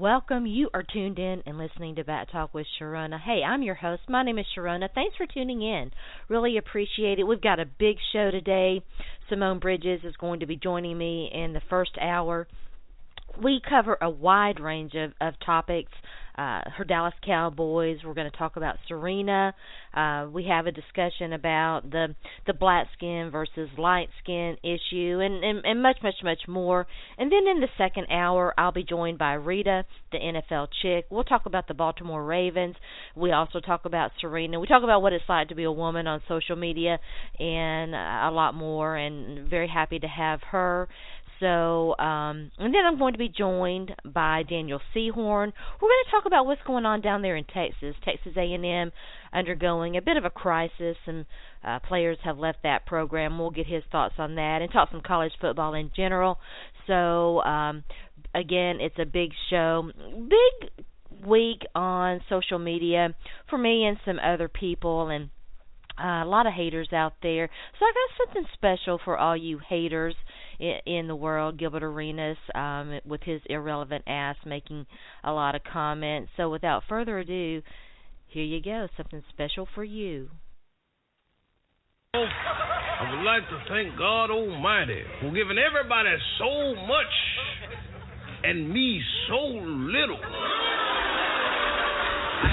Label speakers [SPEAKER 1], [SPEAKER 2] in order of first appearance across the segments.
[SPEAKER 1] welcome. You are tuned in and listening to Bat Talk with Sharona. Hey, I'm your host. My name is Sharona. Thanks for tuning in. Really appreciate it. We've got a big show today. Simone Bridges is going to be joining me in the first hour. We cover a wide range of topics. Her Dallas Cowboys. We're going to talk about Serena. We have a discussion about the blackskin versus lightskin issue and much, much, much more. And then in the second hour, I'll be joined by Reeta, the NFL chick. We'll talk about the Baltimore Ravens. We also talk about Serena. We talk about what it's like to be a woman on social media and a lot more, and very happy to have her. So, and then I'm going to be joined by Daniel Seahorn. We're going to talk about what's going on down there in Texas. Texas A&M undergoing a bit of a crisis, and players have left that program. We'll get his thoughts on that and talk some college football in general. So, again, it's a big show, big week on social media for me and some other people, and a lot of haters out there. So I got something special for all you haters in the world. Gilbert Arenas, with his irrelevant ass, making a lot of comments. So without further ado, here you go, something special for you.
[SPEAKER 2] I would like to thank God Almighty for giving everybody so much and me so little. I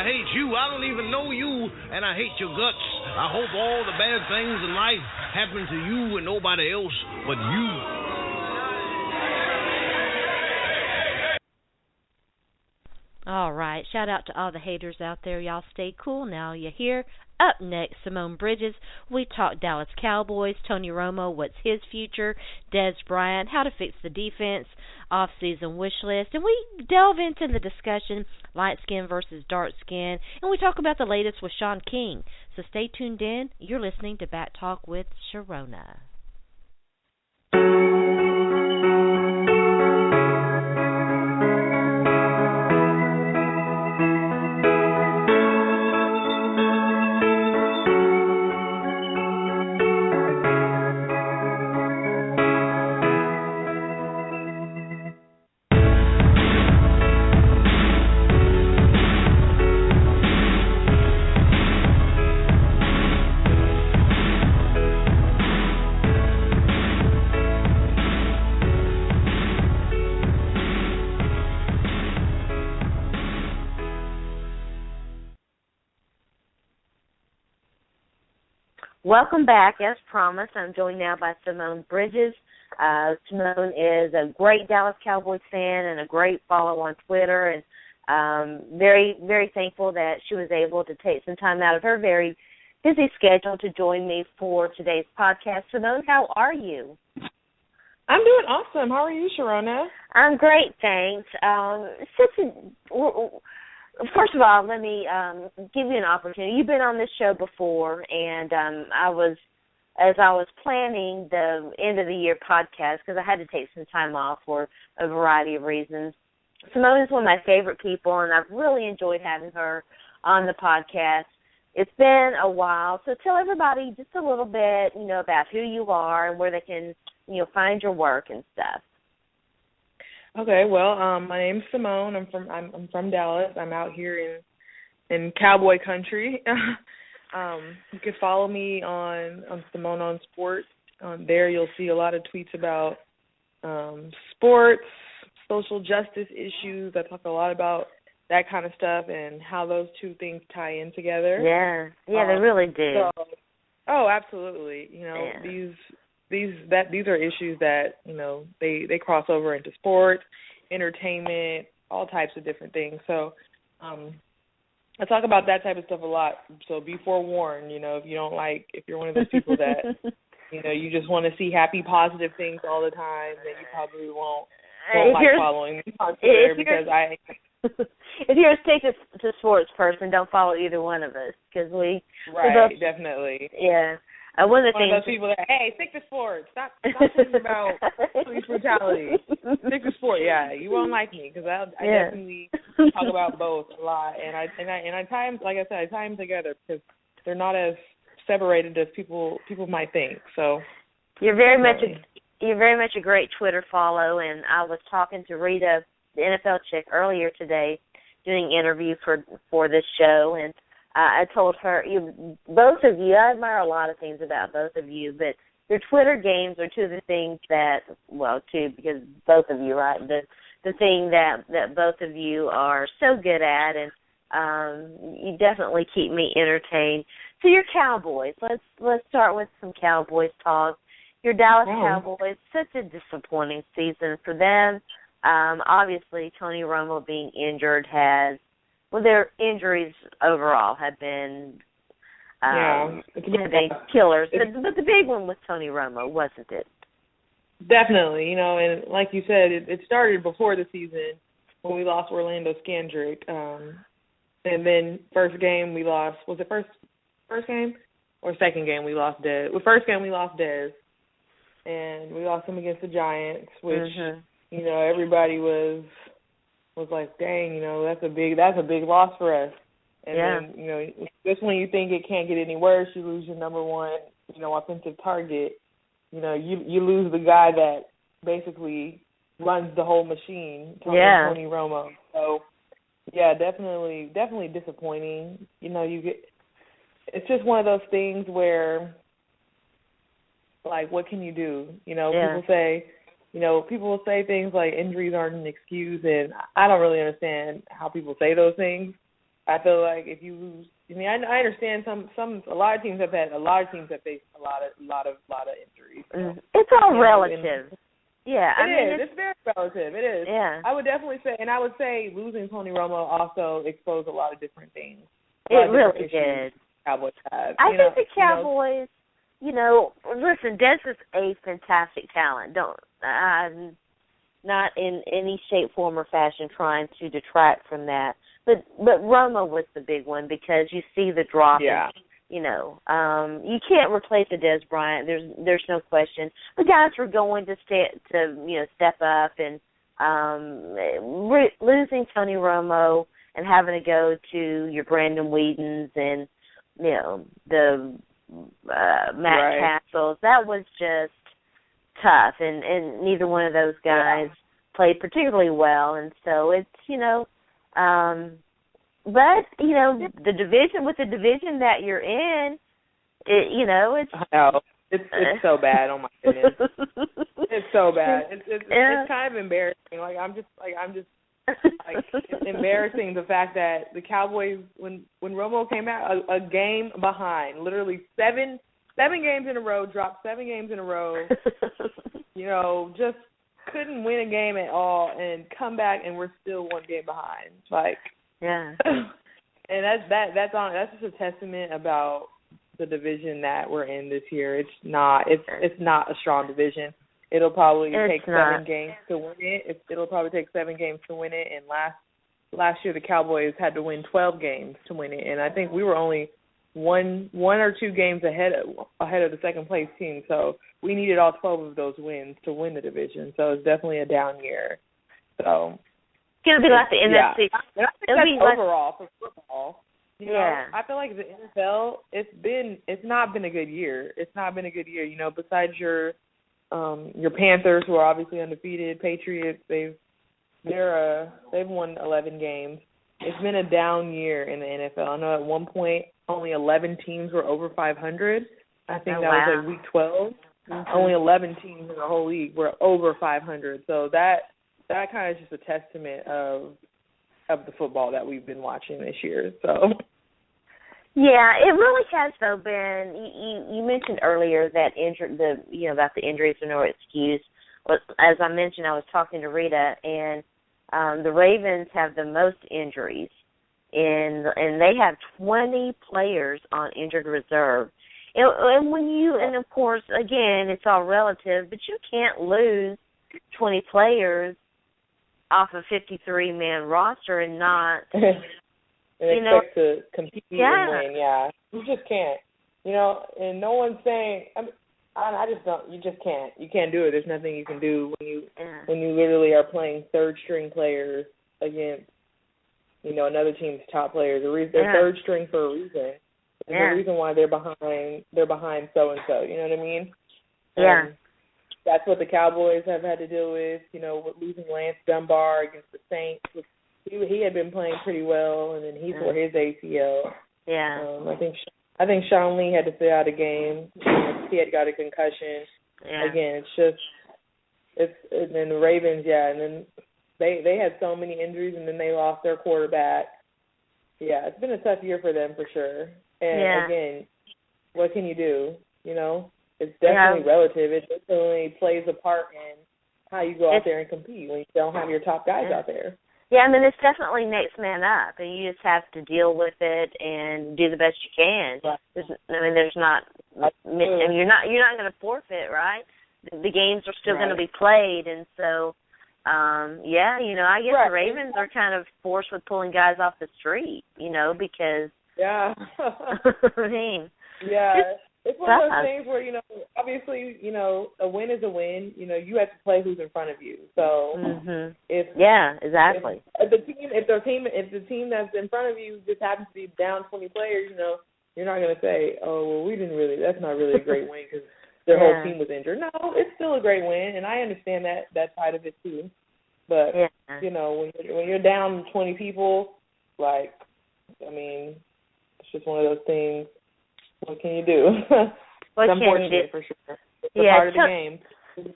[SPEAKER 2] hate you, I don't even know you, and I hate your guts. I hope all the bad things in life happen to you and nobody else but you.
[SPEAKER 1] All right, shout out to all the haters out there. Y'all stay cool now. You hear? Up next, Simone Bridges. We talk Dallas Cowboys, Tony Romo, what's his future, Des Bryant, how to fix the defense, off-season wish list, and we delve into the discussion, light skin versus dark skin, and we talk about the latest with Sean King. So stay tuned in. You're listening to Bat Talk with Sharona. Welcome back. As promised, I'm joined now by Simone Bridges. Simone is a great Dallas Cowboys fan and a great follow on Twitter, and very, very thankful that she was able to take some time out of her very busy schedule to join me for today's podcast. Simone, how are you?
[SPEAKER 3] I'm doing awesome. How are you, Sharona?
[SPEAKER 1] I'm great, thanks. First of all, let me give you an opportunity. You've been on this show before, and as I was planning the end of the year podcast, because I had to take some time off for a variety of reasons. Simone is one of my favorite people, and I've really enjoyed having her on the podcast. It's been a while, so tell everybody just a little bit, about who you are and where they can, find your work and stuff.
[SPEAKER 3] Okay, well, my name's Simone. I'm from Dallas. I'm out here in Cowboy country. You can follow me on Simone on Sports. There you'll see a lot of tweets about sports, social justice issues. I talk a lot about that kind of stuff and how those two things tie in together.
[SPEAKER 1] Yeah, they really do.
[SPEAKER 3] Absolutely. These are issues that, they cross over into sports, entertainment, all types of different things. So I talk about that type of stuff a lot. So be forewarned, if you're one of those people that, you just want to see happy, positive things all the time, then you probably won't like following me on Twitter because I...
[SPEAKER 1] If you're a stick to sports person, don't follow either one of us because we...
[SPEAKER 3] Right, definitely.
[SPEAKER 1] Yeah. One of
[SPEAKER 3] those people that, hey, stick to sports. Stop thinking about police brutality. Stick to sport. Yeah, you won't like me because I definitely talk about both a lot, and I tie them, like I said, I tie them together because they're not as separated as people might think. So
[SPEAKER 1] you're very much a great Twitter follow, and I was talking to Reeta NFL chick earlier today doing an interview for this show, and I told her, both of you, I admire a lot of things about both of you, but your Twitter games are two of the things that, well, two because both of you, right? The thing that both of you are so good at, and you definitely keep me entertained. So your Cowboys, let's start with some Cowboys talk. Your Dallas Cowboys, such a disappointing season for them. Obviously, Tony Romo being injured their injuries overall have been killers. But the big one was Tony Romo, wasn't it?
[SPEAKER 3] Definitely, and like you said, it started before the season when we lost Orlando Scandrick. And then first game we lost, was it first game or second game we lost Dez? Well, first game we lost Dez, and we lost him against the Giants, which, everybody was like, dang, that's a big loss for us. And then, just when you think it can't get any worse, you lose your number one, offensive target. You lose the guy that basically runs the whole machine, Tony Romo. So, yeah, definitely disappointing. It's just one of those things where, like, what can you do? People will say things like injuries aren't an excuse, and I don't really understand how people say those things. I feel like if you lose, I understand a lot of teams have faced a lot of injuries.
[SPEAKER 1] It's all relative.
[SPEAKER 3] It's very relative. It is.
[SPEAKER 1] Yeah.
[SPEAKER 3] I would definitely say, and I would say losing Tony Romo also exposed a lot of different things.
[SPEAKER 1] It really did.
[SPEAKER 3] Cowboys have.
[SPEAKER 1] I think the Cowboys, listen, Dez is a fantastic talent. I'm not in any shape, form, or fashion trying to detract from that. But Romo was the big one because you see the drop.
[SPEAKER 3] Yeah.
[SPEAKER 1] You can't replace a Dez Bryant. There's no question. The guys were going to step up, and losing Tony Romo and having to go to your Brandon Whedons and the Matt Castles, that was just tough, and neither one of those guys played particularly well, and so it's but the division that you're in, it's
[SPEAKER 3] I know. It's so bad. Oh my goodness, it's so bad. It's kind of embarrassing. It's embarrassing the fact that the Cowboys, when Romo came out, a game behind, literally seven games in a row, dropped 7 games in a row. Just couldn't win a game at all, and come back and we're still 1 game behind. And that's just a testament about the division that we're in this year. It's not a strong division. It'll probably take 7 games to win it. It'll probably take 7 games to win it. And last year the Cowboys had to win 12 games to win it, and I think we were only one or 2 games ahead of the second place team. So we needed all 12 of those wins to win the division. So it's definitely a down year. So
[SPEAKER 1] it's gonna be like the NFC.
[SPEAKER 3] And I think that's overall for football. I feel like the NFL, it's not been a good year. It's not been a good year. Besides your Panthers, who are obviously undefeated, Patriots, they've won 11 games. It's been a down year in the NFL. I know at one point only 11 teams were over 500. I think that was like week 12. Mm-hmm. Only 11 teams in the whole league were over 500. So that kind of is just a testament of the football that we've been watching this year. So.
[SPEAKER 1] Yeah, it really has though been. You mentioned earlier that about the injuries are no excuse. But as I mentioned, I was talking to Reeta, and the Ravens have the most injuries, and they have 20 players on injured reserve. And of course, again, it's all relative, but you can't lose 20 players off a 53-man roster and not.
[SPEAKER 3] And expect to compete and win, You just can't. And no one's saying, I just don't, you just can't. You can't do it. There's nothing you can do when you literally are playing third-string players against, another team's top players. They're third string for a reason. There's a reason why they're behind so-and-so, you know what I mean?
[SPEAKER 1] Yeah.
[SPEAKER 3] that's what the Cowboys have had to deal with, with losing Lance Dunbar against the Saints. He had been playing pretty well, and then he tore his ACL.
[SPEAKER 1] Yeah.
[SPEAKER 3] I think Sean Lee had to sit out a game. He had got a concussion.
[SPEAKER 1] Yeah.
[SPEAKER 3] Again, and then the Ravens, and then they had so many injuries, and then they lost their quarterback. Yeah, it's been a tough year for them for sure. And again, what can you do? It's definitely relative. It definitely plays a part in how you go out there and compete when you don't have your top guys out there.
[SPEAKER 1] Yeah, I mean, it's definitely next man up, and you just have to deal with it and do the best you can.
[SPEAKER 3] Right.
[SPEAKER 1] There's not. I mean, you're not going to forfeit, right? The games are still going to be played, and so, I guess the Ravens are kind of forced with pulling guys off the street, because.
[SPEAKER 3] Yeah.
[SPEAKER 1] I mean.
[SPEAKER 3] Yeah. It's one of those things where, obviously, a win is a win. You have to play who's in front of you. So
[SPEAKER 1] exactly.
[SPEAKER 3] If the team that's in front of you just happens to be down 20 players, you're not going to say, oh, well, that's not really a great win because their whole team was injured. No, it's still a great win, and I understand that side of it too. But when you're down 20 people, it's just one of those things. What can you do?
[SPEAKER 1] What
[SPEAKER 3] it's unfortunate for sure. It's a part of the game.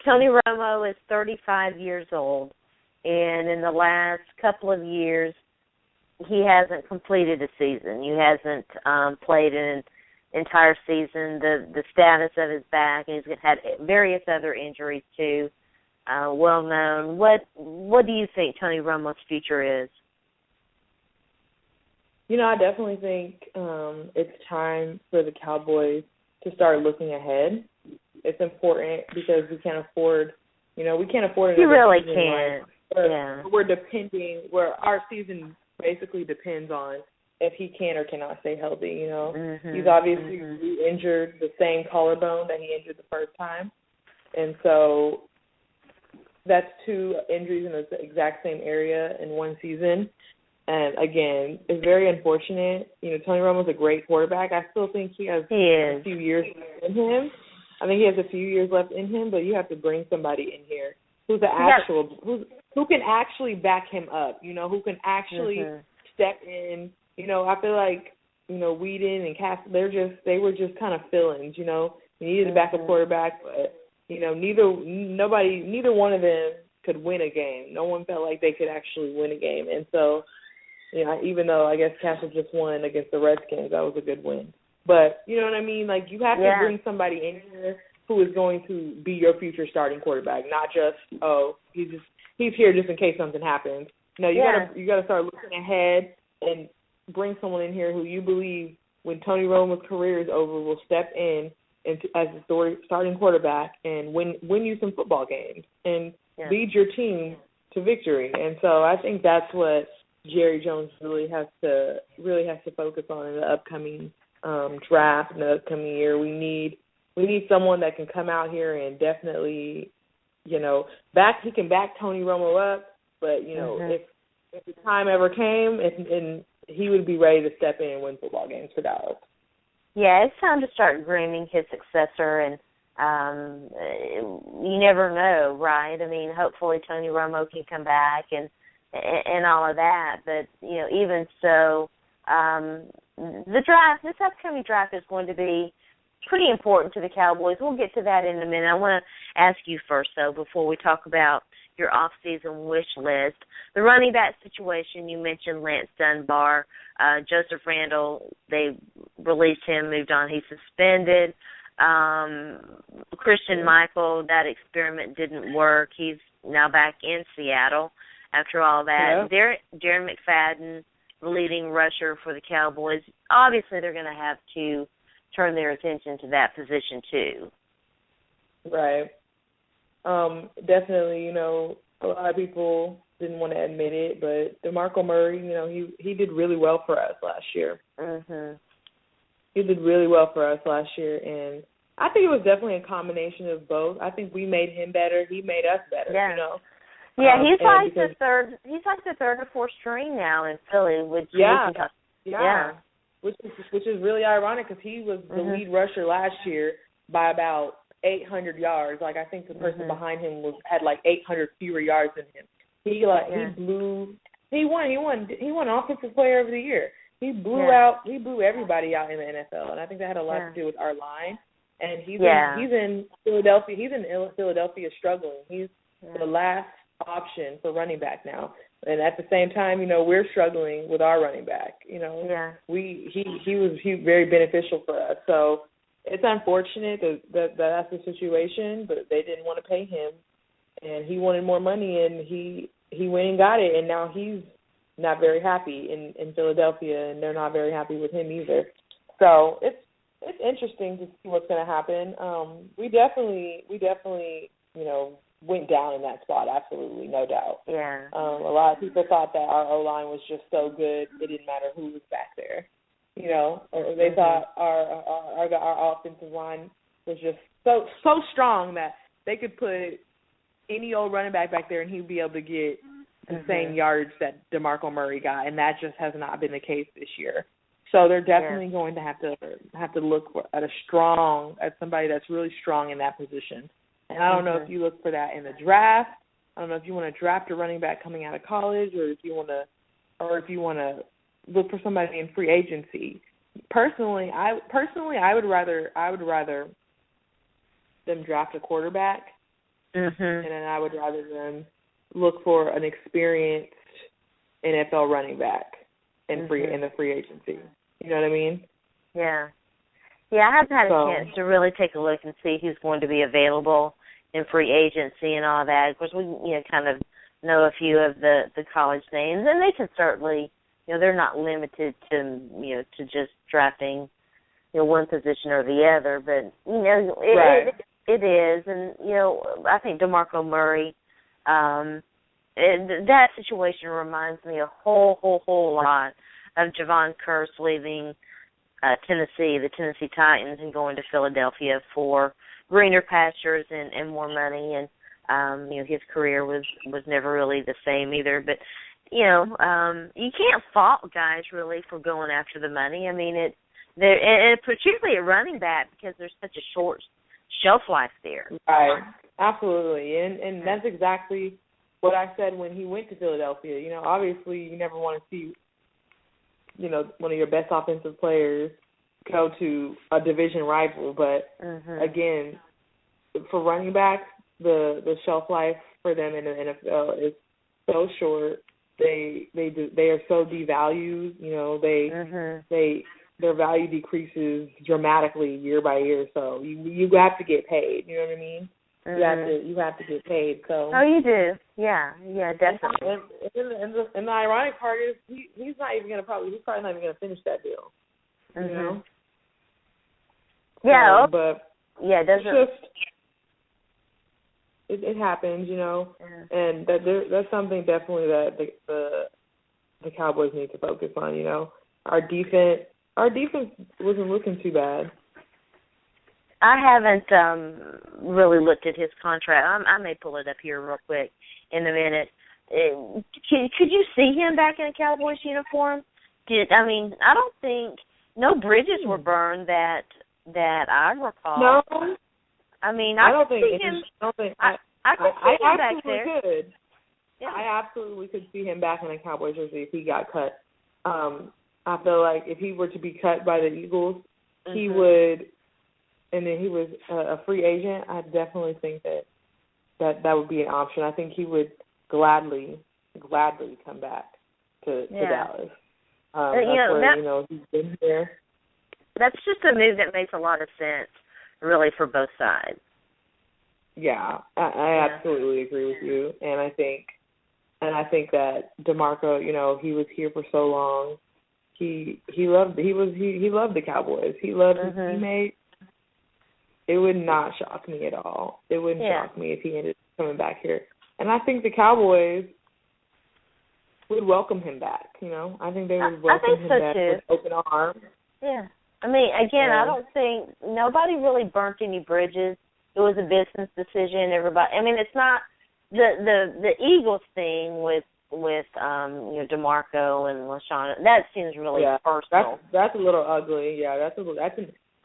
[SPEAKER 1] Tony Romo is 35 years old, and in the last couple of years, he hasn't completed a season. He hasn't played an entire season. The status of his back, and he's had various other injuries too, well known. What do you think Tony Romo's future is?
[SPEAKER 3] I definitely think it's time for the Cowboys to start looking ahead. It's important because we can't afford, another
[SPEAKER 1] You really
[SPEAKER 3] season
[SPEAKER 1] can't.
[SPEAKER 3] We're depending, where our season basically depends on if he can or cannot stay healthy, He's obviously re-injured the same collarbone that he injured the first time. And so that's 2 injuries in the exact same area in one season. And, again, it's very unfortunate. Tony Romo's a great quarterback. I still think he has a few years left in him. I think he has a few years left in him, but you have to bring somebody in here who can actually back him up, who can actually step in. I feel like, Whedon and Cass, they were just kind of fill-ins, You needed a backup quarterback, but, neither one of them could win a game. No one felt like they could actually win a game. And so, even though I guess Castle just won against the Redskins, that was a good win. But, you know what I mean? Like, you have to bring somebody in here who is going to be your future starting quarterback, not just, he's here just in case something happens. No, you gotta start looking ahead and bring someone in here who you believe when Tony Romo's career is over will step in as the starting quarterback and win you some football games and lead your team to victory. And so I think that's what Jerry Jones really has to focus on in the upcoming draft in the upcoming year. We need someone that can come out here and definitely, he can back Tony Romo up, but if the time ever came, and he would be ready to step in and win football games for Dallas.
[SPEAKER 1] Yeah, it's time to start grooming his successor, and you never know, right? I mean, hopefully Tony Romo can come back and all of that, but even so, this upcoming draft is going to be pretty important to the Cowboys. We'll get to that in a minute. I want to ask you first, though, before we talk about your off-season wish list. The running back situation, you mentioned Lance Dunbar. Joseph Randall, they released him, moved on. He's suspended. Christian Michael, that experiment didn't work. He's now back in Seattle after all that.
[SPEAKER 3] Yeah.
[SPEAKER 1] Darren McFadden, the leading rusher for the Cowboys. Obviously, they're going to have to turn their attention to that position, too.
[SPEAKER 3] Right. Definitely, a lot of people didn't want to admit it, but DeMarco Murray, he did really well for us last year.
[SPEAKER 1] Mm-hmm.
[SPEAKER 3] He did really well for us last year, and I think it was definitely a combination of both. I think we made him better. He made us better,
[SPEAKER 1] Yeah, he's like the third. He's like the third or fourth string now in Philly, which
[SPEAKER 3] which is really ironic because he was the lead rusher last year by about 800 yards. Like, I think the person behind him had like 800 fewer yards than him. He won Offensive Player of the Year. He blew everybody out in the NFL, and I think that had a lot to do with our line. And he's in Philadelphia. He's in Philadelphia struggling. He's the last option for running back now. And at the same time, we're struggling with our running back. He was very beneficial for us. So it's unfortunate that that's the situation, but they didn't want to pay him, and he wanted more money, and he went and got it, and now he's not very happy in Philadelphia, and they're not very happy with him either. So it's interesting to see what's going to happen. We definitely went down in that spot, absolutely, no doubt.
[SPEAKER 1] Yeah.
[SPEAKER 3] A lot of people thought that our O-line was just so good, it didn't matter who was back there. Or they thought our offensive line was just so strong that they could put any old running back there and he'd be able to get the same yards that DeMarco Murray got, and that just has not been the case this year. So they're definitely going to have to look at somebody that's really strong in that position. And I don't know if you look for that in the draft. I don't know if you want to draft a running back coming out of college, or if you want to look for somebody in free agency. Personally, I would rather them draft a quarterback, and then I would rather them look for an experienced NFL running back in the free agency. You know what I mean?
[SPEAKER 1] Yeah. Yeah, I haven't had a chance to really take a look and see who's going to be available in free agency and all that. Of course, we kind of know a few of the college names, and they can certainly, they're not limited to to just drafting one position or the other, but it is, and I think DeMarco Murray, that situation reminds me a whole lot of Javon Curse leaving Tennessee, the Tennessee Titans, and going to Philadelphia for greener pastures and more money. And his career was never really the same either. But you can't fault guys really for going after the money. I mean, and particularly at running back, because there's such a short shelf life there.
[SPEAKER 3] Right, absolutely, and that's exactly what I said when he went to Philadelphia. Obviously, you never want to see one of your best offensive players go to a division rival. But again, for running backs, the shelf life for them in the NFL is so short. They are so devalued. Their value decreases dramatically year by year. So you have to get paid. You know what I mean? You have to get paid. So
[SPEAKER 1] you do. Yeah, definitely.
[SPEAKER 3] And the ironic part is he's probably not even gonna finish that deal.
[SPEAKER 1] Yeah.
[SPEAKER 3] But it happens, and that's something definitely that the Cowboys need to focus on. Our defense wasn't looking too bad.
[SPEAKER 1] I haven't really looked at his contract. I may pull it up here real quick in a minute. Could you see him back in a Cowboys uniform? I don't think no bridges were burned that I recall.
[SPEAKER 3] No.
[SPEAKER 1] I
[SPEAKER 3] don't think
[SPEAKER 1] see him. I could see him back there.
[SPEAKER 3] Could. Yeah. I absolutely could see him back in a Cowboys jersey if he got cut. I feel like if he were to be cut by the Eagles, he would, and then he was a free agent, I definitely think that would be an option. I think he would gladly come back to Dallas. He's been here.
[SPEAKER 1] That's just a move that makes a lot of sense, really, for both sides.
[SPEAKER 3] Yeah, I absolutely agree with you, and I think that DeMarco, he was here for so long. He loved the Cowboys. He loved his teammates. It would not shock me at all. It wouldn't shock me if he ended up coming back here. And I think the Cowboys would welcome him back. I think they would welcome him back with open arms.
[SPEAKER 1] Yeah. I don't think nobody really burnt any bridges. It was a business decision. Everybody. It's not the Eagles thing with DeMarco and LaShawn. That seems really personal.
[SPEAKER 3] That's a little ugly. Yeah,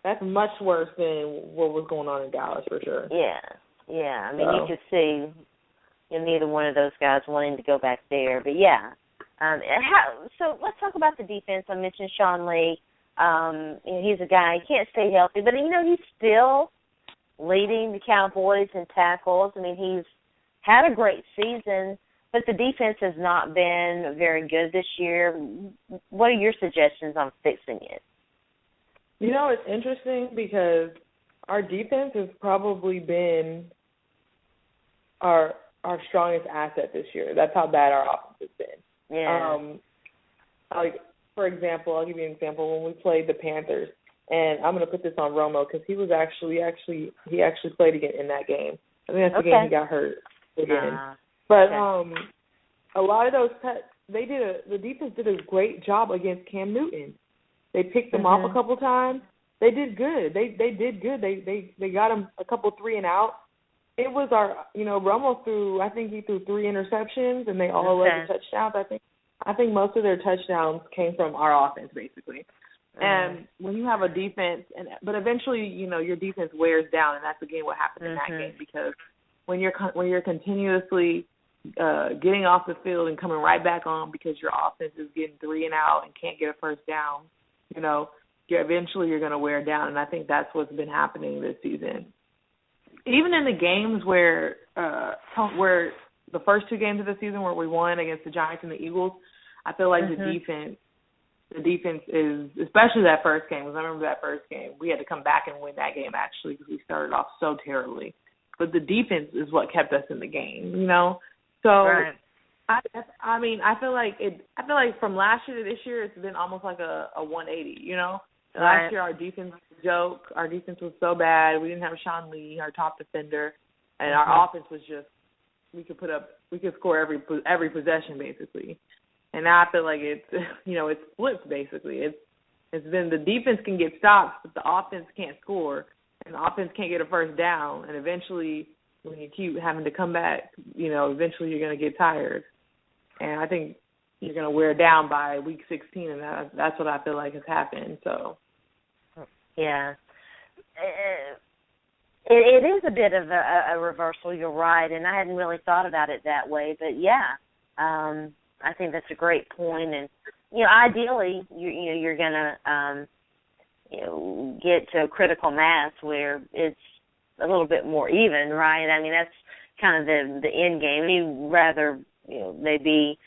[SPEAKER 3] that's much worse than what was going on in Dallas for sure.
[SPEAKER 1] Yeah. I mean, you could see neither one of those guys wanting to go back there. But, yeah. So let's talk about the defense. I mentioned Sean Lee. He's a guy, he can't stay healthy, but, he's still leading the Cowboys in tackles. I mean, he's had a great season, but the defense has not been very good this year. What are your suggestions on fixing it?
[SPEAKER 3] It's interesting because our defense has probably been our strongest asset this year. That's how bad our offense has been.
[SPEAKER 1] Yeah.
[SPEAKER 3] For example, I'll give you an example. When we played the Panthers, and I'm going to put this on Romo because he was actually played again in that game. I think that's the game he got hurt again. But a lot of those the defense did a great job against Cam Newton. They picked him off a couple times. They did good. They did good. They got him a couple 3-and-out. It was Romo threw 3 interceptions, and they all led to touchdowns. I think most of their touchdowns came from our offense, basically. And when you have a defense, but eventually, your defense wears down, and that's again what happened in that game, because when you're continuously getting off the field and coming right back on because your offense is getting 3-and-out and can't get a first down, eventually you're going to wear down, and I think that's what's been happening this season. Even in the games where the first 2 games of the season where we won against the Giants and the Eagles, I feel like the defense is, especially that first game, because I remember that first game, we had to come back and win that game actually because we started off so terribly. But the defense is what kept us in the game, So
[SPEAKER 1] right.
[SPEAKER 3] I feel like from last year to this year, it's been almost like a 180. Last year our defense was a joke. Our defense was so bad. We didn't have Sean Lee, our top defender, and our offense was just we could score every possession basically. And now I feel like it's flipped basically. It's been the defense can get stops, but the offense can't score, and the offense can't get a first down, and eventually when you keep having to come back, eventually you're going to get tired. And I think you're going to wear down by week 16, and that's what I feel like has happened. So,
[SPEAKER 1] yeah. It is a bit of a reversal, you're right, and I hadn't really thought about it that way. But, yeah, I think that's a great point. And, ideally, you're going to, get to a critical mass where it's a little bit more even, right? I mean, that's kind of the end game. You'd rather, they be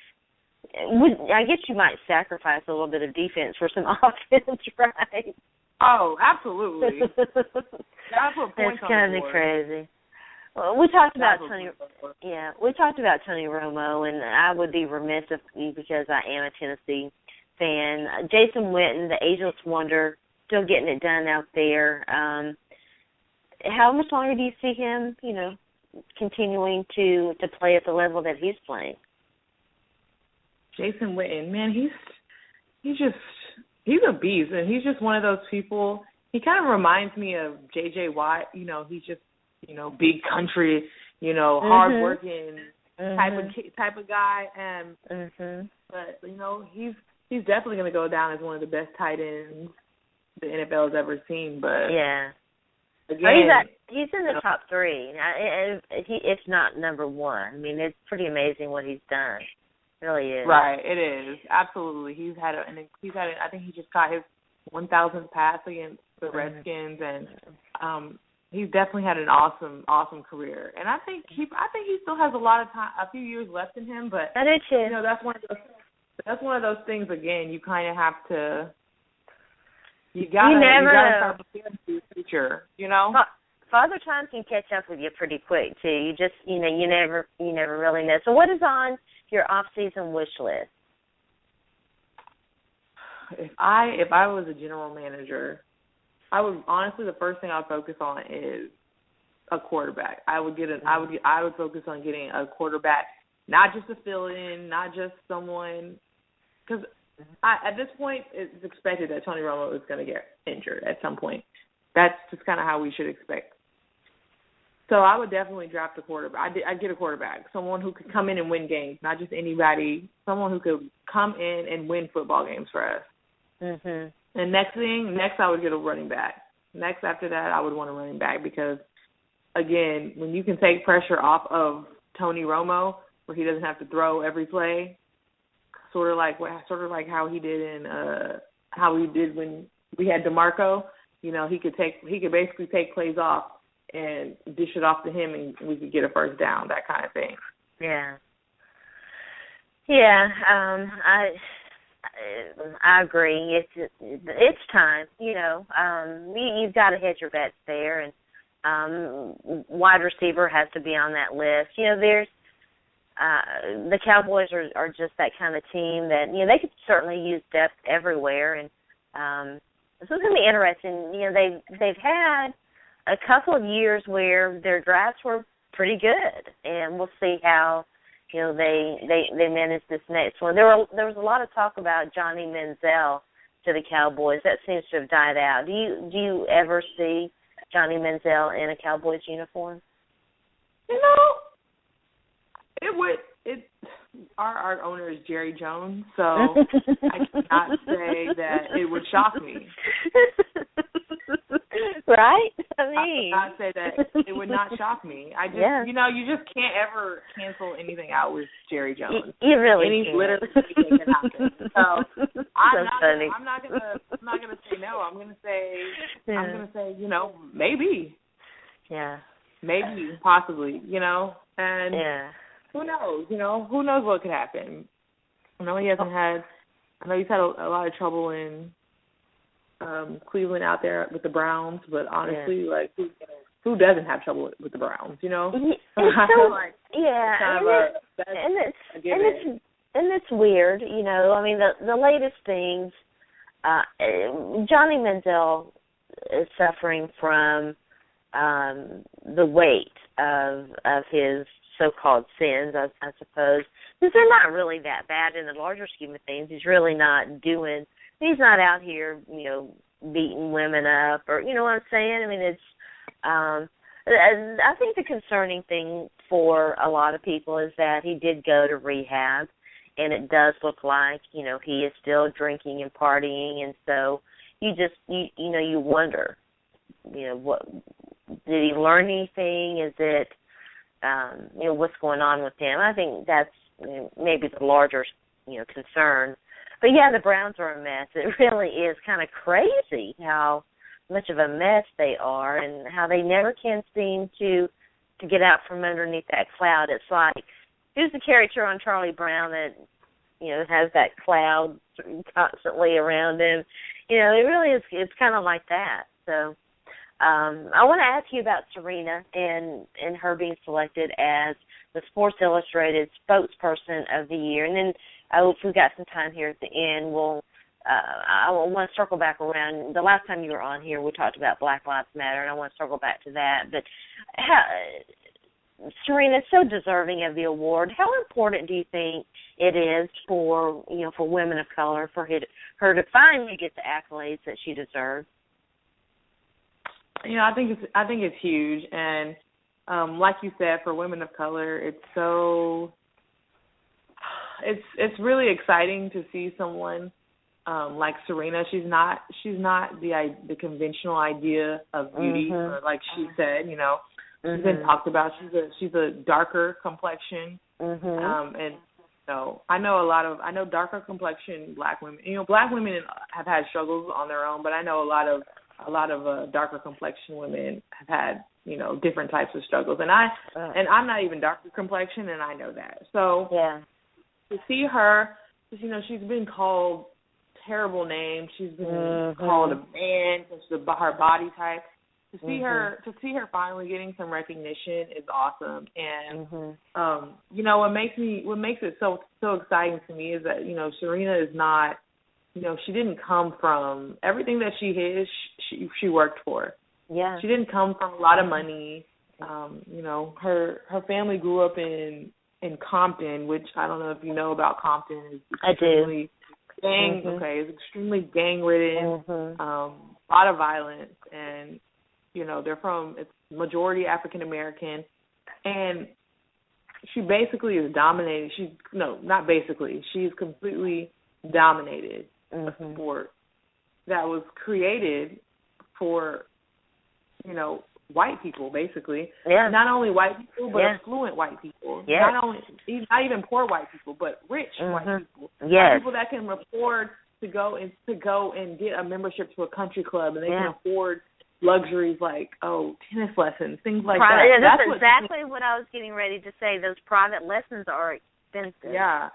[SPEAKER 1] I guess you might sacrifice a little bit of defense for some offense, right?
[SPEAKER 3] Oh, absolutely. That's what points
[SPEAKER 1] That's kind of crazy. Well, we talked about Tony. Yeah, we talked about Tony Romo, and I would be remiss if because I am a Tennessee fan. Jason Witten, the ageless wonder, still getting it done out there. How much longer do you see him, continuing to play at the level that he's playing?
[SPEAKER 3] Jason Witten, man, he's a beast, and he's just one of those people. He kind of reminds me of J.J. Watt. He's just big country, hardworking type of guy, and but he's definitely going to go down as one of the best tight ends the NFL has ever seen. But
[SPEAKER 1] yeah,
[SPEAKER 3] again,
[SPEAKER 1] he's in the top 3. If not number 1. I mean, it's pretty amazing what he's done. It really is.
[SPEAKER 3] Right, it is absolutely. I think he just got his 1,000th pass against the Redskins, and he's definitely had an awesome career. And I think he still has a lot of time, a few years left in him. But
[SPEAKER 1] I do too.
[SPEAKER 3] That's one of those things. Again, you kind of have to. You gotta start preparing for your future.
[SPEAKER 1] Father Time can catch up with you pretty quick too. You just you never really know. So what is on your off-season wish list?
[SPEAKER 3] If I was a general manager, I would honestly, the first thing I would focus on is a quarterback. I would focus on getting a quarterback, not just a fill-in, not just someone, because at this point it's expected that Tony Romo is going to get injured at some point. That's just kind of how we should expect. So I would definitely draft a quarterback. I'd get a quarterback, someone who could come in and win games, not just anybody, someone who could come in and win football games for us. And next I would get a running back. Next after that, I would want a running back because, again, when you can take pressure off of Tony Romo, where he doesn't have to throw every play, sort of like how he did when we had DeMarco. You know, he could basically take plays off and dish it off to him, and we could get a first down, that kind of thing.
[SPEAKER 1] Yeah. Yeah, I agree. It's time, you know. You've got to hedge your bets there, and wide receiver has to be on that list. You know, there's the Cowboys are just that kind of team that, you know, they could certainly use depth everywhere, and this is going to be interesting. You know, they've had a couple of years where their drafts were pretty good, and we'll see how, you know, they manage this next one. There was a lot of talk about Johnny Manziel to the Cowboys. That seems to have died out. Do you ever see Johnny Manziel in a Cowboys uniform?
[SPEAKER 3] You know, our owner is Jerry Jones, so I cannot say that it would shock me.
[SPEAKER 1] Right? I mean,
[SPEAKER 3] I cannot say that it would not shock me. I just, you know, you just can't ever cancel anything out with Jerry Jones.
[SPEAKER 1] You really
[SPEAKER 3] Any
[SPEAKER 1] can't.
[SPEAKER 3] literally anything can happen. So I'm not gonna say no. I'm gonna say, you know, maybe.
[SPEAKER 1] Yeah.
[SPEAKER 3] Maybe, possibly, you know, and who knows? You know, who knows what could happen? I know he's had a lot of trouble in Cleveland out there with the Browns, but honestly, like, who doesn't have trouble with the Browns, you know?
[SPEAKER 1] It's weird, you know. I mean, the latest things, Johnny Manziel is suffering from the weight of his so-called sins, I suppose, because they're not really that bad in the larger scheme of things. He's not out here, you know, beating women up, or, you know what I'm saying? I mean, it's, I think the concerning thing for a lot of people is that he did go to rehab, and it does look like, you know, he is still drinking and partying, and so you wonder, you know, what, did he learn anything? Is it, you know, what's going on with him? I think that's, you know, maybe the larger, you know, concern. But, yeah, the Browns are a mess. It really is kind of crazy how much of a mess they are and how they never can seem to get out from underneath that cloud. It's like, who's the character on Charlie Brown that, you know, has that cloud constantly around him? You know, it really is, it's kind of like that. So I want to ask you about Serena and her being selected as the Sports Illustrated spokesperson of the year. And then if we've got some time here at the end, I want to circle back around. The last time you were on here, we talked about Black Lives Matter, and I want to circle back to that. But Serena's so deserving of the award. How important do you think it is for women of color, for her to finally get the accolades that she deserves?
[SPEAKER 3] You know, I think it's huge, and like you said, for women of color, it's really exciting to see someone like Serena. She's not the conventional idea of beauty, or like she said, you know, she's been talked about. She's a darker complexion, and you know, I know darker complexion Black women. You know, Black women have had struggles on their own, but I know a lot of darker complexion women have had, you know, different types of struggles, and I'm not even darker complexion, and I know that. So to see her, you know, she's been called terrible names. She's been called a man because of her body type. To see her finally getting some recognition is awesome. And you know, what makes it so exciting to me is that, you know, Serena is not, you know, she didn't come from everything that she is. She worked for. Yeah. She didn't come from a lot of money. You know, her family grew up in Compton, which I don't know if you know about Compton. It's it's extremely gang-ridden, a lot of violence, and, you know, it's majority African-American, and she basically is dominated. She's completely dominated a sport that was created for white people, basically.
[SPEAKER 1] Yeah.
[SPEAKER 3] Not only white people, but affluent white people.
[SPEAKER 1] Yeah.
[SPEAKER 3] Not even poor white people, but rich white people.
[SPEAKER 1] Yes.
[SPEAKER 3] People that can afford to go and get a membership to a country club, and they can afford luxuries like tennis lessons, things like that.
[SPEAKER 1] Yeah, that's exactly what I was getting ready to say. Those private lessons are expensive.
[SPEAKER 3] Yeah,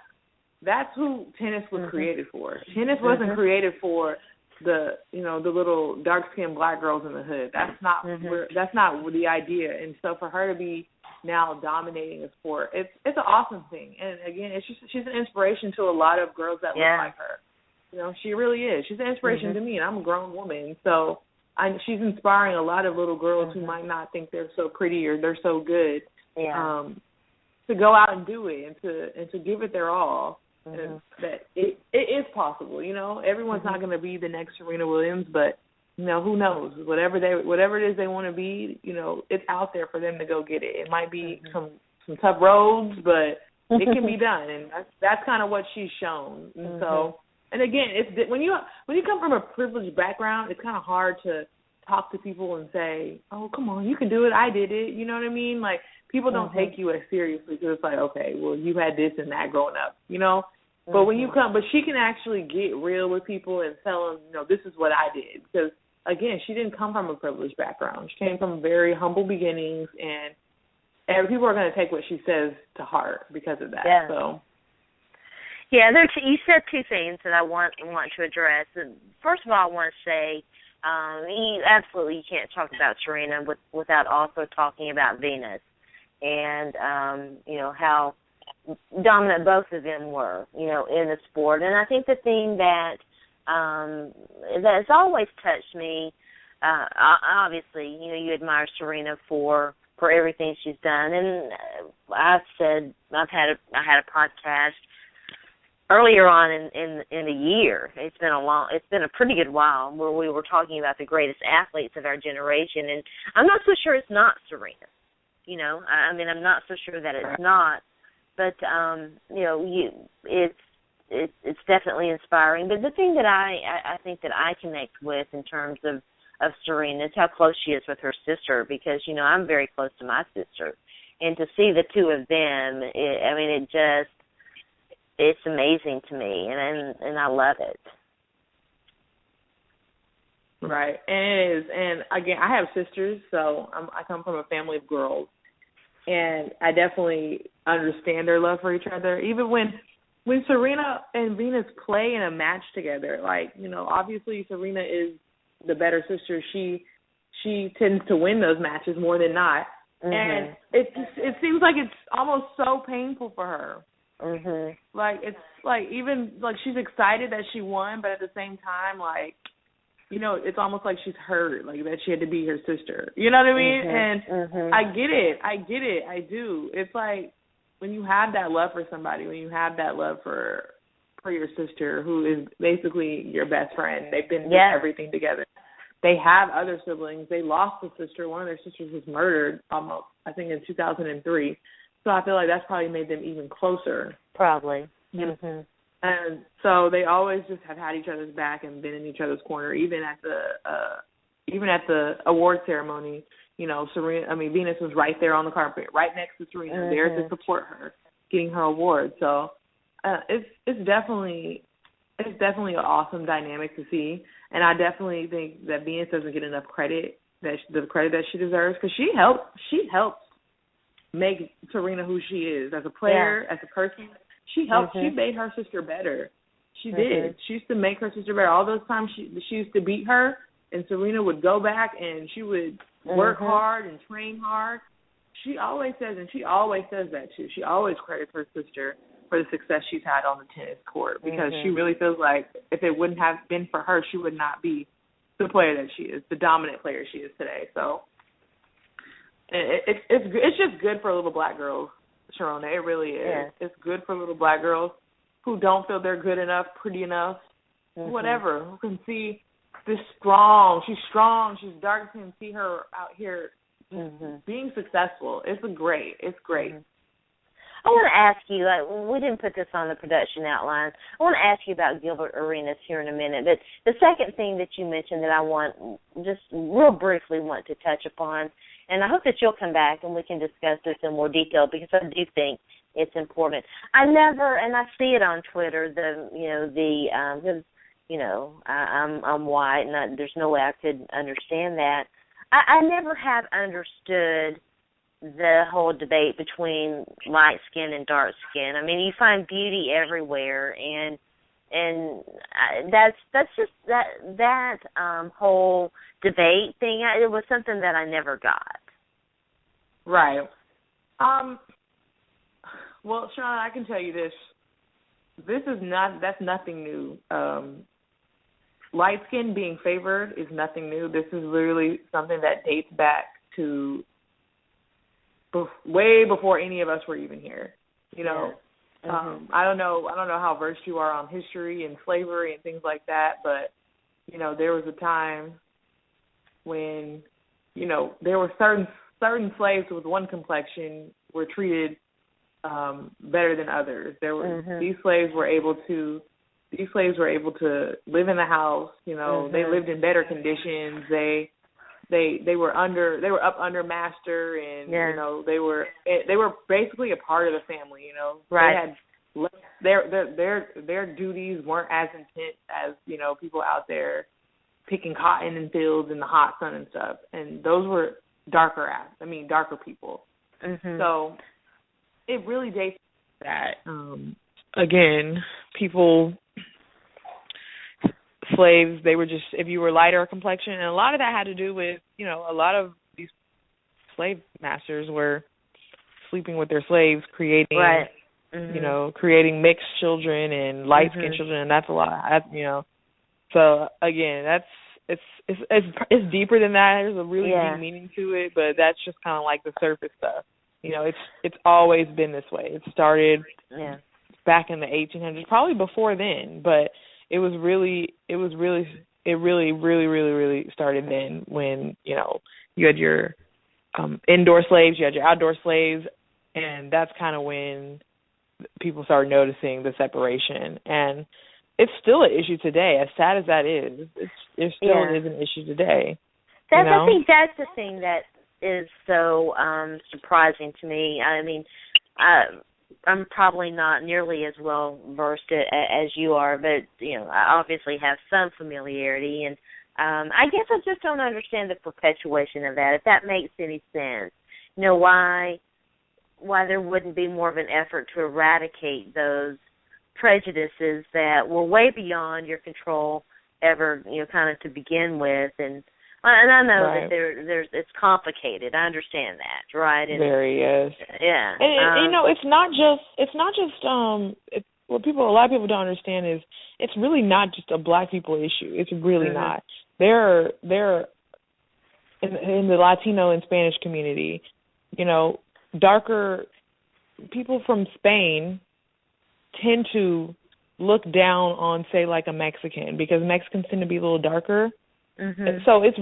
[SPEAKER 3] that's who tennis was created for. Tennis wasn't created for the little dark-skinned black girls in the hood. That's not that's not the idea. And so for her to be now dominating a sport, it's an awesome thing. And again, she's an inspiration to a lot of girls that look like her. She really is. She's an inspiration to me, and I'm a grown woman, so she's inspiring a lot of little girls who might not think they're so pretty or they're so good to go out and do it and to give it their all. And that it is possible. Everyone's not going to be the next Serena Williams, but who knows? Whatever it is they want to be, it's out there for them to go get it. It might be some tough roads, but it can be done, and that's kind of what she's shown. And so, and again, when you come from a privileged background, it's kind of hard to talk to people and say, "Oh, come on, you can do it. I did it." You know what I mean? Like, people don't take you as seriously because it's like, okay, well, you had this and that growing up, But when you come, but she can actually get real with people and tell them, this is what I did. Because, again, she didn't come from a privileged background. She came from very humble beginnings, and people are going to take what she says to heart because of that.
[SPEAKER 1] Yeah.
[SPEAKER 3] So.
[SPEAKER 1] Yeah, you said two things that I want to address. First of all, I want to say, you can't talk about Serena without also talking about Venus. And, how dominant both of them were, in the sport. And I think the thing that has always touched me, obviously, you admire Serena for everything she's done. And I had a podcast earlier on in the year. It's been a pretty good while where we were talking about the greatest athletes of our generation. And I'm not so sure it's not Serena. I'm not so sure that it's not, but it's definitely inspiring. But the thing that I think that I connect with in terms of Serena is how close she is with her sister, because I'm very close to my sister, and to see the two of them, it's amazing to me, and I love it.
[SPEAKER 3] Right, and it is. And again, I have sisters, so I come from a family of girls. And I definitely understand their love for each other. Even when Serena and Venus play in a match together, obviously Serena is the better sister. She tends to win those matches more than not. And it seems like it's almost so painful for her. It's even she's excited that she won, but at the same time, it's almost like she's hurt, that she had to be her sister. You know what I mean? And I get it. I do. It's like when you have that love for somebody, when you have that love for your sister, who is basically your best friend. They've been through everything together. They have other siblings. They lost a sister. One of their sisters was murdered almost, I think, in 2003. So I feel like that's probably made them even closer.
[SPEAKER 1] Probably.
[SPEAKER 3] And so they always just have had each other's back and been in each other's corner, even at the award ceremony. Venus was right there on the carpet, right next to Serena, there to support her, getting her award. So it's definitely an awesome dynamic to see, and I definitely think that Venus doesn't get enough credit, the credit that she deserves, because she helped make Serena who she is as a player, as a person. She helped. She made her sister better. She did. She used to make her sister better. All those times she used to beat her, and Serena would go back and she would work hard and train hard. She always says that too. She always credits her sister for the success she's had on the tennis court, because she really feels like if it wouldn't have been for her, she would not be the player that she is, the dominant player she is today. So it's just good for little black girls, Sharona. It really is. Yeah. It's good for little black girls who don't feel they're good enough, pretty enough, whatever, who can see this strong. She's strong. She's dark. You can see her out here being successful. It's great.
[SPEAKER 4] I want to ask you, we didn't put this on the production outline. I want to ask you about Gilbert Arenas here in a minute. But the second thing that you mentioned that I just real briefly want to touch upon, and I hope that you'll come back and we can discuss this in more detail because I do think it's important. And I see it on Twitter, I'm white and there's no way I could understand that. I never have understood the whole debate between light skin and dark skin. I mean, you find beauty everywhere, and that's just that whole debate thing. It was something that I never got.
[SPEAKER 3] Right. Well, Sharona, I can tell you this. That's nothing new. Light skin being favored is nothing new. This is literally something that dates back to way before any of us were even here. You know, I don't know how versed you are on history and slavery and things like that, but you know, there was a time when, you know, there were certain slaves with one complexion were treated better than others. There were these slaves were able to live in the house. You know, they lived in better conditions. They were up under master, and you know, they were basically a part of the family. You know,
[SPEAKER 4] right.
[SPEAKER 3] They had their duties weren't as intense as, you know, people out there picking cotton in fields in the hot sun and stuff. And those were darker people. So it really dates that. Again, slaves, they were just, if you were lighter complexion, and a lot of that had to do with, you know, a lot of these slave masters were sleeping with their slaves, creating, you know, creating mixed children and light-skinned children, and that's a lot. You know, so again, it's deeper than that. There's a really deep meaning to it, but that's just kind of like the surface stuff. You know, it's always been this way. It started back in the 1800s, probably before then, but it really started then when, you know, you had your indoor slaves, you had your outdoor slaves, and that's kind of when people started noticing the separation. And it's still an issue today, as sad as that is. It still is an issue today.
[SPEAKER 4] I think that's the thing that is so surprising to me. I mean, I'm probably not nearly as well versed as you are, but you know, I obviously have some familiarity, and I guess I just don't understand the perpetuation of that. If that makes any sense, you know, why there wouldn't be more of an effort to eradicate those prejudices that were way beyond your control ever, you know, kind of to begin with, and I know that there's it's complicated. I understand that, right? And,
[SPEAKER 3] very is.
[SPEAKER 4] Yeah.
[SPEAKER 3] And you know, it's not just what a lot of people don't understand is it's really not just a black people issue. It's really not. There are in the Latino and Spanish community, you know, darker people from Spain tend to look down on, say, like a Mexican, because Mexicans tend to be a little darker. So it's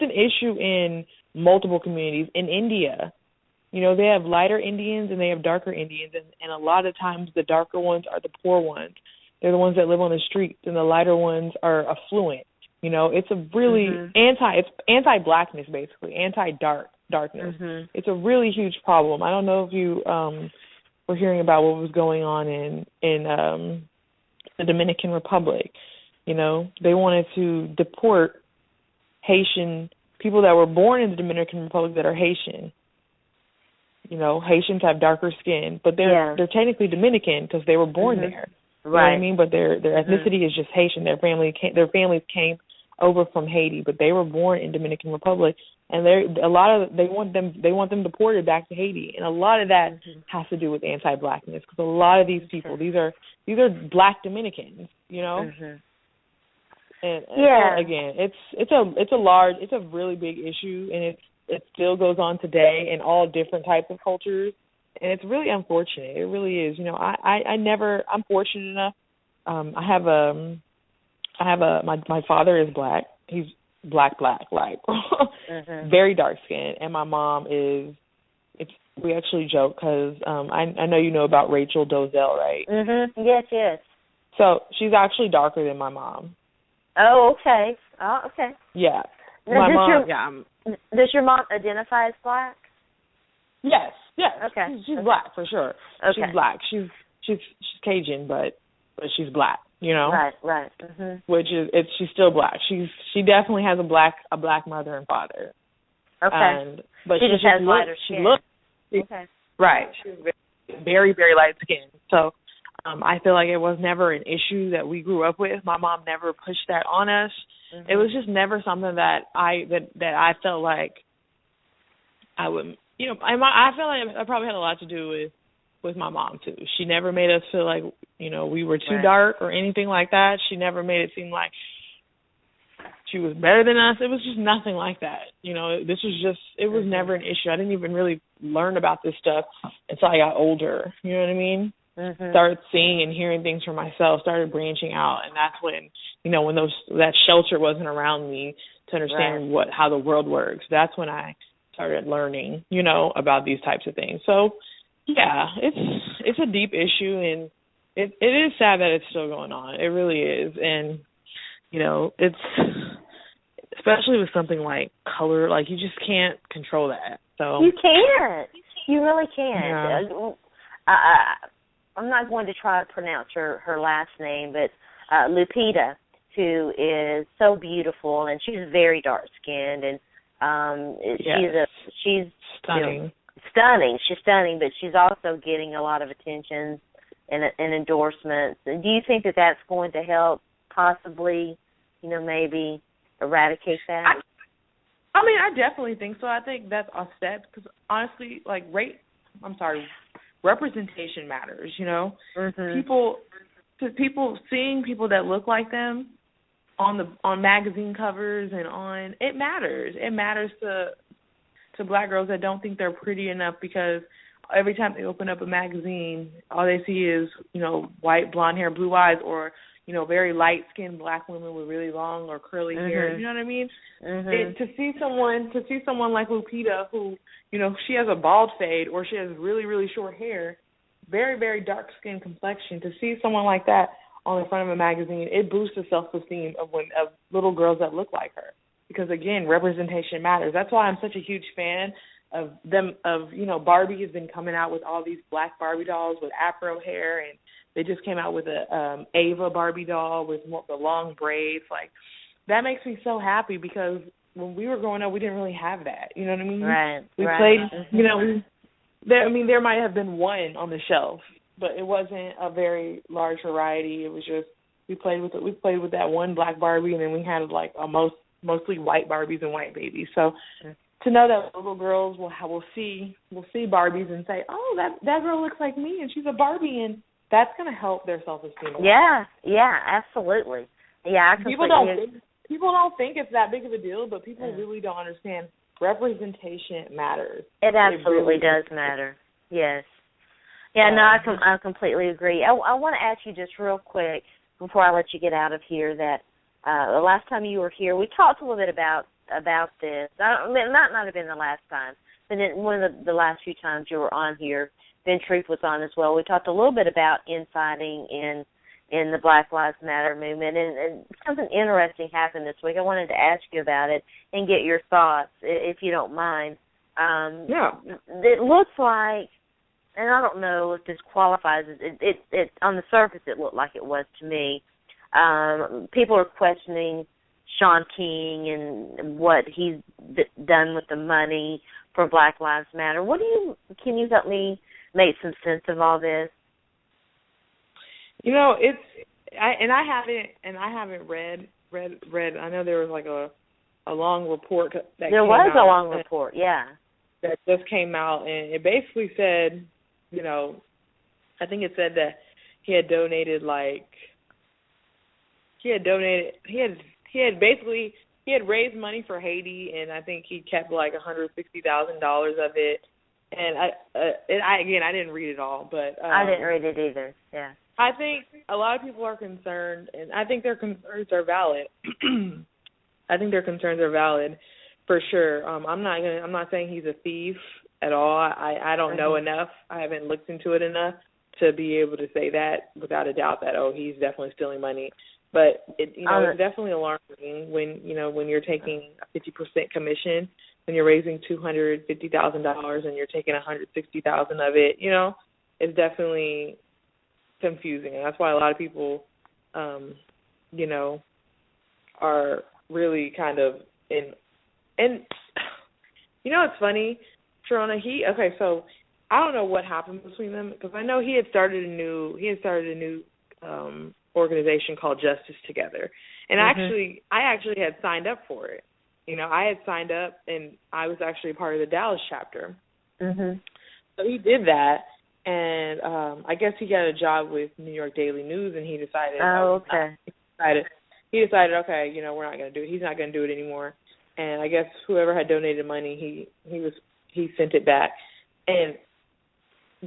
[SPEAKER 3] an issue in multiple communities. In India, you know, they have lighter Indians and they have darker Indians, and a lot of times the darker ones are the poor ones. They're the ones that live on the streets, and the lighter ones are affluent. You know, it's a really anti-blackness, basically, anti-darkness. It's a really huge problem. I don't know if you were hearing about what was going on in the Dominican Republic. You know, they wanted to deport Haitian people that were born in the Dominican Republic that are Haitian. You know, Haitians have darker skin, but they're technically Dominican because they were born there. You know what I mean? But their ethnicity is just Haitian. Their families came over from Haiti, but they were born in Dominican Republic, and they want them deported back to Haiti, and a lot of that has to do with anti-blackness, because a lot of these people, these are black Dominicans, you know. And again, it's a really big issue, and it still goes on today in all different types of cultures, and it's really unfortunate. It really is. You know, I'm fortunate enough. My father is black. He's black, like very dark skinned, and my mom is we actually joke because I know you know about Rachel Dozell, right?
[SPEAKER 4] Yes, yes.
[SPEAKER 3] So she's actually darker than my mom.
[SPEAKER 4] Oh, okay. Oh, okay.
[SPEAKER 3] Yeah.
[SPEAKER 4] Now,
[SPEAKER 3] My mom,
[SPEAKER 4] does your mom identify as black?
[SPEAKER 3] Yes.
[SPEAKER 4] Okay.
[SPEAKER 3] She's black for sure.
[SPEAKER 4] Okay.
[SPEAKER 3] She's black. She's Cajun, but she's black. You know.
[SPEAKER 4] Right.
[SPEAKER 3] Which is she's still black. She definitely has a black mother and father.
[SPEAKER 4] Okay.
[SPEAKER 3] But
[SPEAKER 4] she just has lighter skin. Okay.
[SPEAKER 3] Right. She's very, very light skinned. So I feel like it was never an issue that we grew up with. My mom never pushed that on us. It was just never something that I felt like I would, I feel like I probably had a lot to do with my mom too. She never made us feel like, we were too dark or anything like that. She never made it seem like she was better than us. It was just nothing like that. It was never an issue. I didn't even really learn about this stuff until I got older. You know what I mean? Started seeing and hearing things for myself, started branching out, and that's when, when that shelter wasn't around me to understand how the world works. That's when I started learning, about these types of things. So, yeah, it's a deep issue, and it is sad that it's still going on. It really is, and it's especially with something like color, like you just can't control that. So
[SPEAKER 4] you can't. You really can't.
[SPEAKER 3] Yeah.
[SPEAKER 4] I'm not going to try to pronounce her last name, but Lupita, who is so beautiful, and she's very dark skinned, and she's
[SPEAKER 3] stunning.
[SPEAKER 4] Stunning. She's stunning, but she's also getting a lot of attention and endorsements. Do you think that that's going to help possibly, maybe eradicate that?
[SPEAKER 3] I mean, I definitely think so. I think that's a step because honestly, like representation matters. People seeing people that look like them on magazine covers and it matters. It matters to black girls that don't think they're pretty enough because every time they open up a magazine, all they see is white, blonde hair, blue eyes, or very light-skinned black women with really long or curly hair. You know what I mean? To see someone like Lupita, who she has a bald fade or she has really, really short hair, very, very dark-skinned complexion. To see someone like that on the front of a magazine, it boosts the self-esteem of little girls that look like her. Because again, representation matters. That's why I'm such a huge fan of them. Barbie has been coming out with all these black Barbie dolls with afro hair, and they just came out with a Ava Barbie doll with the long braids. Like, that makes me so happy because when we were growing up, we didn't really have that. You know what I mean?
[SPEAKER 4] Right.
[SPEAKER 3] We played, there might have been one on the shelf, but it wasn't a very large variety. It was just we played with that one black Barbie, and then we had like mostly white Barbies and white babies. So to know that little girls will see Barbies and say, oh, that girl looks like me, and she's a Barbie, and that's going to help their self-esteem.
[SPEAKER 4] Yeah, absolutely. Yeah,
[SPEAKER 3] people don't think it's that big of a deal, but people really don't understand. Representation matters.
[SPEAKER 4] It absolutely does matter. Yes. Yeah, no, I completely agree. I want to ask you just real quick before I let you get out of here that the last time you were here, we talked a little bit about this. It might not have been the last time, but one of the last few times you were on here, Ben Truth was on as well. We talked a little bit about infighting in the Black Lives Matter movement, and something interesting happened this week. I wanted to ask you about it and get your thoughts, if you don't mind. It looks like, and I don't know if this qualifies, it on the surface it looked like it was to me. People are questioning Shaun King and what he's done with the money for Black Lives Matter. Can you help me make some sense of all this?
[SPEAKER 3] I haven't read. I know there was like a long report that
[SPEAKER 4] there
[SPEAKER 3] came
[SPEAKER 4] was
[SPEAKER 3] out
[SPEAKER 4] a long report, yeah,
[SPEAKER 3] that just came out, and it basically said, I think it said that he had raised money for Haiti, and I think he kept like $160,000 of it. And I didn't read it all, but
[SPEAKER 4] I didn't read it either. Yeah,
[SPEAKER 3] I think a lot of people are concerned, and I think their concerns are valid. I think their concerns are valid for sure. I'm not saying he's a thief. at all. I don't know enough. I haven't looked into it enough to be able to say that without a doubt that, he's definitely stealing money. But it's definitely alarming when you're taking a 50% commission, when you're raising $250,000 and you're taking $160,000 of it. It's definitely confusing, and that's why a lot of people, are really kind of in. And it's funny, Sharona. So I don't know what happened between them, because I know he had started a new organization called Justice Together, and I actually had signed up for it. I had signed up, and I was actually a part of the Dallas chapter.
[SPEAKER 4] Mhm.
[SPEAKER 3] So he did that, and I guess he got a job with New York Daily News, and he decided.
[SPEAKER 4] Oh, okay.
[SPEAKER 3] He decided, okay, we're not going to do it. He's not going to do it anymore. And I guess whoever had donated money, he sent it back. And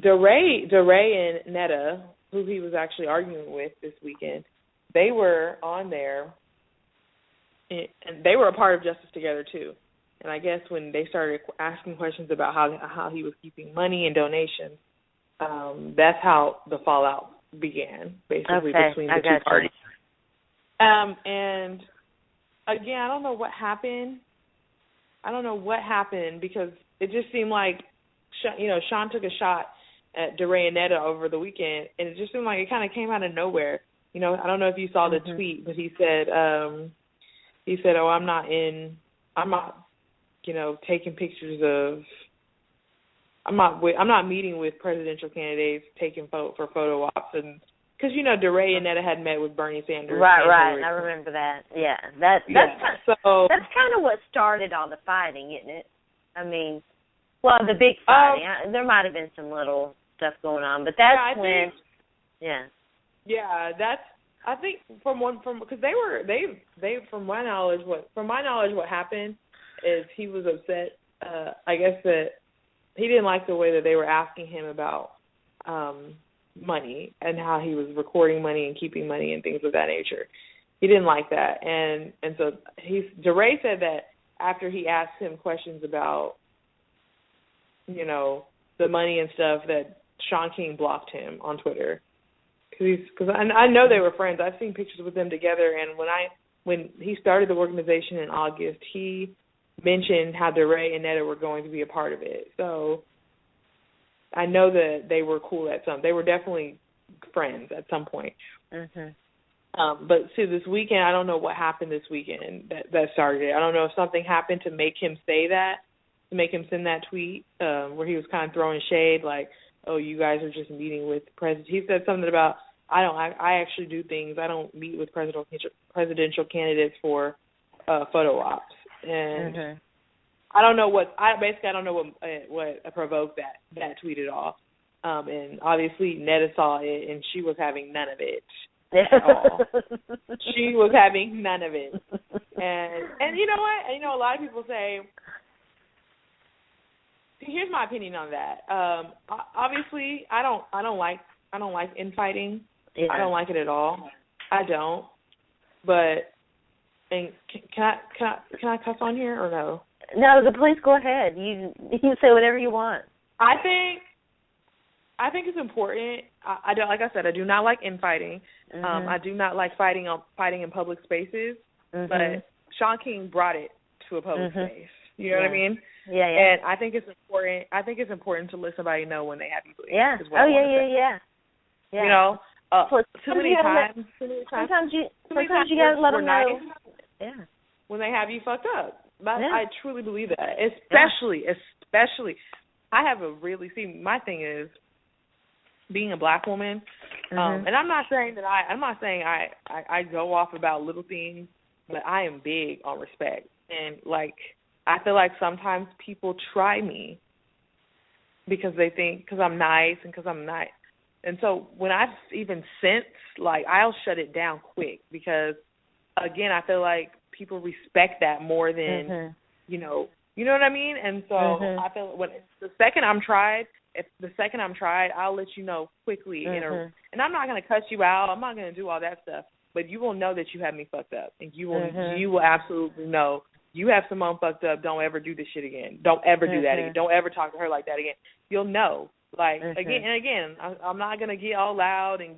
[SPEAKER 3] DeRay and Netta, who he was actually arguing with this weekend, they were on there, and they were a part of Justice Together too. And I guess when they started asking questions about how he was keeping money and donations, that's how the fallout began, basically, between the two parties. And again, I don't know what happened. Because it just seemed like, Sean took a shot at DeRay and Netta over the weekend, and it just seemed like it kind of came out of nowhere. I don't know if you saw the tweet, but he said, "Oh, I'm not taking pictures of. I'm not meeting with presidential candidates, taking for photo ops, and because DeRay and Netta had met with Bernie Sanders.
[SPEAKER 4] Right. I remember that. Yeah, that's kind of what started all the fighting, isn't it? I mean, the big fighting. There might have been some little stuff going on, but that's when. Yeah, that's. I think because they from my knowledge what happened is he was upset. I guess that he didn't like the way that they were asking him about money and how he was recording money and keeping money and things of that nature. He didn't like that, and so DeRay said that after he asked him questions about the money and stuff, that Sean King blocked him on Twitter. Because I know they were friends. I've seen pictures with them together, and when he started the organization in August, he mentioned how DeRay and Netta were going to be a part of it. So I know that they were cool they were definitely friends at some point. Mm-hmm.
[SPEAKER 3] But see, this weekend, I don't know what happened this weekend that started it. I don't know if something happened to make him say that, to make him send that tweet where he was kind of throwing shade, like, "Oh, you guys are just meeting with president." He said something about, I actually do things. I don't meet with presidential candidates for photo ops. And I don't know what provoked that tweet at all. And obviously Netta saw it, and she was having none of it at all. She was having none of it. And you know what? And, a lot of people say. Here's my opinion on that. Obviously, I don't like infighting. Yeah. I don't like it at all. I don't. But can I cuss on here or no?
[SPEAKER 4] No, please go ahead. You can say whatever you want.
[SPEAKER 3] I think it's important. I don't, like I said, I do not like infighting. I do not like fighting in public spaces. But Sean King brought it to a public space. You know what I mean?
[SPEAKER 4] Yeah.
[SPEAKER 3] And I think it's important. I think it's important to let somebody know when they have you bleed.
[SPEAKER 4] Yeah. Yeah.
[SPEAKER 3] Too many times.
[SPEAKER 4] Sometimes you gotta let them know. Yeah.
[SPEAKER 3] When they have you fucked up. I truly believe that. Especially, I have my thing is being a black woman, and I'm not saying I go off about little things, but I am big on respect, and I feel like sometimes people try me because they think, because I'm nice and because I'm nice. And so when I've even sensed, I'll shut it down quick because, again, I feel like people respect that more than, you know what I mean? And so I feel the second I'm tried, I'll let you know quickly. And I'm not going to cuss you out. I'm not going to do all that stuff. But you will know that you have me fucked up. And you will absolutely know you have Simone fucked up. Don't ever do this shit again. Don't ever do that again. Don't ever talk to her like that again. You'll know. Like, again, I'm not going to get all loud and,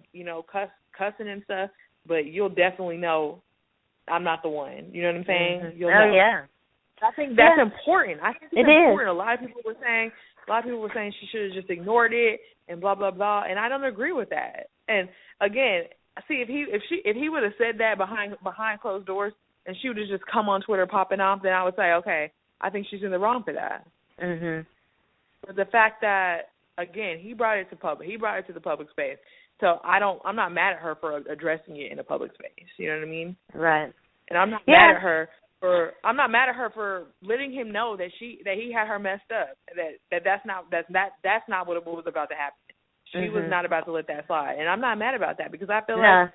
[SPEAKER 3] cussing and stuff, but you'll definitely know I'm not the one. You know what I'm saying? You'll know.
[SPEAKER 4] Yeah.
[SPEAKER 3] I think that's important. I think it's important.
[SPEAKER 4] Is.
[SPEAKER 3] A lot of people were saying she should have just ignored it and blah blah blah, and I don't agree with that. And again, see if he would have said that behind closed doors and she would have just come on Twitter popping off, then I would say, okay, I think she's in the wrong for that. But the fact that, again, he brought it to the public space. So I'm not mad at her for addressing it in a public space. You know what I mean?
[SPEAKER 4] Right.
[SPEAKER 3] And I'm not mad at her for letting him know that he had her messed up. That's not what was about to happen. She was not about to let that slide. And I'm not mad about that because I feel I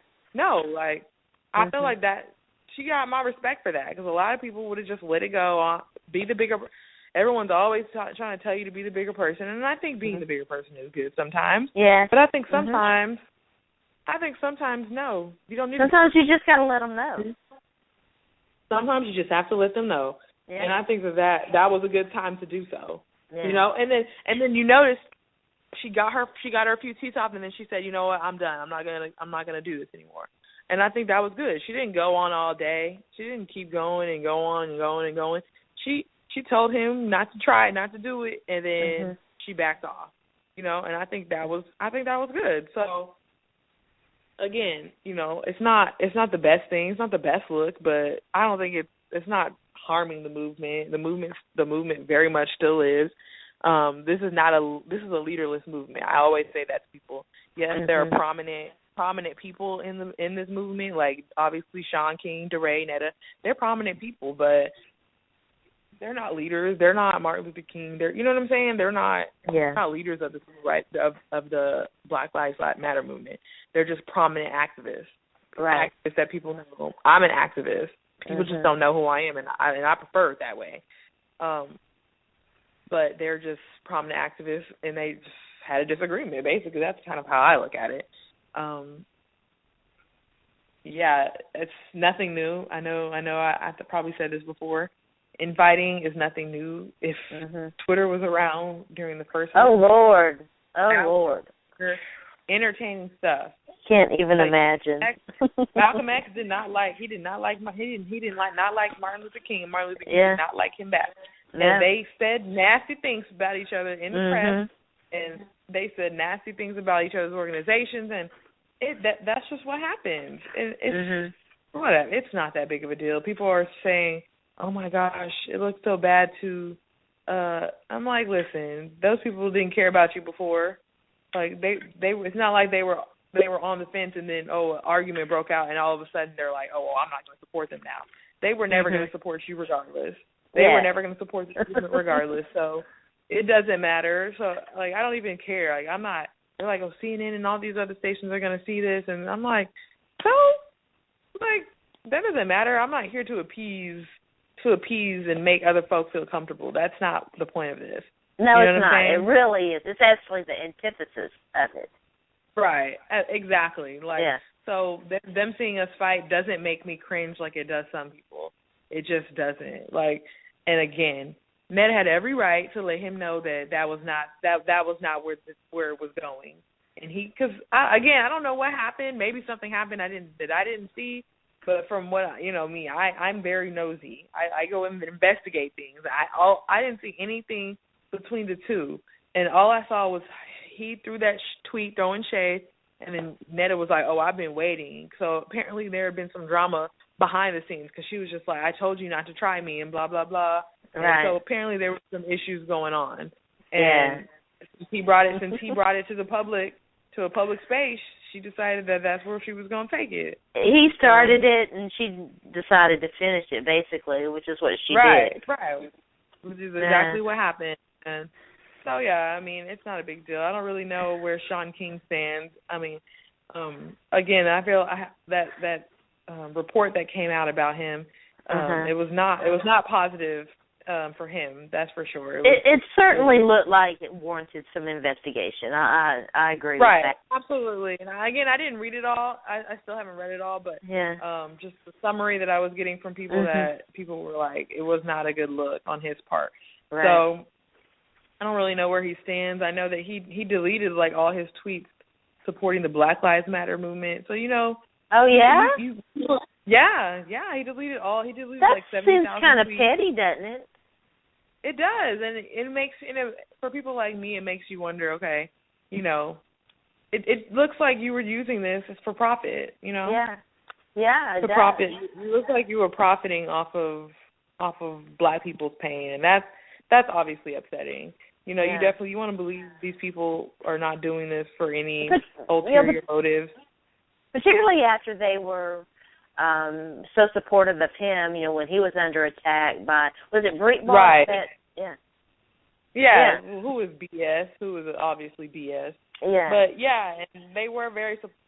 [SPEAKER 3] feel like that she got my respect for that, because a lot of people would have just let it go, be the bigger. Everyone's always trying to tell you to be the bigger person, and I think being the bigger person is good sometimes. Yeah. But I think sometimes, no, you don't need.
[SPEAKER 4] Sometimes you just gotta let them know.
[SPEAKER 3] Sometimes you just have to let them know, and I think that was a good time to do so. Yeah. And then you notice she got her few teeth off, and then she said, you know what, I'm done. I'm not gonna do this anymore. And I think that was good. She didn't go on all day. She didn't keep going and go on and going and going. She told him not to try it, not to do it, and then she backed off. And I think that was good. So again, it's not the best thing, it's not the best look, but I don't think it's not harming the movement. The movement very much still is. This is a leaderless movement. I always say that to people. Yes, there are prominent people in this movement, like obviously Shaun King, DeRay, Netta. They're prominent people, but they're not leaders. They're not Martin Luther King. You know what I'm saying? They're not leaders of the of the Black Lives Matter movement. They're just prominent activists. Right. Activists that people know. I'm an activist. People just don't know who I am, and I prefer it that way. But they're just prominent activists, and they just had a disagreement. Basically, that's kind of how I look at it. It's nothing new. I know. I probably said this before. Infighting is nothing new. If Twitter was around during the first,
[SPEAKER 4] Lord,
[SPEAKER 3] entertaining stuff.
[SPEAKER 4] Can't even imagine.
[SPEAKER 3] Malcolm X did not like Martin Luther King. Martin Luther King did not like him back. And they said nasty things about each other in the press, and they said nasty things about each other's organizations, and that's just what happens. And it's whatever. It's not that big of a deal. People are saying, oh my gosh, it looks so bad to. I'm like, listen, those people didn't care about you before. Like they it's not like they were on the fence and then an argument broke out and all of a sudden they're like, oh, well, I'm not going to support them now. They were never going to support you regardless. They were never going to support the movement regardless. So it doesn't matter. So like I don't even care. Like I'm not. They're like, oh, CNN and all these other stations are going to see this, and I'm like, so like that doesn't matter. I'm not here to appease and make other folks feel comfortable. That's not the point of this.
[SPEAKER 4] No, it's not. It really is. It's actually the antithesis of it.
[SPEAKER 3] Right. Exactly. So them seeing us fight doesn't make me cringe like it does some people. It just doesn't. Like, and again, Ned had every right to let him know that was not where it was going. And I don't know what happened. Maybe something happened I didn't see. But from what I'm very nosy. I go and investigate things. I didn't see anything between the two, and all I saw was he threw that tweet throwing shade, and then Netta was like, "Oh, I've been waiting." So apparently there had been some drama behind the scenes because she was just like, "I told you not to try me," and blah blah blah. Right. And so apparently there were some issues going on, and since he brought it to the public, to a public space, she decided that that's where she was going to take it.
[SPEAKER 4] He started it, and she decided to finish it, basically, which is what she did.
[SPEAKER 3] Right, which is exactly what happened. And so, I mean, it's not a big deal. I don't really know where Shaun King stands. I mean, again, I feel that report that came out about him, it was not positive for him. That's for sure.
[SPEAKER 4] It certainly looked like it warranted some investigation. I agree with that.
[SPEAKER 3] Right, absolutely. And again, I didn't read it all. I still haven't read it all, but just the summary that I was getting from people that people were like, it was not a good look on his part.
[SPEAKER 4] Right.
[SPEAKER 3] So I don't really know where he stands. I know that he deleted like all his tweets supporting the Black Lives Matter movement. So
[SPEAKER 4] Oh yeah.
[SPEAKER 3] He deleted all. He deleted
[SPEAKER 4] that
[SPEAKER 3] like 70,000
[SPEAKER 4] seems kind of
[SPEAKER 3] tweets.
[SPEAKER 4] petty, doesn't it?
[SPEAKER 3] It does, and it makes for people like me, it makes you wonder. Okay, it looks like you were using this for profit.
[SPEAKER 4] Yeah, it
[SPEAKER 3] to
[SPEAKER 4] does.
[SPEAKER 3] profit. It looks like you were profiting off of Black people's pain, and that's obviously upsetting. You definitely want to believe these people are not doing this for any ulterior motives.
[SPEAKER 4] Particularly after they were so supportive of him, when he was under attack by, was it Breitbart?
[SPEAKER 3] Right.
[SPEAKER 4] Yeah.
[SPEAKER 3] Who is BS? Who is obviously BS.
[SPEAKER 4] Yeah.
[SPEAKER 3] But and they were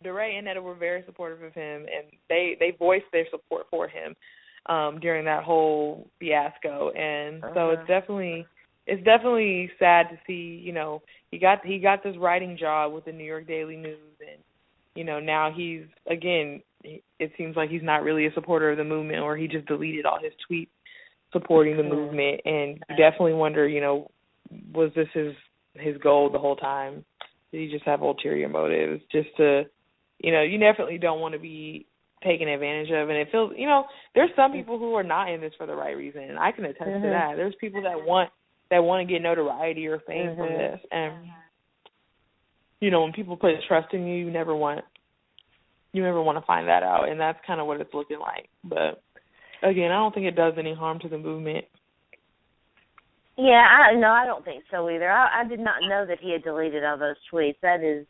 [SPEAKER 3] DeRay and Netta were very supportive of him, and they voiced their support for him during that whole fiasco. And so it's definitely sad to see. He got this writing job with the New York Daily News, and now he's again. It seems like he's not really a supporter of the movement, or he just deleted all his tweets supporting the movement. And you definitely wonder, was this his goal the whole time? Did he just have ulterior motives? Just to, you definitely don't want to be taken advantage of. And it feels, there's some people who are not in this for the right reason. And I can attest to that. There's people that want to get notoriety or fame from this. And, when people put trust in you, you never want to find that out, and that's kind of what it's looking like. But, again, I don't think it does any harm to the movement.
[SPEAKER 4] Yeah, I don't think so either. I did not know that he had deleted all those tweets. That is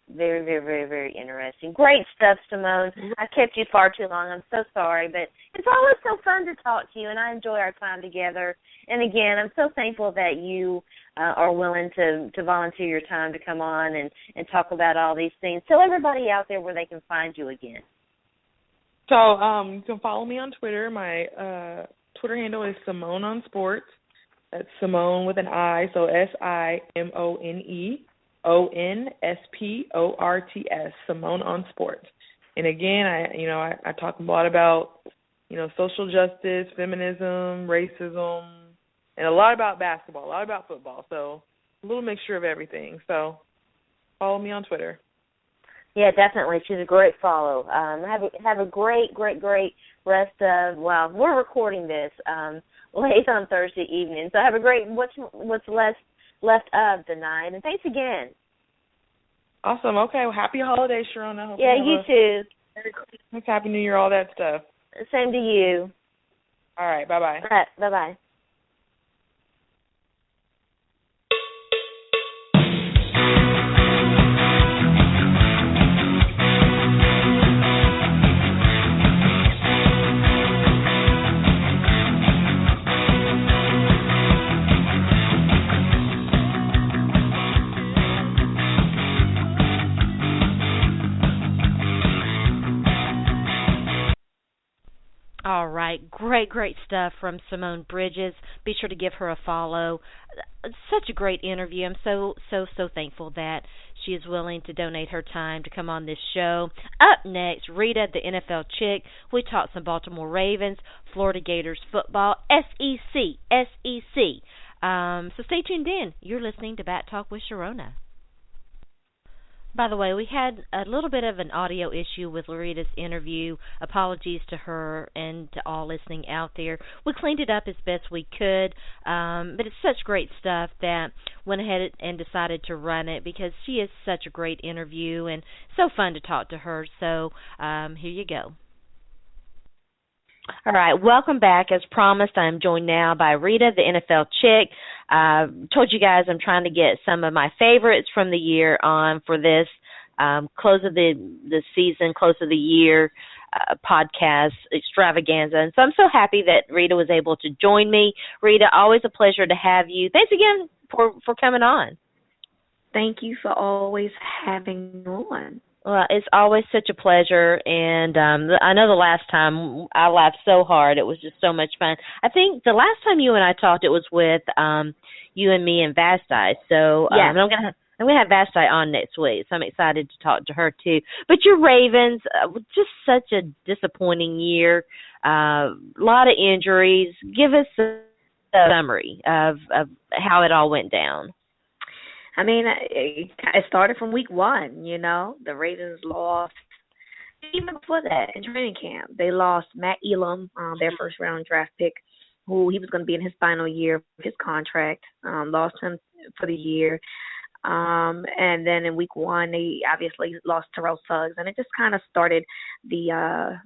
[SPEAKER 4] very, very, very, very interesting. Great stuff, Simone. I kept you far too long. I'm so sorry, but it's always so fun to talk to you, and I enjoy our time together. And, again, I'm so thankful that you are willing to volunteer your time to come on and talk about all these things. Tell everybody out there where they can find you again.
[SPEAKER 3] So you can follow me on Twitter. My Twitter handle is Simone on Sports. That's Simone with an I, so SimoneOnSports, Simone on Sports. And again, I talk a lot about, social justice, feminism, racism, and a lot about basketball, a lot about football. So a little mixture of everything. So follow me on Twitter.
[SPEAKER 4] Yeah, definitely. She's a great follow. Have a great, great, great rest of, we're recording this late on Thursday evening. So have a great, what's left of the night. And thanks again.
[SPEAKER 3] Awesome. Okay. Well, happy holidays, Sharona. Hope
[SPEAKER 4] you too.
[SPEAKER 3] Merry Christmas, Happy New Year, all that stuff.
[SPEAKER 4] Same to you.
[SPEAKER 3] All right. Bye-bye.
[SPEAKER 4] All right. Bye-bye.
[SPEAKER 1] All right, great stuff from Simone Bridges. Be sure to give her a follow. Such a great interview. I'm so thankful that she is willing to donate her time to come on this show. Up next, Reeta, the NFL chick. We talk some Baltimore Ravens, Florida Gators football, SEC. So stay tuned in. You're listening to Bat Talk with Sharona. By the way, we had a little bit of an audio issue with Reeta's interview. Apologies to her and to all listening out there. We cleaned it up as best we could, but it's such great stuff that went ahead and decided to run it because she is such a great interview and so fun to talk to her. So here you go. All right, welcome back. As promised, I'm joined now by Reeta, the NFL chick. Told you guys I'm trying to get some of my favorites from the year on for this close of the season, close of the year podcast extravaganza. And so I'm so happy that Reeta was able to join me. Reeta, always a pleasure to have you. Thanks again for coming on.
[SPEAKER 5] Thank you for always having me on.
[SPEAKER 1] Well, it's always such a pleasure, and I know the last time I laughed so hard. It was just so much fun. I think the last time you and I talked, it was with you and me and Vasti. So
[SPEAKER 4] Yeah.
[SPEAKER 1] I'm gonna have Vasti on next week, so I'm excited to talk to her too. But your Ravens, just such a disappointing year. A lot of injuries. Give us a summary of how it all went down.
[SPEAKER 4] I mean, it started from week 1. The Ravens lost. Even before that, in training camp, they lost Matt Elam, their first round draft pick, who he was going to be in his final year of his contract. Lost him for the year. And then in week 1, they obviously lost Terrell Suggs, and it just kind of started the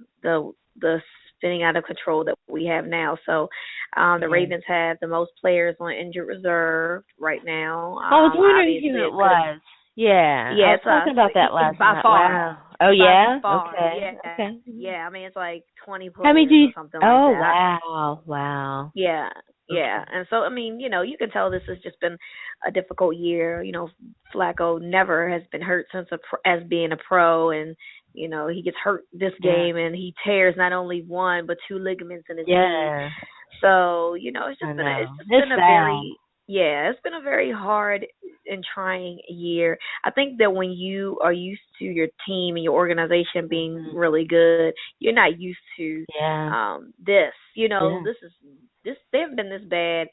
[SPEAKER 4] spinning out of control that we have now. So the Ravens have the most players on injured reserve right now.
[SPEAKER 1] I was wondering who it was. Yeah, I was talking about that last
[SPEAKER 4] by
[SPEAKER 1] night.
[SPEAKER 4] Far.
[SPEAKER 1] Wow. Oh, yeah?
[SPEAKER 4] Far.
[SPEAKER 1] Okay.
[SPEAKER 4] Yeah.
[SPEAKER 1] Okay.
[SPEAKER 4] Yeah, I mean, it's like 20 players
[SPEAKER 1] How many do you,
[SPEAKER 4] or something like that.
[SPEAKER 1] Oh, wow.
[SPEAKER 4] Yeah.
[SPEAKER 1] Okay.
[SPEAKER 4] Yeah, and so, I mean, you can tell this has just been a difficult year. Flacco never has been hurt since as being a pro, and, he gets hurt this game, and he tears not only one, but 2 ligaments in his knee. So, it's just been a very hard and trying year. I think that when you are used to your team and your organization being really good, you're not used to this. They haven't been this bad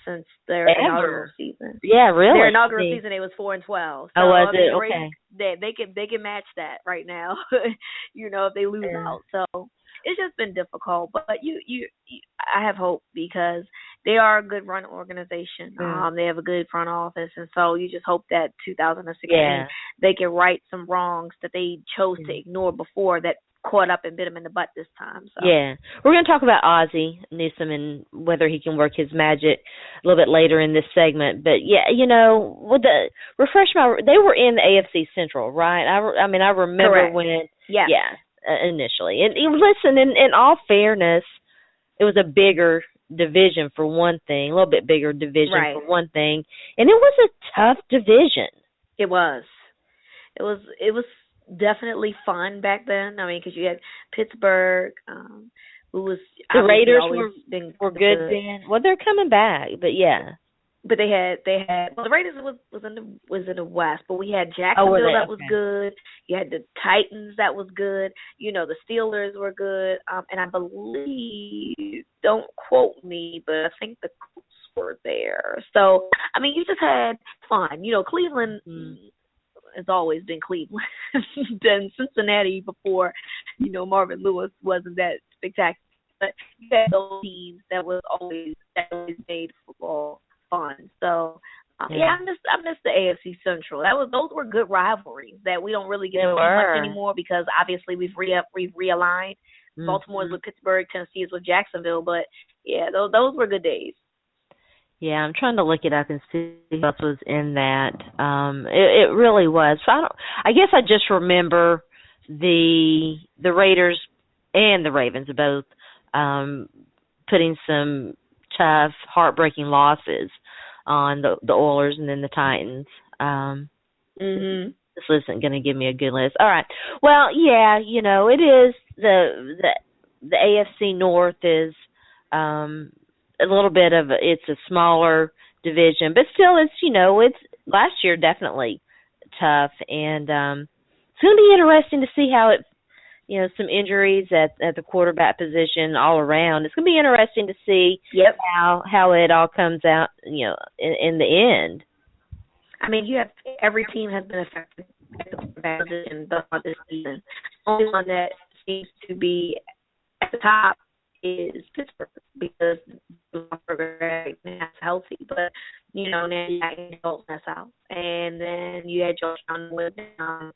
[SPEAKER 4] since their inaugural season.
[SPEAKER 1] Yeah, really.
[SPEAKER 4] Their inaugural season, it was 4-12. So,
[SPEAKER 1] was it? Okay.
[SPEAKER 4] They can match that right now. If they lose out. So it's just been difficult, but I have hope because they are a good run organization. They have a good front office, and so you just hope that 2016 they can right some wrongs that they chose to ignore before that caught up and bit him in the butt this time. So. Yeah,
[SPEAKER 1] we're going to talk about Ozzie Newsome and whether he can work his magic a little bit later in this segment. But with the they were in the AFC Central, right? I remember
[SPEAKER 4] Correct.
[SPEAKER 1] when initially. And listen, in all fairness, it was a bigger division for one thing, a little bit bigger division for one thing, and it was a tough division.
[SPEAKER 4] It was. It was definitely fun back then. I mean, because you had Pittsburgh, who was
[SPEAKER 1] the Raiders were good then. Well, they're coming back, but
[SPEAKER 4] But they had the Raiders was in the West, but we had Jacksonville that was good. You had the Titans that was good. The Steelers were good, and I believe, don't quote me, but I think the Colts were there. So I mean, you just had fun. Cleveland has always been Cleveland. Then Cincinnati before, Marvin Lewis wasn't that spectacular. But you had those teams that always made football fun. So I miss the AFC Central. Those were good rivalries that we don't really get to see much anymore because obviously we've realigned. Baltimore's with Pittsburgh, Tennessee is with Jacksonville, but those were good days.
[SPEAKER 1] Yeah, I'm trying to look it up and see what else was in that. It really was. So I guess I just remember the Raiders and the Ravens both putting some tough, heartbreaking losses on the Oilers and then the Titans. This list isn't going to give me a good list. All right. Well, it is the AFC North is a little bit of it's a smaller division, but still it's last year definitely tough, and it's going to be interesting to see how it some injuries at the quarterback position all around. It's going to be interesting to see how it all comes out in the end.
[SPEAKER 4] I mean, every team has been affected at the quarterback position throughout this season. The only one that seems to be at the top is Pittsburgh because right now is healthy, but now you got Andy that's out, and then you had Josh Allen with them,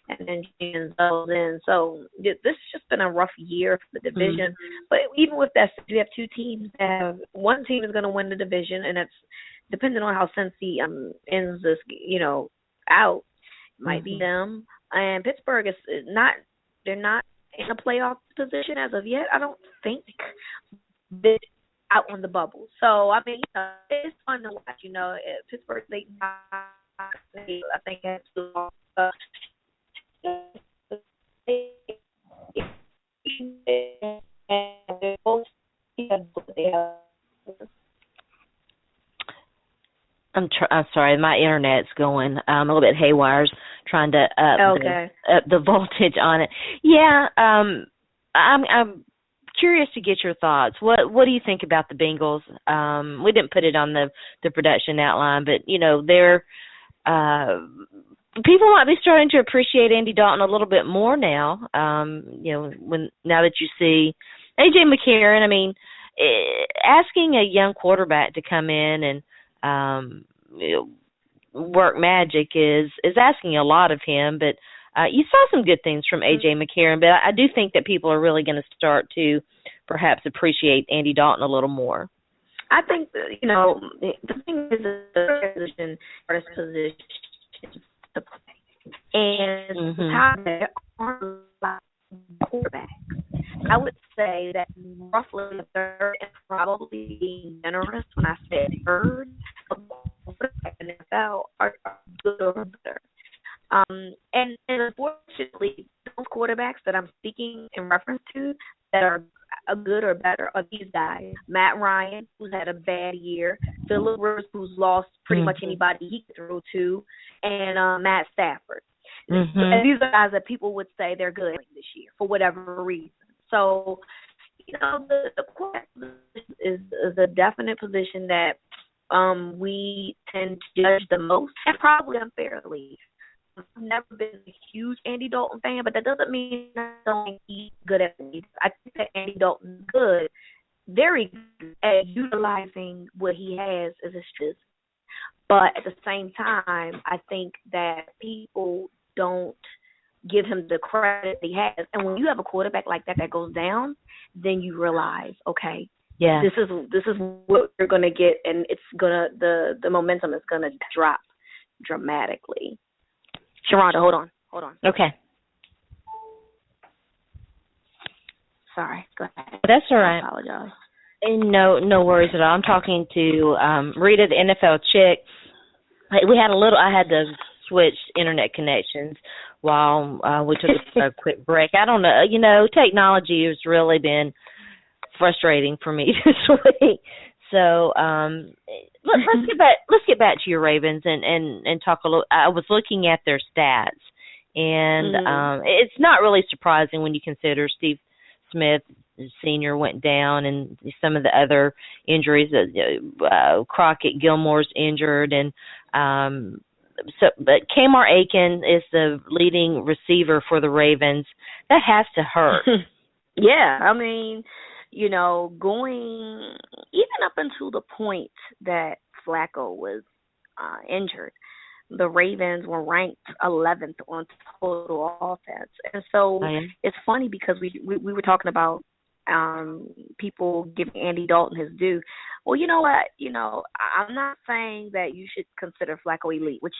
[SPEAKER 4] and then James Bell's in. So this has just been a rough year for the division. But even with that, you have two teams that one team is going to win the division, and that's depending on how Cincy ends this, out. Might be them, and Pittsburgh is not. They're not in a playoff position as of yet. I don't think they're out on the bubble. So I mean, it's fun to watch. Pittsburgh, I think has to
[SPEAKER 1] I'm sorry, my internet's going a little bit haywire. Trying to up the voltage on it. Yeah, I'm curious to get your thoughts. What do you think about the Bengals? We didn't put it on the production outline, but they're people might be starting to appreciate Andy Dalton a little bit more now. Now that you see AJ McCarron, I mean, asking a young quarterback to come in and work magic is asking a lot of him. But you saw some good things from AJ McCarron, but I do think that people are really going to start to perhaps appreciate Andy Dalton a little more.
[SPEAKER 5] I think the thing is the position to play, and how there aren't a lot of quarterbacks. I would say that roughly a third, and probably being generous when I say a third, of quarterbacks in the NFL are good or better. And unfortunately, those quarterbacks that I'm speaking in reference to that are good or better are these guys. Matt Ryan, who's had a bad year. Phillip Rivers, who's lost pretty much anybody he could throw to. And Matt Stafford. And these are guys that people would say they're good this year for whatever reason. So, the quarterback is a definite position that we tend to judge the most, and probably unfairly. I've never been a huge Andy Dalton fan, but that doesn't mean I don't think he's good at it. I think that Andy Dalton's good, very good at utilizing what he has as his strengths. But at the same time, I think that people don't give him the credit he has. And when you have a quarterback like that goes down, then you realize, okay, this is what you're gonna get, and it's gonna the momentum is gonna drop dramatically. Sharona, hold on.
[SPEAKER 1] Okay.
[SPEAKER 5] Sorry, go ahead.
[SPEAKER 1] That's all right.
[SPEAKER 5] I apologize.
[SPEAKER 1] And no worries at all. I'm talking to Reeta, the NFL chick. I had to switch internet connections while we took a quick break. I don't know. Technology has really been frustrating for me this week. So let's get back to your Ravens and talk a little. I was looking at their stats, and it's not really surprising when you consider Steve Smith Sr. went down and some of the other injuries. Crockett Gilmore's injured, and but Kamar Aiken is the leading receiver for the Ravens. That has to hurt.
[SPEAKER 5] Yeah, I mean, going even up until the point that Flacco was injured, the Ravens were ranked 11th on total offense. And so it's funny because we were talking about people giving Andy Dalton his due. Well, you know what? I'm not saying that you should consider Flacco elite, which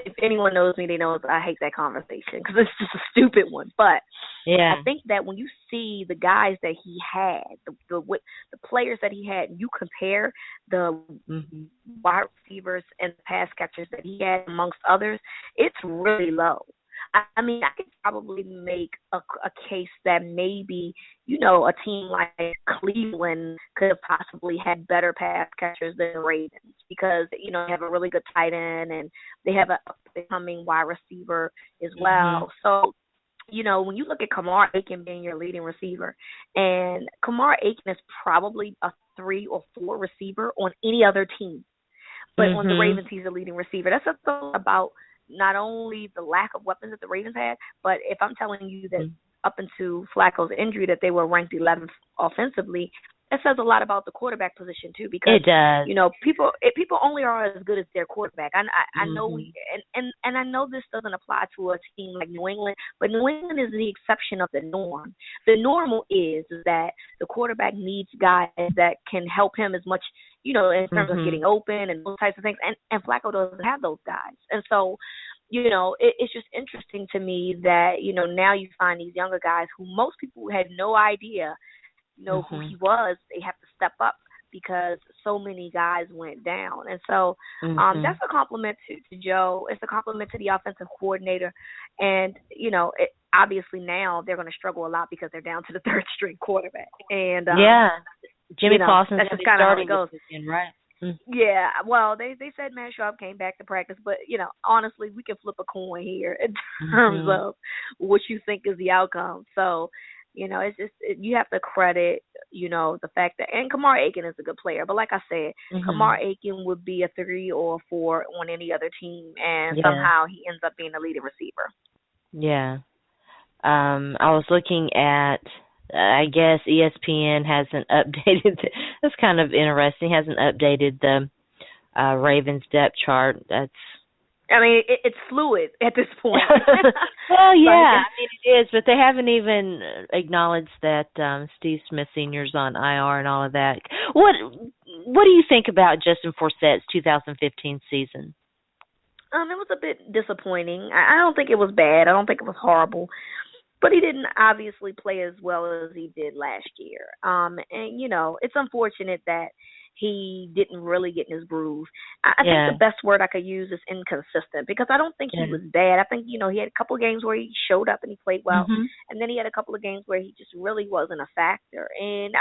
[SPEAKER 5] if anyone knows me, they know I hate that conversation because it's just a stupid one. But I think that when you see the guys that he had, the players that he had, you compare the wide receivers and the pass catchers that he had amongst others, it's really low. I mean, I could probably make a case that maybe, a team like Cleveland could have possibly had better pass catchers than the Ravens because, they have a really good tight end and they have an up-and-coming wide receiver as well. So, when you look at Kamar Aiken being your leading receiver, and Kamar Aiken is probably a 3 or 4 receiver on any other team, but on the Ravens, he's a leading receiver. That's a thought about not only the lack of weapons that the Ravens had, but if I'm telling you that up until Flacco's injury that they were ranked 11th offensively, that says a lot about the quarterback position too. Because
[SPEAKER 1] it does.
[SPEAKER 5] People only are as good as their quarterback. I know and I know this doesn't apply to a team like New England, but New England is the exception of the norm. The normal is that the quarterback needs guys that can help him as much, in terms of getting open and those types of things. And Flacco doesn't have those guys. And so, it's just interesting to me that, now you find these younger guys who most people had no idea, who he was. They have to step up because so many guys went down. And so that's a compliment to Joe. It's a compliment to the offensive coordinator. And, obviously now they're going to struggle a lot because they're down to the third string quarterback. And
[SPEAKER 1] Jimmy Clausen's
[SPEAKER 5] that's just kind of how it goes.
[SPEAKER 1] Weekend, right?
[SPEAKER 5] Yeah, well, they said Matt Sharp came back to practice, but honestly, we can flip a coin here in terms of what you think is the outcome. So, it's just you have to credit, the fact that, and Kamar Aiken is a good player, but like I said, Kamar Aiken would be a 3 or a 4 on any other team, and somehow he ends up being a leading receiver.
[SPEAKER 1] Yeah, I was looking at. I guess ESPN hasn't updated. That's kind of interesting. Hasn't updated the Ravens depth chart.
[SPEAKER 5] It's fluid at this point.
[SPEAKER 1] Well, yeah, it is, but they haven't even acknowledged that Steve Smith Sr.'s on IR and all of that. What do you think about Justin Forsett's 2015 season?
[SPEAKER 5] It was a bit disappointing. I don't think it was bad. I don't think it was horrible. But he didn't obviously play as well as he did last year. And, it's unfortunate that he didn't really get in his groove. I think the best word I could use is inconsistent, because I don't think he was bad. I think, he had a couple of games where he showed up and he played well. And then he had a couple of games where he just really wasn't a factor. And,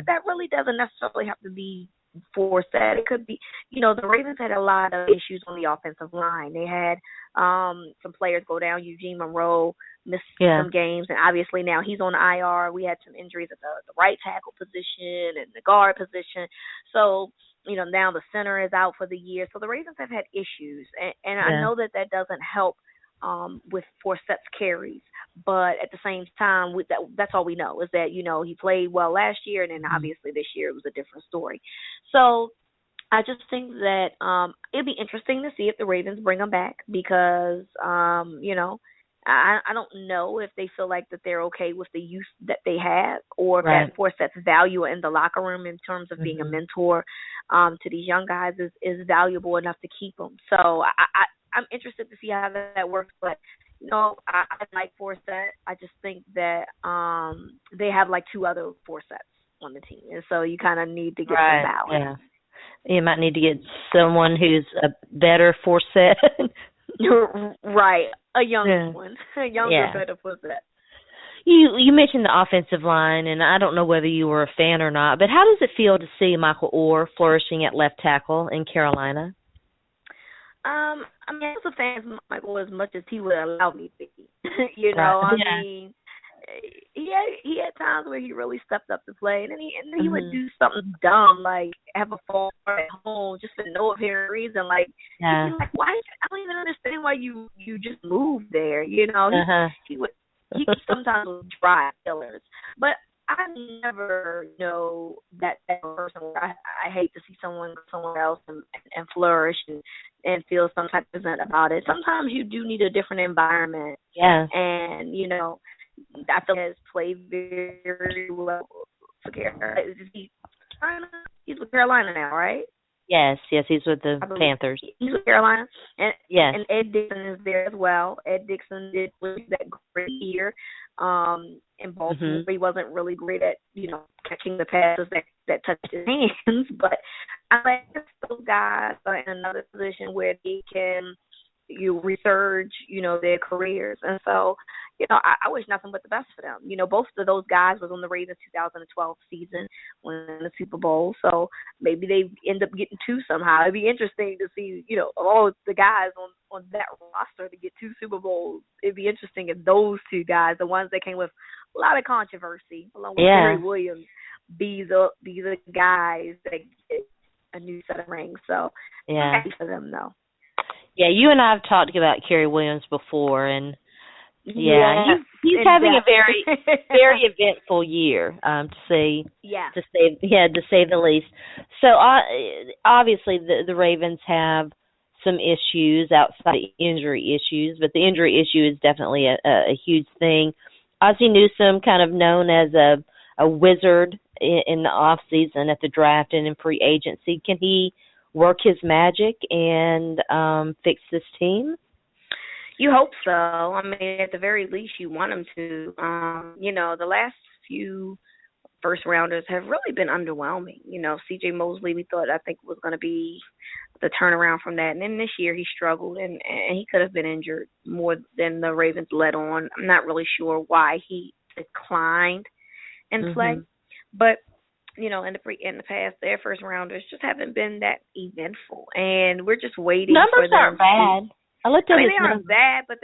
[SPEAKER 5] that really doesn't necessarily have to be Forsett. It could be, the Ravens had a lot of issues on the offensive line. They had some players go down. Eugene Monroe missed some games, and obviously now he's on IR. We had some injuries at the right tackle position and the guard position. So, now the center is out for the year. So the Ravens have had issues, and I know that doesn't help with Forsett's carries. But at the same time, that's all we know is that, he played well last year, and then obviously this year it was a different story. So I just think that it'd be interesting to see if the Ravens bring him back, because, I don't know if they feel like that they're okay with the youth that they have, or if that Forsett's value in the locker room in terms of being a mentor to these young guys is valuable enough to keep them. So I'm interested to see how that works, but I like Forsett. I just think that they have like 2 other Forsetts on the team, and so you kind of need to get some balance.
[SPEAKER 1] Yeah, you might need to get someone who's a better Forsett.
[SPEAKER 5] Right, a younger one, a younger, better Forsett.
[SPEAKER 1] You mentioned the offensive line, and I don't know whether you were a fan or not, but how does it feel to see Michael Orr flourishing at left tackle in Carolina?
[SPEAKER 5] I was a fan of Michael as much as he would allow me to be. He had times where he really stepped up to play, and then he would do something dumb, like have a fall at home just for no apparent reason. Like, why? I don't even understand why you just moved there. He sometimes would drive killers, but I never know that person. I hate to see someone go somewhere else and flourish and feel some type of resentment about it. Sometimes you do need a different environment. Yeah. And, I feel he has played very well for Carolina. He's with Carolina now, right?
[SPEAKER 1] Yes, he's with the Panthers.
[SPEAKER 5] He's with Carolina. And Ed Dixon is there as well. Ed Dixon did that great year in Baltimore. He wasn't really great at, catching the passes that touched his hands. But I like those guys are in another position where they can resurge, their careers. And so, I wish nothing but the best for them. Both of those guys was on the Ravens 2012 season, winning the Super Bowl. So maybe they end up getting 2 somehow. It'd be interesting to see, all the guys on that roster to get 2 Super Bowls. It'd be interesting if those 2 guys, the ones that came with a lot of controversy, along with Gary Williams, be the guys that get a new set of rings. So I'm happy for them, though.
[SPEAKER 1] Yeah, you and I have talked about Kerry Williams before, and he's having a very, very eventful year, to say the least. So obviously the Ravens have some issues outside injury issues, but the injury issue is definitely a huge thing. Ozzie Newsome, kind of known as a wizard in the off season at the draft and in free agency, can he work his magic and fix this team?
[SPEAKER 5] You hope so. I mean, at the very least, you want him to. The last few first rounders have really been underwhelming. C.J. Mosley, I think was going to be the turnaround from that. And then this year he struggled, and he could have been injured more than the Ravens let on. I'm not really sure why he declined in play. But, in the past, their first rounders just haven't been that eventful. And we're just waiting for them.
[SPEAKER 1] Numbers aren't bad.
[SPEAKER 5] They aren't bad, but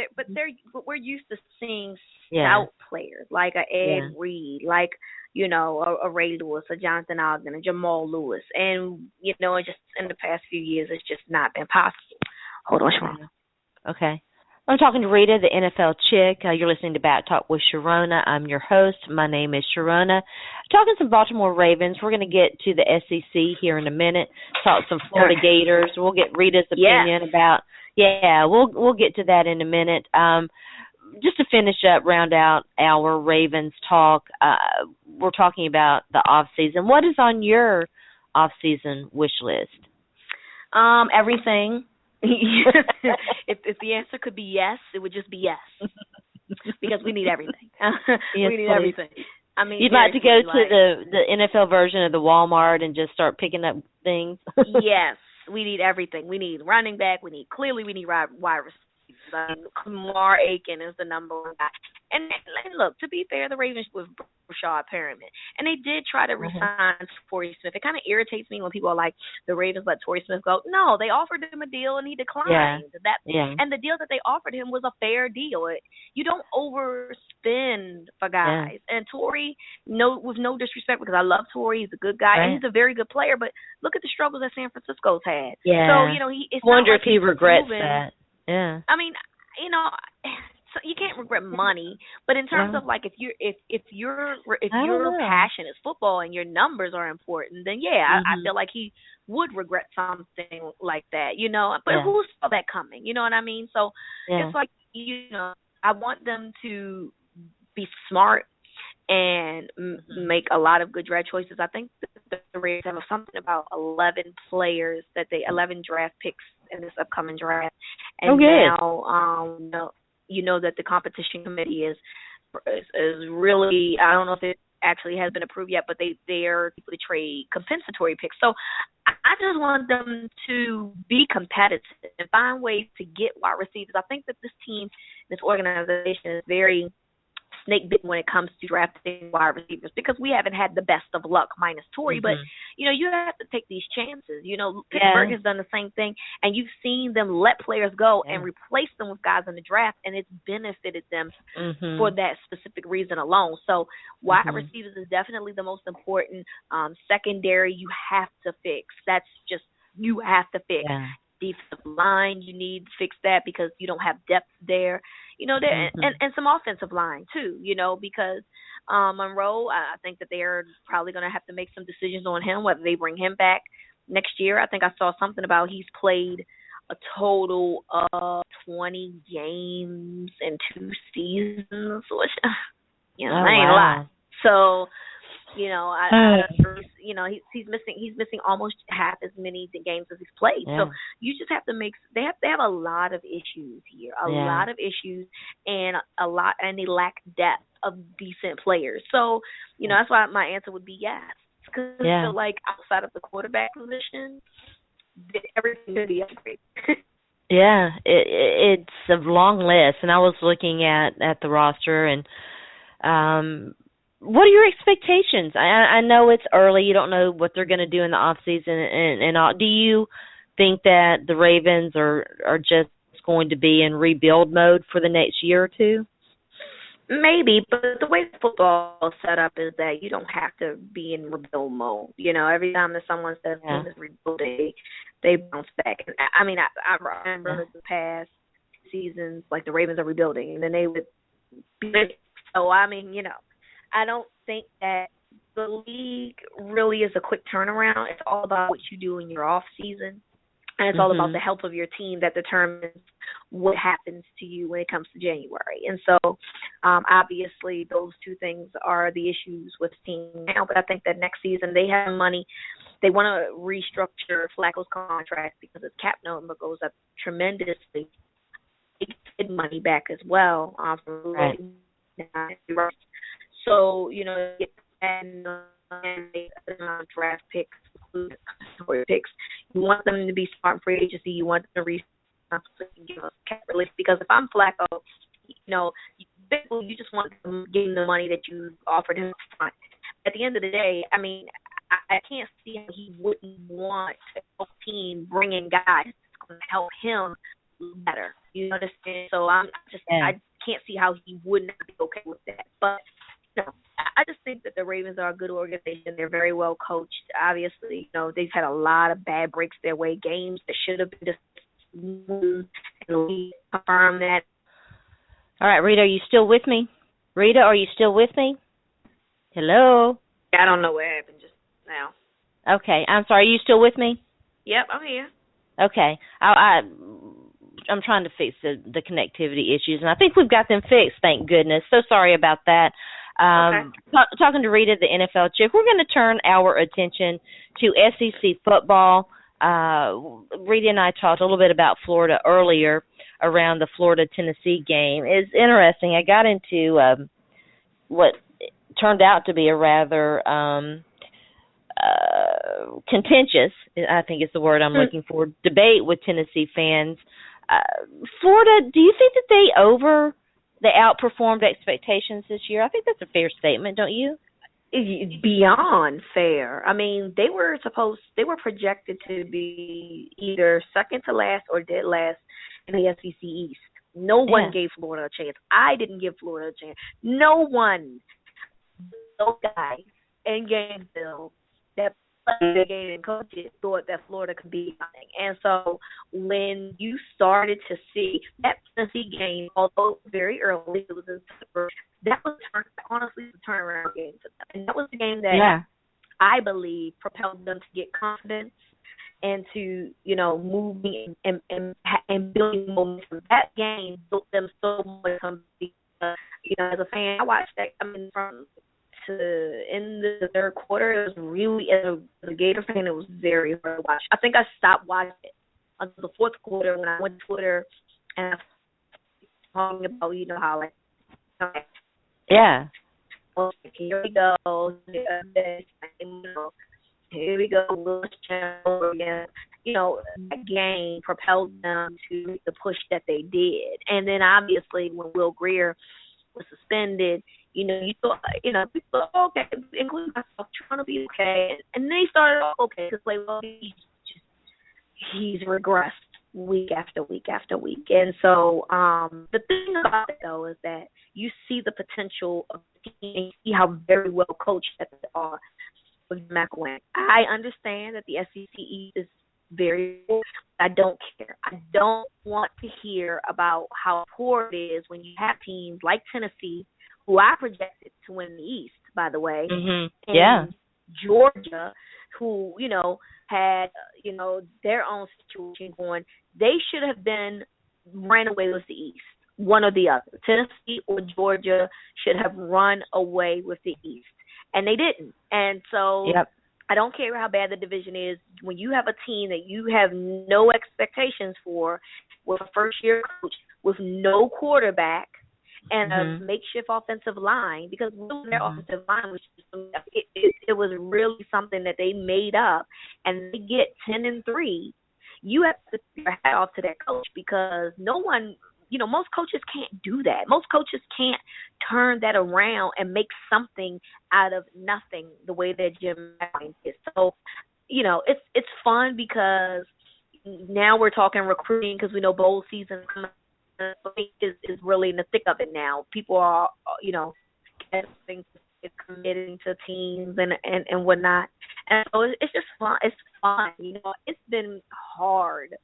[SPEAKER 5] we're used to seeing stout players like a Ed Reed, like a Ray Lewis, a Jonathan Ogden, a Jamal Lewis, and just in the past few years, it's just not been possible. Hold on, Sharona.
[SPEAKER 1] Okay. I'm talking to Reeta, the NFL chick. You're listening to Bat Talk with Sharona. I'm your host. My name is Sharona. Talking some Baltimore Ravens. We're going to get to the SEC here in a minute. Talk some Florida Gators. We'll get Reeta's opinion about. Yeah, we'll get to that in a minute. Just to finish up, round out our Ravens talk, we're talking about the off season. What is on your off season wish list?
[SPEAKER 5] Everything. if the answer could be yes, it would just be yes, because we need everything. We need everything. I mean,
[SPEAKER 1] you'd like to go to the NFL version of the Walmart and just start picking up things.
[SPEAKER 5] Yes, we need everything. We need running back. We need wide receivers. Kamar Aiken is the number one guy. And look, to be fair, the Ravens with Rashad Perriman. And they did try to re-sign Torrey Smith. It kind of irritates me when people are like, the Ravens let Torrey Smith go. No, they offered him a deal and he declined. And the deal that they offered him was a fair deal. You don't overspend for guys. And Torrey, with no disrespect, because I love Torrey, he's a good guy, and he's a very good player, but look at the struggles that San Francisco's had. So, it's
[SPEAKER 1] wonder
[SPEAKER 5] not
[SPEAKER 1] if he regrets that. Yeah.
[SPEAKER 5] I mean, so you can't regret money, but in terms of like if your passion is football and your numbers are important, then I feel like he would regret something like that, But who saw that coming? You know what I mean? So it's like I want them to be smart and make a lot of good draft choices. I think the Ravens have something about 11 draft picks in this upcoming draft, and now that the competition committee is really, I don't know if it actually has been approved yet, but they are people to trade compensatory picks. So I just want them to be competitive and find ways to get wide receivers. I think that this team, this organization is very snake bitten when it comes to drafting wide receivers, because we haven't had the best of luck minus Torrey. But you have to take these chances. Pittsburgh has done the same thing, and you've seen them let players go and replace them with guys in the draft, and it's benefited them for that specific reason alone. So wide receivers is definitely the most important. Secondary, you have to fix. That's just, you have to fix. Defensive line, you need to fix that because you don't have depth there. And some offensive line too, because Monroe, I think that they're probably going to have to make some decisions on him, whether they bring him back next year. I think I saw something about he's played a total of 20 games in 2 seasons, which, that ain't a lot. So, he's missing almost half as many games as he's played. So you just have to they have a lot of issues here, lot of issues, and they lack depth of decent players. So, that's why my answer would be yes. Because I feel like outside of the quarterback position, everything could be upgraded.
[SPEAKER 1] It's a long list, and I was looking at the roster, and what are your expectations? I know it's early. You don't know what they're going to do in the off season and all. Do you think that the Ravens are just going to be in rebuild mode for the next year or two?
[SPEAKER 5] Maybe, but the way football is set up is that you don't have to be in rebuild mode. Every time that someone says team is rebuilding, they bounce back. I mean, I remember the past seasons, like the Ravens are rebuilding, and then they would be. So, I mean, I don't think that the league really is a quick turnaround. It's all about what you do in your off season, and it's all about the health of your team that determines what happens to you when it comes to January. And so, obviously, those two things are the issues with the team now. But I think that next season they have money. They want to restructure Flacco's contract because his cap number goes up tremendously. They get money back as well from So, and draft picks, picks. You want them to be smart free agency. You want them to give us cap relief, because if I'm Flacco, basically you just want them getting the money that you offered him up front. At the end of the day, I mean, I can't see how he wouldn't want to help team bring in guys that's going to help him better. You understand? So I can't see how he would not be okay with that. But I just think that the Ravens are a good organization. They're very well coached. Obviously, they've had a lot of bad breaks their way, games that should have been just won, and we confirm that.
[SPEAKER 1] All right, Reeta, are you still with me? Reeta, are you still with me? Hello?
[SPEAKER 5] I don't know what happened just now.
[SPEAKER 1] Okay, I'm sorry. Are you still with me?
[SPEAKER 5] Yep, I'm here.
[SPEAKER 1] Okay. I'm trying to fix the connectivity issues, and I think we've got them fixed, thank goodness. So sorry about that.
[SPEAKER 5] Okay.
[SPEAKER 1] Talking to Reeta, the NFL chick, we're going to turn our attention to SEC football. Reeta and I talked a little bit about Florida earlier around the Florida-Tennessee game. It's interesting. I got into what turned out to be a rather contentious, I think is the word I'm looking for, debate with Tennessee fans. Florida, do you think that they outperformed expectations this year? I think that's a fair statement, don't you?
[SPEAKER 5] Beyond fair. I mean, they were projected to be either second to last or dead last in the SEC East. No one gave Florida a chance. I didn't give Florida a chance. No one. Those guys in Gainesville that played the game and coaches thought that Florida could be nothing. And so when you started to see that Tennessee game, although very early, it was in September, that was honestly the turnaround game for them. And that was the game that I believe propelled them to get confidence and to, moving and building momentum. That game built them so much. As a fan, I watched that. I mean, in the third quarter, it was really, as a Gator fan, it was very hard to watch. I think I stopped watching it until the fourth quarter when I went to Twitter and I was talking about, how here we go, here we go, again. That game propelled them to the push that they did. And then obviously when Will Greer was suspended, you thought, okay, including myself, trying to be okay. And they started off okay because, he's regressed week after week after week. And so the thing about it, though, is that you see the potential of the team and you see how very well coached that they are with McElwain. I understand that the SEC East is very poor. I don't care. I don't want to hear about how poor it is when you have teams like Tennessee, who I projected to win the East, by the way.
[SPEAKER 1] Mm-hmm.
[SPEAKER 5] And Georgia, who, had, their own situation going. They should have ran away with the East, one or the other. Tennessee or Georgia should have run away with the East, and they didn't. And so I don't care how bad the division is. When you have a team that you have no expectations for, with a first-year coach, with no quarterback, and a makeshift offensive line, because their offensive line was it was really something that they made up, and they get 10-3. You have to put your hat off to that coach, because no one, most coaches can't do that. Most coaches can't turn that around and make something out of nothing the way that Jim McElwain did. So, it's fun because now we're talking recruiting, because we know bowl season is really in the thick of it now. People are, committing to teams and whatnot. And so it's just fun. It's fun. It's been hard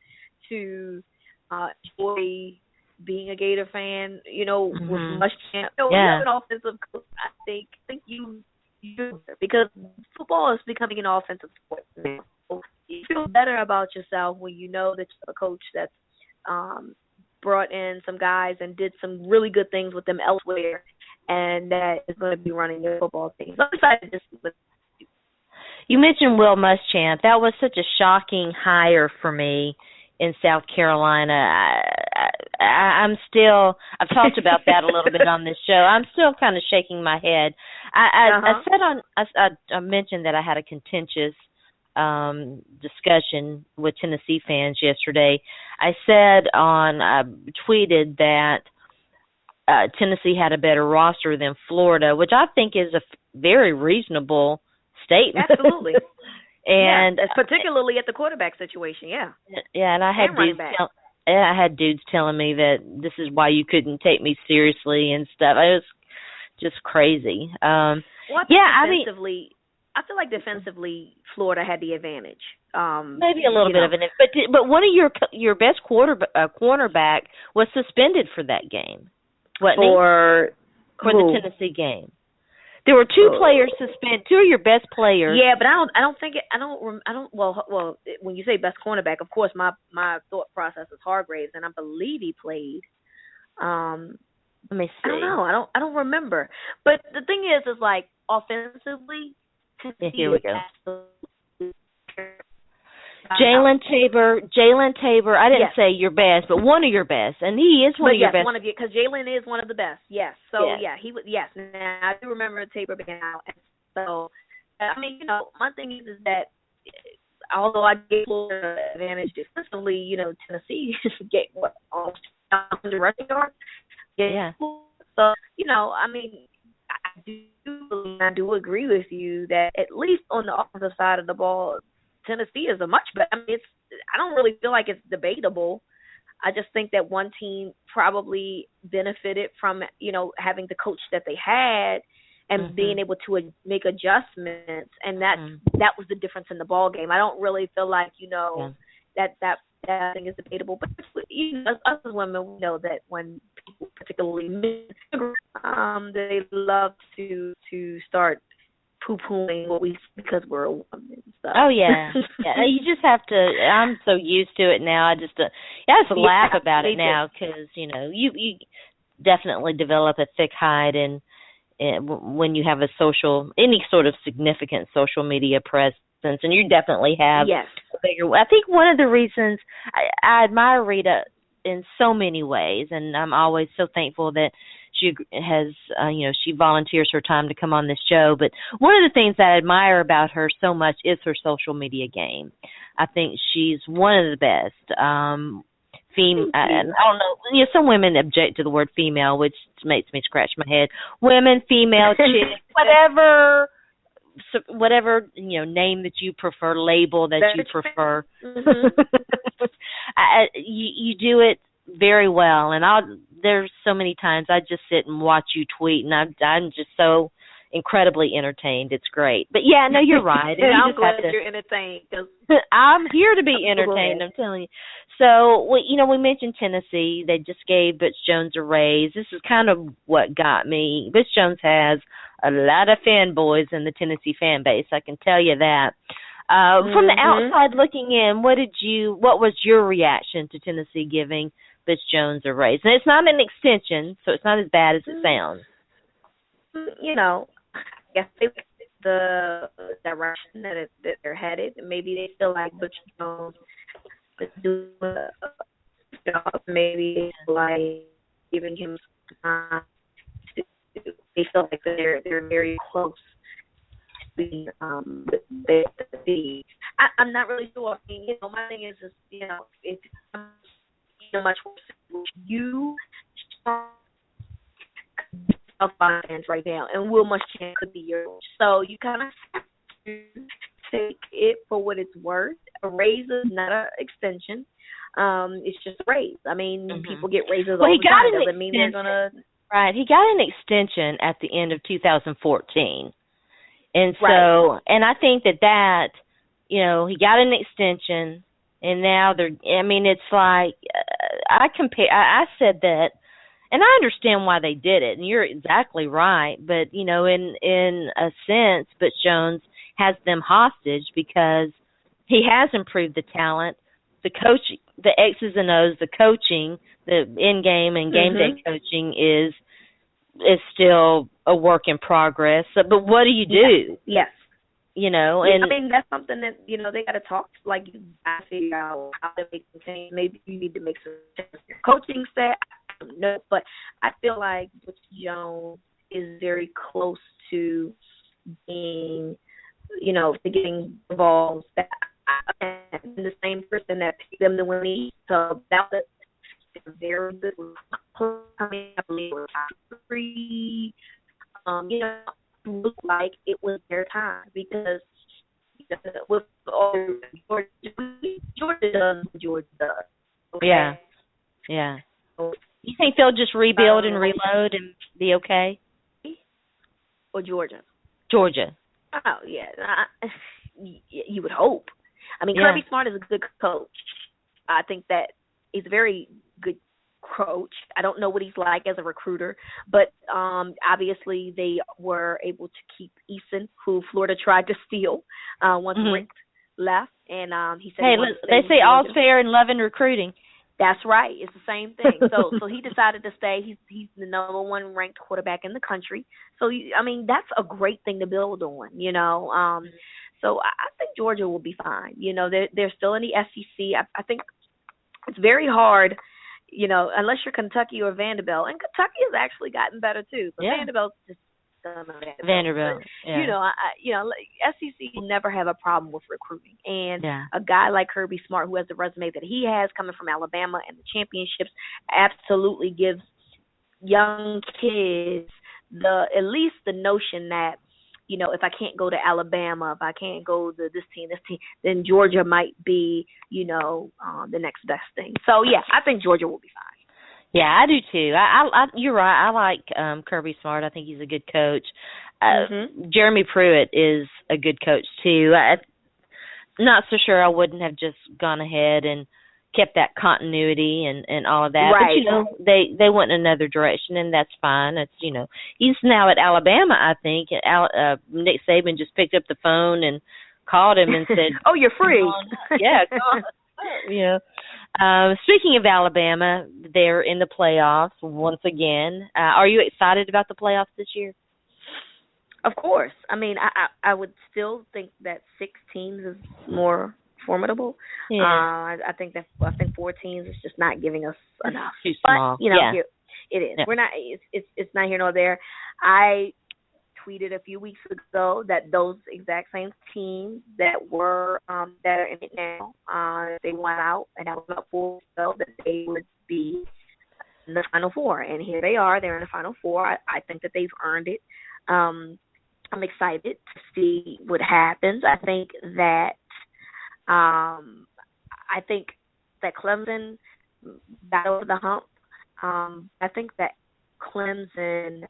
[SPEAKER 5] to enjoy being a Gator fan, with Muschamp. You have an offensive coach. I think you because football is becoming an offensive sport now. So you feel better about yourself when you know that you're a coach that's brought in some guys and did some really good things with them elsewhere, and that is going to be running your football team. So I'm excited to see what
[SPEAKER 1] you mentioned Will Muschamp. That was such a shocking hire for me in South Carolina. I've talked about that a little bit on this show. I'm still kind of shaking my head. I mentioned that I had a contentious discussion with Tennessee fans yesterday. I tweeted that Tennessee had a better roster than Florida, which I think is a very reasonable statement.
[SPEAKER 5] Absolutely.
[SPEAKER 1] And
[SPEAKER 5] particularly at the quarterback situation, yeah.
[SPEAKER 1] Yeah, and I had dudes telling me that this is why you couldn't take me seriously and stuff. It was just crazy.
[SPEAKER 5] I feel like defensively Florida had the advantage.
[SPEAKER 1] Maybe a little bit of an, but one of your best cornerback was suspended for that game. For the Tennessee game. There were two players suspended, two of your best players.
[SPEAKER 5] Yeah, but well, when you say best cornerback, of course my thought process is Hargraves, and I believe he played.
[SPEAKER 1] Let me see.
[SPEAKER 5] I don't know. I don't remember. But the thing is like offensively,
[SPEAKER 1] here we go. Jalen Tabor. I didn't say your best, but one of your best, and he is one of your best.
[SPEAKER 5] Because Jalen is one of the best. Yes. So he was. Yes. Now I do remember Tabor being out. And so I mean, my thing is that although I gave Florida advantage defensively, Tennessee get almost 100 rushing yards.
[SPEAKER 1] Yeah.
[SPEAKER 5] So I mean, I do agree with you that at least on the offensive side of the ball, Tennessee is a much better. I mean, I don't really feel like it's debatable. I just think that one team probably benefited from, having the coach that they had and being able to make adjustments, and that was the difference in the ball game. I don't really feel like, that thing is debatable. But us as women, we know that when people, particularly men, they love to start poo-pooing what we because we're a woman and stuff.
[SPEAKER 1] Oh yeah, you just have to. I'm so used to it now. I just laugh about it now because you definitely develop a thick hide and when you have any sort of significant social media presence, and you definitely have.
[SPEAKER 5] Yes.
[SPEAKER 1] I think one of the reasons I admire Reeta in so many ways, and I'm always so thankful that she has, she volunteers her time to come on this show. But one of the things that I admire about her so much is her social media game. I think she's one of the best. I don't know. Some women object to the word female, which makes me scratch my head. Women, female, chick, whatever name that you prefer, label that you prefer. You do it very well, and there's so many times I just sit and watch you tweet, and I'm just so incredibly entertained. It's great. But yeah, no, you're right.
[SPEAKER 5] I'm glad you're entertained.
[SPEAKER 1] I'm here to be entertained. I'm telling you. So, we mentioned Tennessee. They just gave Butch Jones a raise. This is kind of what got me. Butch Jones has a lot of fanboys in the Tennessee fan base. I can tell you that. From the outside looking in, what was your reaction to Tennessee giving Butch Jones a raise? And it's not an extension, so it's not as bad as it sounds.
[SPEAKER 5] I guess the direction that they're headed. Maybe they feel like Butch Jones is doing a job. Maybe it's like giving him time. They feel like they're very close to being I'm not really sure. I mean, my thing is if much worse, you fans right now, and Will Muschamp could be yours. So you kind of have to take it for what it's worth. A raise is not an extension. It's just a raise. I mean, people get raises all the time. Doesn't mean they're gonna.
[SPEAKER 1] Right. He got an extension at the end of 2014, and so, and I think that he got an extension, and now it's like I said that. And I understand why they did it, and you're exactly right. But, in a sense, Butch Jones has them hostage because he has improved the talent, the coaching, the X's and O's, the coaching, the in-game and game day coaching is still a work in progress. But what do you do?
[SPEAKER 5] Yes.
[SPEAKER 1] And
[SPEAKER 5] I mean, that's something that, they got to talk, you got to figure out how to make some change. Maybe you need to make some changes. Coaching staff. No, but I feel like Butch Jones is very close to being, to getting involved. That I'm the same person that picked them to win the East. So that was a very good. I believe it was 3. Looked like it was their time because with all Georgia does what Georgia does. Okay?
[SPEAKER 1] Yeah. You think they'll just rebuild and reload and be okay?
[SPEAKER 5] Or Georgia?
[SPEAKER 1] Georgia.
[SPEAKER 5] Oh, yeah. You would hope. I mean, Kirby Smart is a good coach. I think that he's a very good coach. I don't know what he's like as a recruiter, but obviously they were able to keep Eason, who Florida tried to steal once Rick left, and he said,
[SPEAKER 1] "Hey, they say all's fair in love and recruiting."
[SPEAKER 5] That's right. It's the same thing. So he decided to stay. He's the number 1 ranked quarterback in the country. So I mean, that's a great thing to build on. So I think Georgia will be fine. They're still in the SEC. I think it's very hard. Unless you're Kentucky or Vanderbilt, and Kentucky has actually gotten better too. But Vanderbilt's just
[SPEAKER 1] Vanderbilt. Yeah.
[SPEAKER 5] SEC will never have a problem with recruiting, and a guy like Kirby Smart, who has the resume that he has, coming from Alabama and the championships, absolutely gives young kids at least the notion that, if I can't go to Alabama, if I can't go to this team, then Georgia might be, the next best thing. So, I think Georgia will be fine.
[SPEAKER 1] Yeah, I do too. You're right. I like Kirby Smart. I think he's a good coach. Jeremy Pruitt is a good coach too. I'm not so sure I wouldn't have just gone ahead and kept that continuity and all of that.
[SPEAKER 5] Right.
[SPEAKER 1] But they went in another direction, and that's fine. It's he's now at Alabama, I think. Nick Saban just picked up the phone and called him and said,
[SPEAKER 5] "Oh, you're free."
[SPEAKER 1] Speaking of Alabama, they're in the playoffs once again. Are you excited about the playoffs this year?
[SPEAKER 5] Of course. I mean, I would still think that 6 teams is more formidable.
[SPEAKER 1] Yeah.
[SPEAKER 5] I think 4 teams is just not giving us enough.
[SPEAKER 1] Too small.
[SPEAKER 5] But it is. Yeah. We're not. It's not here nor there. I tweeted a few weeks ago that those exact same teams that were that are in it now, they went out and that was about 4 so that they would be in the Final Four, and here they are. They're in the Final Four. I think that they've earned it. I'm excited to see what happens. I think that Clemson got over the hump. I think that Clemson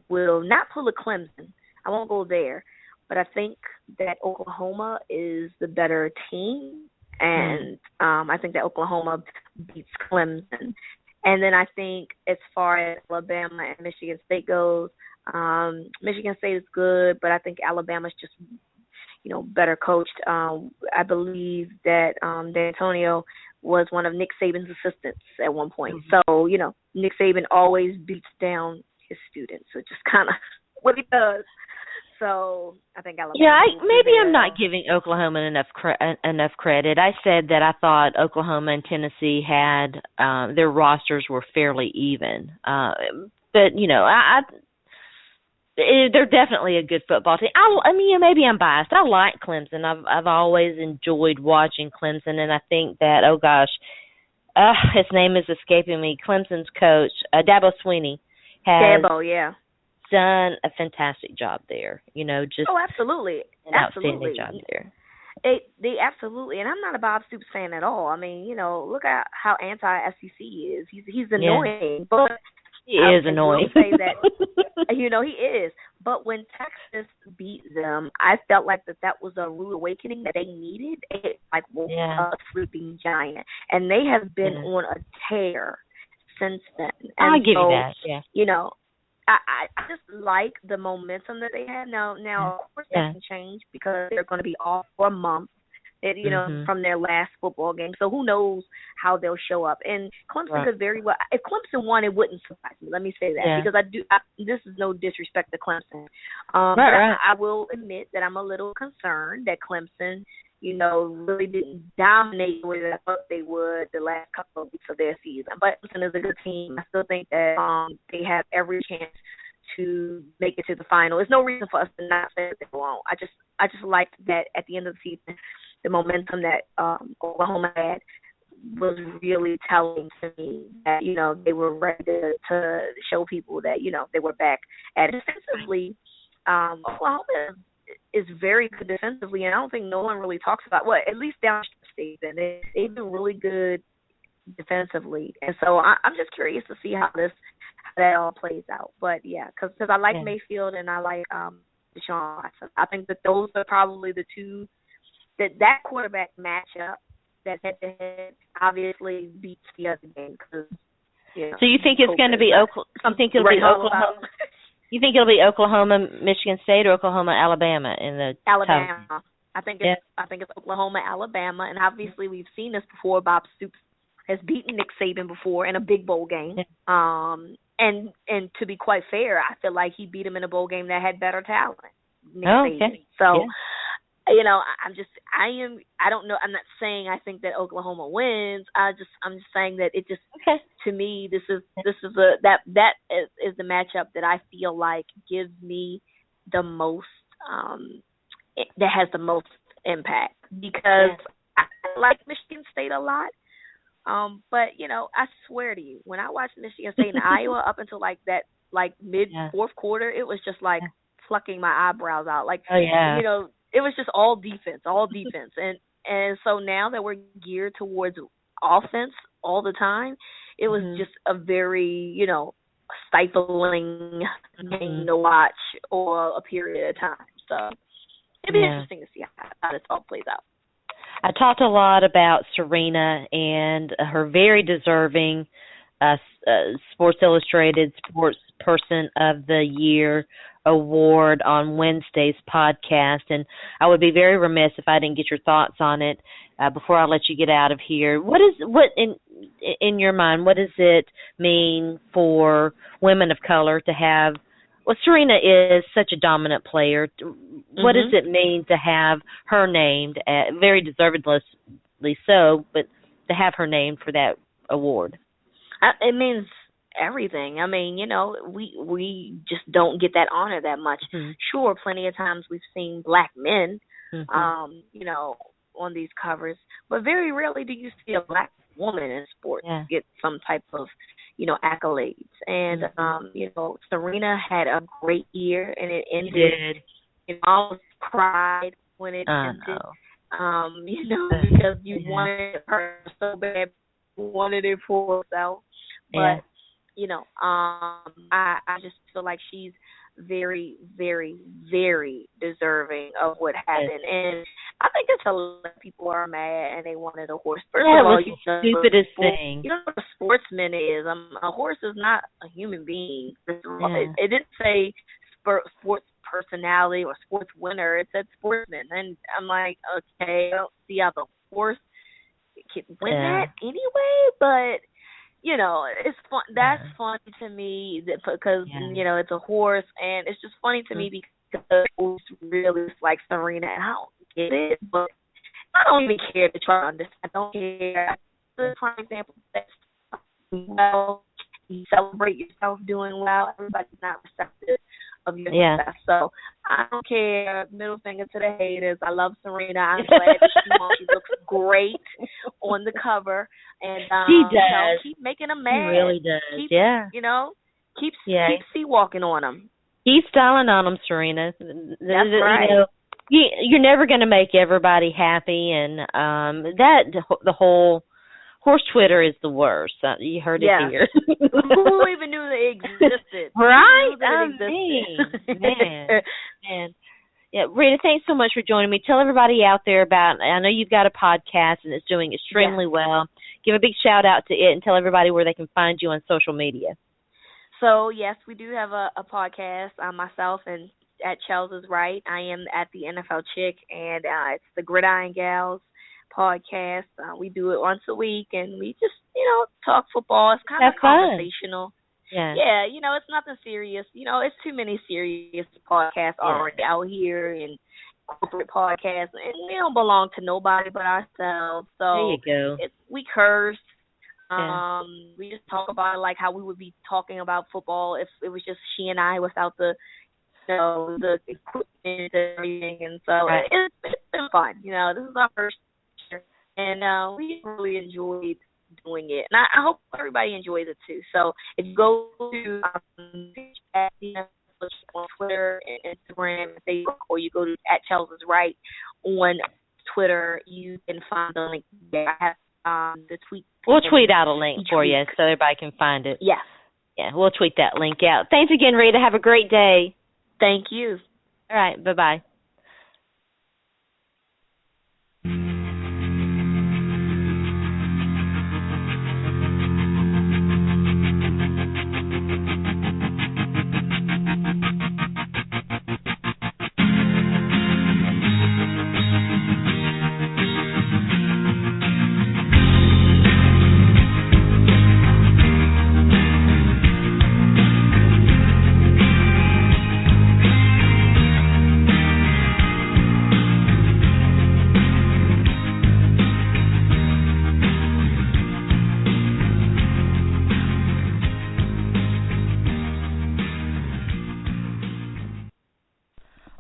[SPEAKER 5] will not pull a Clemson. I won't go there. But I think that Oklahoma is the better team, and I think that Oklahoma beats Clemson. And then I think as far as Alabama and Michigan State goes, Michigan State is good, but I think Alabama's just, better coached. I believe that D'Antonio was one of Nick Saban's assistants at one point. So, Nick Saban always beats down his students. So just kind of what he does. So I think Alabama.
[SPEAKER 1] Yeah, maybe I'm not giving Oklahoma enough credit. I said that I thought Oklahoma and Tennessee had their rosters were fairly even, but they're definitely a good football team. I mean, maybe I'm biased. I like Clemson. I've always enjoyed watching Clemson, and I think that his name is escaping me. Clemson's coach, Dabo Swinney, has done a fantastic job there. Just
[SPEAKER 5] absolutely,
[SPEAKER 1] an outstanding job there.
[SPEAKER 5] They absolutely, and I'm not a Bob Stoops fan at all. I mean, look at how anti-SEC he is. He's annoying, but
[SPEAKER 1] he is annoying.
[SPEAKER 5] Say that, he is. But when Texas beat them, I felt like that was a rude awakening that they needed. It woke a sleeping giant, and they have been on a tear since then. And
[SPEAKER 1] I'll give you that. Yeah.
[SPEAKER 5] I just like the momentum that they have now. Now, of course, that can change because they're going to be off for a month, from their last football game. So who knows how they'll show up. And Clemson could very well – if Clemson won, it wouldn't surprise me. Let me say that because this is no disrespect to Clemson. I will admit that I'm a little concerned that Clemson, really didn't dominate the way that I thought they would the last couple of weeks of their season. But Clemson is a good team. I still think that they have every chance to make it to the final. There's no reason for us to not say that they won't. I just liked that at the end of the season, the momentum that Oklahoma had was really telling to me that, you know, they were ready to show people that, you know, they were back at it. Defensively. Oklahoma is very good defensively, and I don't think no one really talks about, well, at least down the state, they've been really good defensively. And so I'm just curious to see how that all plays out. But, yeah, because I like Mayfield and I like Deshaun Watson. I think that those are probably the two, that quarterback matchup that head-to-head obviously beats the other game. Cause, you know,
[SPEAKER 1] so you think it's going to be Oklahoma? You think it'll be Oklahoma, Michigan State, or Oklahoma, Alabama in the
[SPEAKER 5] Alabama? I think it's Oklahoma, Alabama, and obviously we've seen this before. Bob Stoops has beaten Nick Saban before in a big bowl game. And to be quite fair, I feel like he beat him in a bowl game that had better talent. Nick Saban. So, you know, I don't know. I'm not saying I think that Oklahoma wins. I'm just saying that it just, to me, this is the matchup that I feel like gives me the most, that has the most impact, because I like Michigan State a lot. But, you know, I swear to you, when I watched Michigan State and Iowa up until mid fourth quarter, it was just like plucking my eyebrows out. Like, you know, it was just all defense. And so now that we're geared towards offense all the time, it was just a very, you know, stifling game to watch or a period of time. So it'd be interesting to see how this all plays out.
[SPEAKER 1] I talked a lot about Serena and her very deserving Sports Illustrated Sports Person of the Year award on Wednesday's podcast, and I would be very remiss if I didn't get your thoughts on it before I let you get out of here. What in your mind, what does it mean for women of color to have? Well, Serena is such a dominant player. What does it mean to have her named, very deservedly so, but to have her named for that award?
[SPEAKER 5] It means everything. I mean, you know, we just don't get that honor that much. Sure, plenty of times we've seen black men, you know, on these covers, but very rarely do you see a black woman in sports get some type of, you know, accolades. And, you know, Serena had a great year, and it ended, you know, I almost cried when it ended, you know, because you wanted her so bad, wanted it for herself. But, you know, I just feel like she's very, very, very deserving of what happened. And I think it's a lot of people are mad and they wanted a horse. First of all,
[SPEAKER 1] the stupidest thing.
[SPEAKER 5] You know what a sportsman is? A horse is not a human being. It didn't say sports personality or sports winner. It said sportsman. And I'm like, okay, I don't see how the horse can win that anyway, but you know, it's fun. That's funny to me because, you know, it's a horse, and it's just funny to me because it's really like Serena, and I don't get it, but I don't even care to try to understand. I don't care. For example, well, you celebrate yourself doing well. Everybody's not receptive of your success. So I don't care. Middle finger to the haters. I love Serena. I'm glad that she won. She looks great on the cover. And
[SPEAKER 1] she does.
[SPEAKER 5] You know, keep making them mad.
[SPEAKER 1] She really does.
[SPEAKER 5] You know, keep sea walking on them.
[SPEAKER 1] Keep styling on them, Serena.
[SPEAKER 5] That's right.
[SPEAKER 1] You know, you're never going to make everybody happy, and the whole horse Twitter is the worst. You heard it here.
[SPEAKER 5] Who even knew they existed?
[SPEAKER 1] Right? Man. Yeah, Reeta, thanks so much for joining me. Tell everybody out there about, I know you've got a podcast and it's doing extremely well. Give a big shout out to it and tell everybody where they can find you on social media.
[SPEAKER 5] So, yes, we do have a podcast, myself and at Chelsea's Right. I am at the NFL Chick, and it's the Gridiron Gals podcast. We do it once a week, and we just, you know, talk football. It's kind of conversational. Yeah, you know, it's nothing serious. You know, it's too many serious podcasts already out here, and corporate podcasts, and we don't belong to nobody but ourselves. So
[SPEAKER 1] there you go.
[SPEAKER 5] We curse.
[SPEAKER 1] Yeah.
[SPEAKER 5] We just talk about it like how we would be talking about football if it was just she and I without the the equipment and everything. And so
[SPEAKER 1] Right.
[SPEAKER 5] it's been fun. This is our first year, and we really enjoyed doing it. And I hope everybody enjoys it too. So if you go to on Twitter and Instagram and Facebook, or you go to @Chelsea's Right on Twitter, you can find the link there. I have the tweet.
[SPEAKER 1] We'll tweet out a link for you so everybody can find it.
[SPEAKER 5] Yeah.
[SPEAKER 1] Yeah, we'll tweet that link out. Thanks again, Reeta. Have a great day.
[SPEAKER 5] Thank you.
[SPEAKER 1] All right, bye-bye.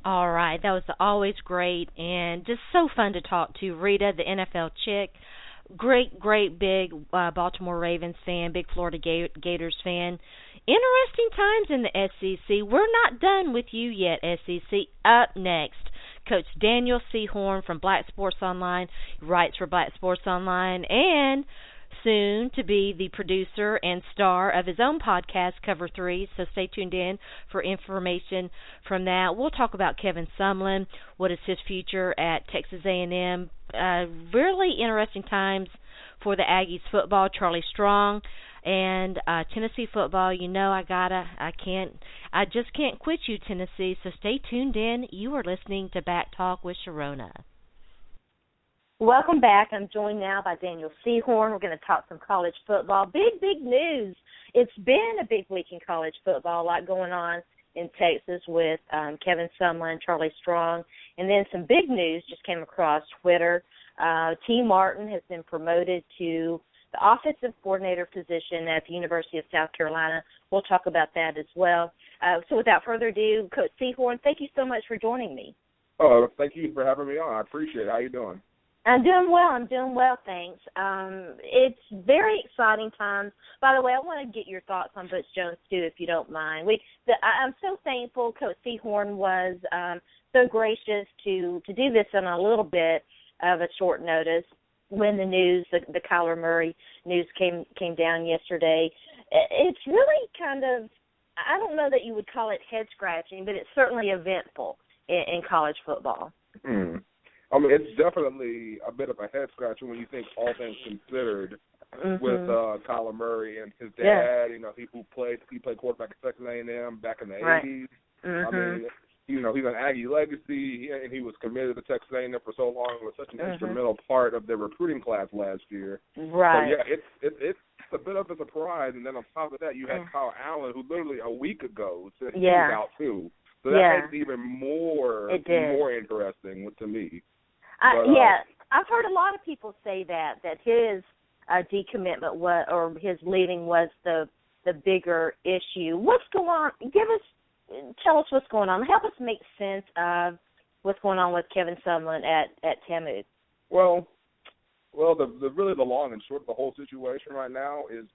[SPEAKER 1] All right, that was always great and just so fun to talk to. Reeta, the NFL chick, great big Baltimore Ravens fan, big Florida Gators fan. Interesting times in the SEC. We're not done with you yet, SEC. Up next, Coach Daniel Seahorn from Black Sports Online, writes for Black Sports Online, and soon to be the producer and star of his own podcast, Cover 3, so stay tuned in for information from that. We'll talk about Kevin Sumlin, what is his future at Texas A&M. Really interesting times for the Aggies football, Charlie Strong, and Tennessee football. I just can't quit you, Tennessee, so stay tuned in. You are listening to Back Talk with Sharona.
[SPEAKER 4] Welcome back. I'm joined now by Daniel Seahorn. We're going to talk some college football. Big news. It's been a big week in college football. A lot going on in Texas with Kevin Sumlin, Charlie Strong, and then some big news just came across Twitter. T. Martin has been promoted to the offensive coordinator position at the University of South Carolina. We'll talk about that as well. So without further ado, Coach Seahorn, thank you so much for joining me.
[SPEAKER 6] Oh, thank you for having me on. I appreciate it. How you doing?
[SPEAKER 4] I'm doing well, thanks. It's very exciting times. By the way, I want to get your thoughts on Butch Jones, too, if you don't mind. I'm so thankful Coach Seahorn was so gracious to do this on a little bit of a short notice when the news, the Kyler Murray news came down yesterday. It's really kind of, I don't know that you would call it head-scratching, but it's certainly eventful in college football.
[SPEAKER 6] I mean, it's definitely a bit of a head-scratcher when you think all things considered with Kyler Murray and his dad.
[SPEAKER 4] Yeah.
[SPEAKER 6] He played quarterback at Texas A&M back in the
[SPEAKER 4] Right.
[SPEAKER 6] 80s.
[SPEAKER 4] Mm-hmm.
[SPEAKER 6] I mean, he's an Aggie legacy, and he was committed to Texas A&M for so long. It was such an instrumental part of their recruiting class last year.
[SPEAKER 4] Right.
[SPEAKER 6] So, yeah, it's a bit of a surprise. And then on top of that, you had Kyle Allen, who literally a week ago said he was out too. So that makes it even more interesting to me.
[SPEAKER 4] I've heard a lot of people say that his decommitment or his leaving was the bigger issue. What's going on? Tell us what's going on. Help us make sense of what's going on with Kevin Sumlin at TAMU.
[SPEAKER 6] Well, the long and short of the whole situation right now is,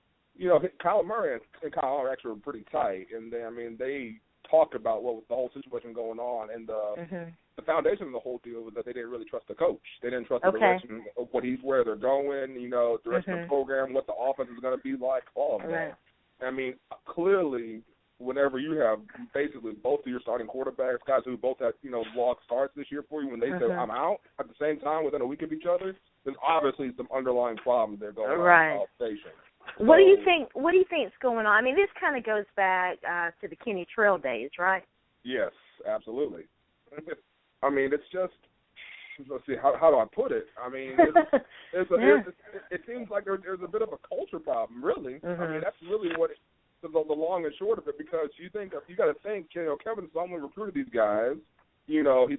[SPEAKER 6] Kyler Murray and Kyle Allen actually were pretty tight, and they talked about what was the whole situation going on, and the foundation of the whole deal was that they didn't really trust the coach. They didn't trust the direction of where they're going, direction of the program, what the offense is going to be like, all of that. I mean, clearly, whenever you have basically both of your starting quarterbacks, guys who both had, long starts this year for you, when they say, I'm out, at the same time within a week of each other, there's obviously some underlying problems there going on in the station.
[SPEAKER 4] What do you think? What do you think is going on? I mean, this kind of goes back to the Kenny Trail days, right?
[SPEAKER 6] Yes, absolutely. I mean, it's just, let's see, how do I put it? I mean, it seems like there's a bit of a culture problem, really. I mean, that's really what the long and short of it, because you got to think, Kevin Sumlin recruited these guys. He got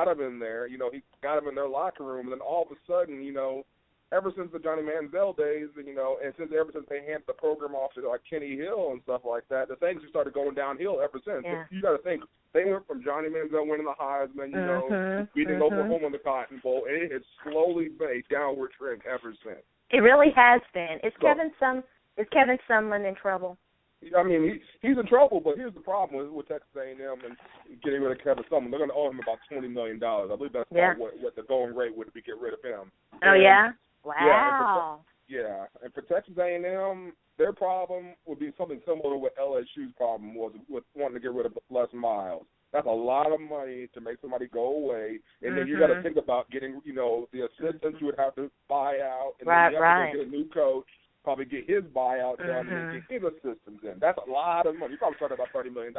[SPEAKER 6] them in there. He got them in their locker room, and then all of a sudden, ever since the Johnny Manziel days, and ever since they handed the program off to like Kenny Hill and stuff like that, the things just started going downhill ever since.
[SPEAKER 4] Yeah.
[SPEAKER 6] You got to think they went from Johnny Manziel winning the Heisman, beating Oklahoma in the Cotton Bowl, and it has slowly been a downward trend ever since.
[SPEAKER 4] It really has been. Is Kevin Sumlin in trouble?
[SPEAKER 6] I mean, he's in trouble, but here's the problem with Texas A&M and getting rid of Kevin Sumlin. They're going to owe him about $20 million. I believe that's what the going rate would be to get rid of him.
[SPEAKER 4] Oh,
[SPEAKER 6] and,
[SPEAKER 4] yeah? Wow.
[SPEAKER 6] And for Texas A&M, their problem would be something similar to what LSU's problem was with wanting to get rid of Les Miles. That's a lot of money to make somebody go away, and then you got to think about getting, the assistants you would have to buy out, and then you have to get a new coach, probably get his buyout done, and then get his assistants in. That's a lot of money. You probably started about $30 million.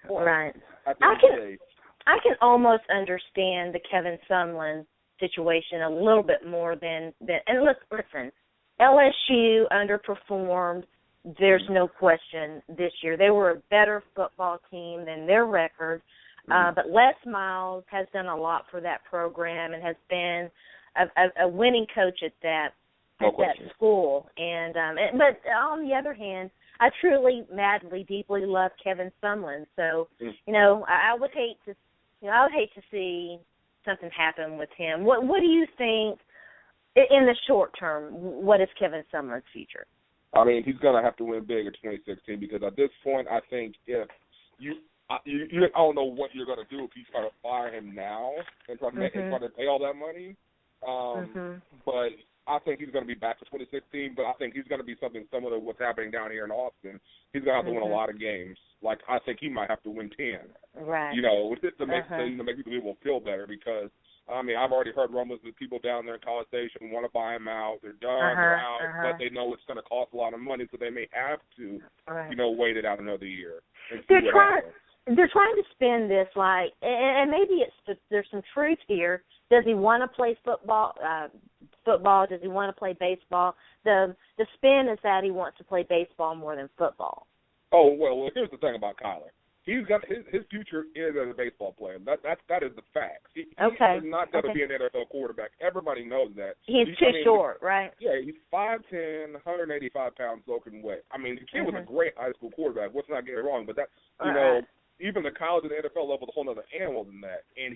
[SPEAKER 4] Right.
[SPEAKER 6] At the end of the day.
[SPEAKER 4] I can almost understand the Kevin Sumlin situation a little bit more than and listen, LSU underperformed. There's no question this year. They were a better football team than their record, but Les Miles has done a lot for that program and has been a winning coach at that school. And but on the other hand, I truly, madly, deeply love Kevin Sumlin. So I would hate to see something happen with him. What do you think in the short term? What is Kevin Sumlin's future?
[SPEAKER 6] I mean, he's going to have to win big in 2016 because at this point, I think if I don't know what you're going to do if you try to fire him now and try to pay all that money. But I think he's going to be back for 2016. But I think he's going to be something similar to what's happening down here in Austin. He's going to have to win a lot of games. Like I think he might have to win 10.
[SPEAKER 4] Right.
[SPEAKER 6] To make people feel better because. I mean, I've already heard rumors that people down there in College Station want to buy him out. They're done, they're out, but they know it's going to cost a lot of money, so they may have to, wait it out another year.
[SPEAKER 4] They're trying to spin this like, and maybe there's some truth here. Does he want to play football? Does he want to play baseball? The spin is that he wants to play baseball more than football.
[SPEAKER 6] Oh well, here's the thing about Kyler. He's got his future is as a baseball player. That is the fact. He is not going to be an NFL quarterback. Everybody knows that.
[SPEAKER 4] He's too short, right?
[SPEAKER 6] Yeah, he's 5'10", 185 pounds soaking wet. I mean, the kid was a great high school quarterback. Let's not get it wrong, but that even the college and the NFL level is a whole other animal than that. And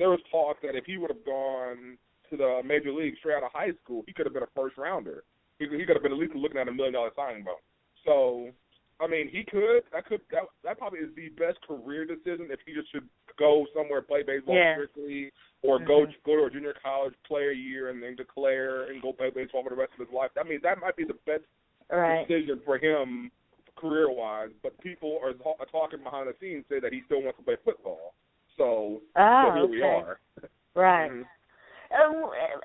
[SPEAKER 6] there was talk that if he would have gone to the major league straight out of high school, he could have been a first rounder. He could have been at least looking at $1 million signing bonus. So. I mean, he could. That probably is the best career decision if he just should go somewhere, play baseball strictly, or go to a junior college, play a year, and then declare and go play baseball for the rest of his life. I mean, that might be the best decision for him career-wise. But people are talking behind the scenes say that he still wants to play football. So here we are.
[SPEAKER 4] Right.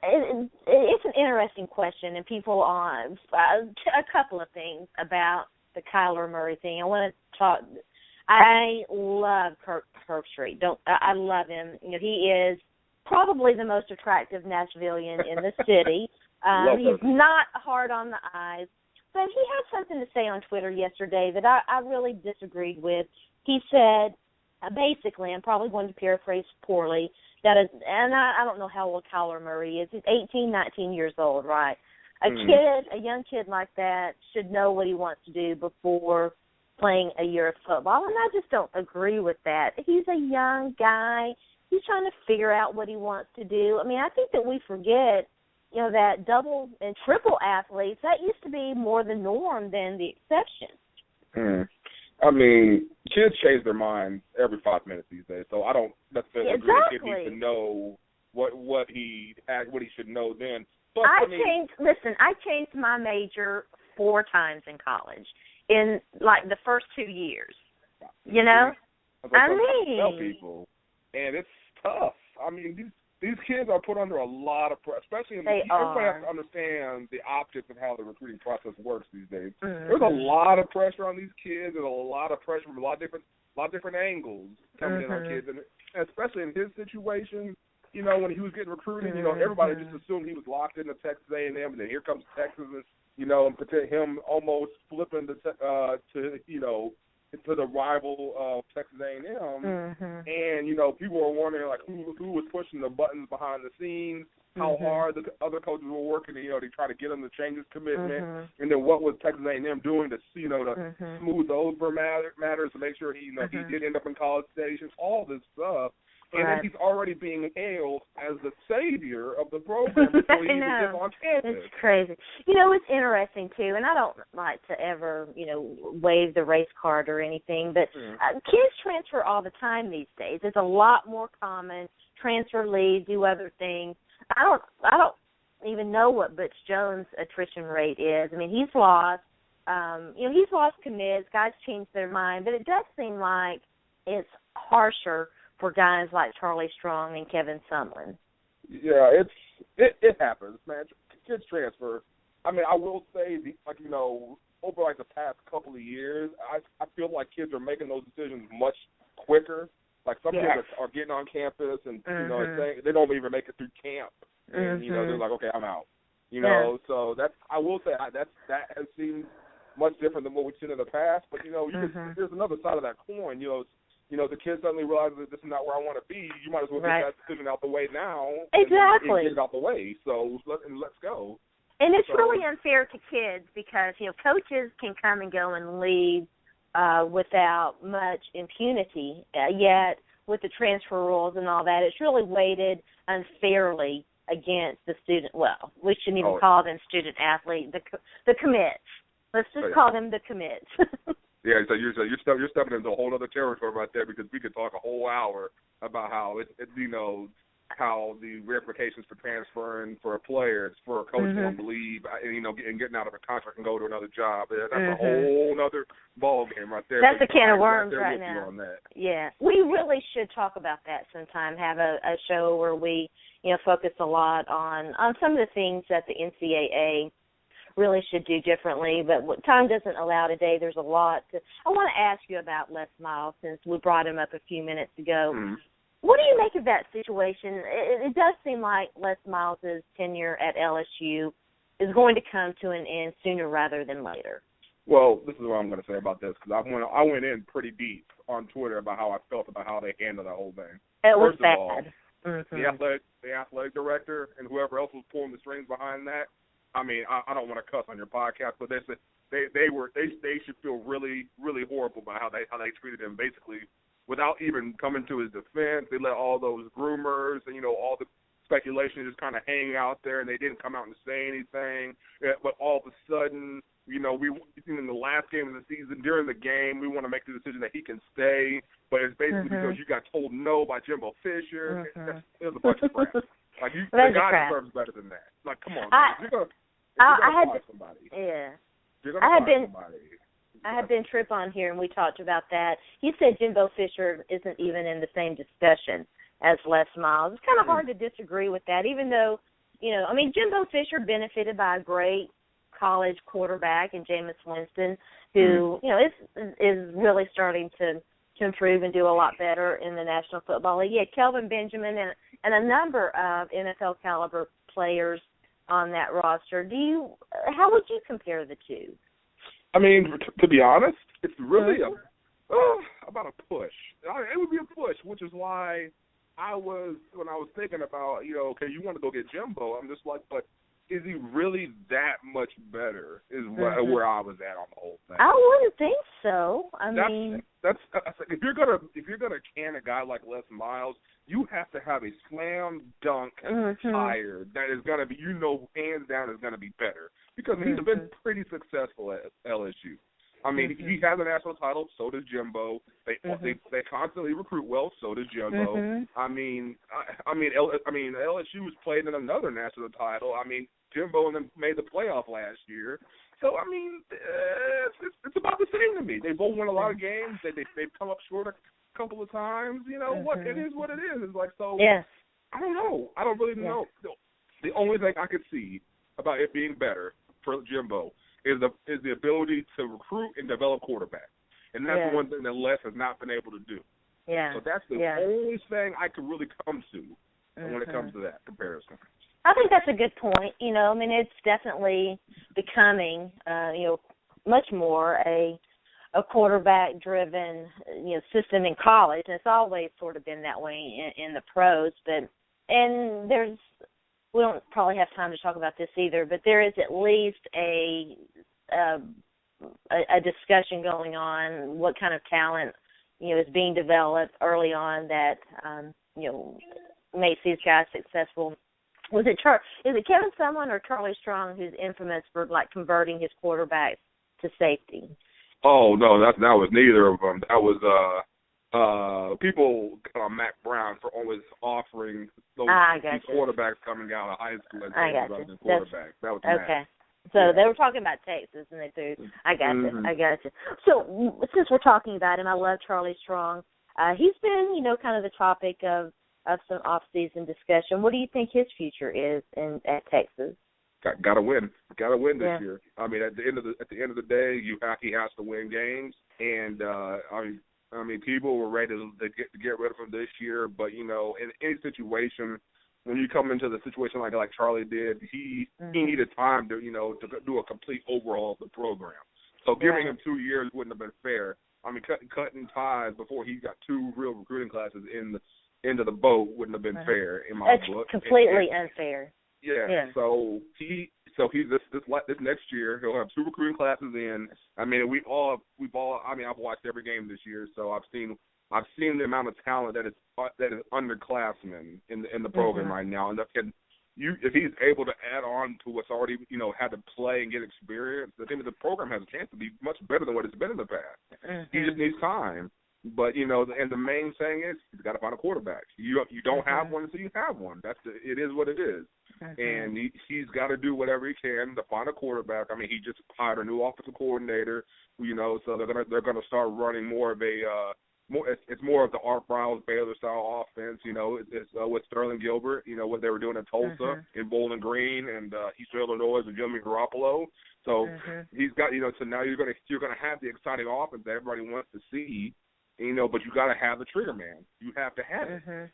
[SPEAKER 4] It's an interesting question, and people on a couple of things about the Kyler Murray thing. I want to talk. I love Kirk Herbstreit. I love him. He is probably the most attractive Nashvilleian in the city. He's not hard on the eyes, but he had something to say on Twitter yesterday that I really disagreed with. He said, basically, I'm probably going to paraphrase poorly, and I don't know how old Kyler Murray is. He's 18, 19 years old, right? A young kid like that should know what he wants to do before playing a year of football, and I just don't agree with that. He's a young guy. He's trying to figure out what he wants to do. I mean, I think that we forget, that double and triple athletes, that used to be more the norm than the exception.
[SPEAKER 6] I mean, kids change their minds every 5 minutes these days, so I don't necessarily agree that kid needs to know what he should know then.
[SPEAKER 4] I changed my major 4 times in college in like the first 2 years. I
[SPEAKER 6] tell people, and it's tough. I mean, these kids are put under a lot of pressure, especially everybody has to understand the optics of how the recruiting process works these days. There's a lot of pressure on these kids, and a lot of pressure from a lot of different angles coming in on kids, and especially in his situation. When he was getting recruited, everybody just assumed he was locked into Texas A&M, and then here comes Texas, and pretend him almost flipping to the rival of Texas A&M. And people were wondering like who was pushing the buttons behind the scenes. how hard the other coaches were working, to try to get him to change his commitment, and then what was Texas A&M doing to, to smooth over matters to make sure he did end up in College Station, all this stuff. And then he's already being hailed as the savior of the program before he even gets on campus.
[SPEAKER 4] It's crazy. It's interesting, too, and I don't like to ever, wave the race card or anything, but kids transfer all the time these days. It's a lot more common. Transfer, leave, do other things. I don't even know what Butch Jones' attrition rate is. I mean, he's lost. He's lost commits. Guys change their mind, but it does seem like it's harsher for guys like Charlie Strong and Kevin Sumlin.
[SPEAKER 6] Yeah, it happens, man. Kids transfer. I mean, I will say, over the past couple of years, I feel like kids are making those decisions much quicker. Like some kids are getting on campus and they don't even make it through camp, and they're like, okay, I'm out. So I will say that has seemed much different than what we've seen in the past. But there's another side of that coin. The kids suddenly realize that this is not where I want to be. You might as well get that decision out the way now.
[SPEAKER 4] Exactly.
[SPEAKER 6] And get it out the way. So let's go.
[SPEAKER 4] And it's really unfair to kids because, coaches can come and go and leave without much impunity. Yet with the transfer rules and all that, it's really weighted unfairly against the student. Well, we shouldn't even call them student athlete. The commits. Let's just call them the commits.
[SPEAKER 6] Yeah, so you're stepping into a whole other territory right there, because we could talk a whole hour about how how the ramifications for transferring for players, for a coach wanting to leave, and getting out of a contract and go to another job. That's a whole other ball game right there.
[SPEAKER 4] That's a can of worms right now. Yeah, we really should talk about that sometime. Have a show where we focus a lot on some of the things that the NCAA really should do differently, but what time doesn't allow today. There's a lot I want to ask you about Les Miles, since we brought him up a few minutes ago. What do you make of that situation? It does seem like Les Miles' tenure at LSU is going to come to an end sooner rather than later.
[SPEAKER 6] Well, this is what I'm going to say about this, because I went in pretty deep on Twitter about how I felt about how they handled that whole thing.
[SPEAKER 4] It was bad.
[SPEAKER 6] All, the athletic director and whoever else was pulling the strings behind that, I mean, I don't want to cuss on your podcast, but they should feel really, really horrible about how they treated him. Basically, without even coming to his defense, they let all those rumors and all the speculation just kind of hang out there, and they didn't come out and say anything. But all of a sudden, we in the last game of the season, during the game, we want to make the decision that he can stay, but it's basically because you got told no by Jimbo Fisher. It was a bunch of crap. Like the guy deserves better than that. Like, come on, somebody.
[SPEAKER 4] Yeah.
[SPEAKER 6] Somebody.
[SPEAKER 4] I had Ben Tripp on here, and we talked about that. He said Jimbo Fisher isn't even in the same discussion as Les Miles. It's kind of hard to disagree with that, even though, Jimbo Fisher benefited by a great college quarterback in Jameis Winston, who, is really starting to improve and do a lot better in the National Football League. Yeah, Kelvin Benjamin and a number of NFL caliber players on that roster. How would you compare the two?
[SPEAKER 6] I mean, to be honest, it's really about a push. It would be a push, which is why when I was thinking about, okay, you want to go get Jimbo, I'm just like, but is he really that much better? Is where I was at on the whole thing.
[SPEAKER 4] I wouldn't think so.
[SPEAKER 6] That's if you're gonna can a guy like Les Miles, you have to have a slam dunk hire that is gonna be, hands down is gonna be better, because he's been pretty successful at LSU. I mean, he has a national title. So does Jimbo. They constantly recruit well. So does Jimbo. I mean, LSU was playing in another national title. I mean, Jimbo and them made the playoff last year. So I mean, it's about the same to me. They both won a lot of games. They've come up short a couple of times. What it is, what it is. It's like, so.
[SPEAKER 4] Yeah.
[SPEAKER 6] I don't know. I don't really know. The only thing I could see about it being better for Jimbo is the ability to recruit and develop quarterbacks. And that's one thing that Les has not been able to do.
[SPEAKER 4] Yeah.
[SPEAKER 6] So that's the only thing I could really come to when it comes to that comparison.
[SPEAKER 4] I think that's a good point. It's definitely becoming, much more a quarterback-driven, system in college. And it's always sort of been that way in the pros. And we don't probably have time to talk about this either, but there is at least a discussion going on what kind of talent, is being developed early on that, makes these guys successful. Is it Kevin Sumlin or Charlie Strong who's infamous for converting his quarterbacks to safety?
[SPEAKER 6] Oh no, that was neither of them. That was people Mac Brown for always offering those quarterbacks coming out of high school and running quarterbacks. That was
[SPEAKER 4] okay. Mac. So they were talking about Texas, and they threw. I got you. So since we're talking about him, I love Charlie Strong. He's been, kind of the topic of some off-season discussion. What do you think his future is at Texas?
[SPEAKER 6] Got to win this year. I mean, at the end of the day, he has to win games, and I mean, people were ready to get rid of him this year, but in any situation. When you come into the situation like Charlie did, he needed time to to do a complete overhaul of the program. So giving him 2 years wouldn't have been fair. I mean, cutting ties before he got 2 real recruiting classes into the boat wouldn't have been fair in my book.
[SPEAKER 4] That's completely unfair.
[SPEAKER 6] Yeah. So this next year he'll have 2 recruiting classes in. I mean, I've watched every game this year, so I've seen the amount of talent that is underclassmen in the program right now, and if he's able to add on to what's already had to play and get experience, then the program has a chance to be much better than what it's been in the past. He just needs time. But and the main thing is he's got to find a quarterback. You don't have one, so you have one. It is what it is. And he's got to do whatever he can to find a quarterback. I mean, he just hired a new offensive coordinator. So they're gonna start running more of a it's more of the Art Browns Baylor style offense. It's with Sterling Gilbert. What they were doing in Tulsa, in Bowling Green, and Eastern Illinois with Jimmy Garoppolo. So he's got so now you're gonna have the exciting offense that everybody wants to see. But you got to have the trigger man. You have to have it.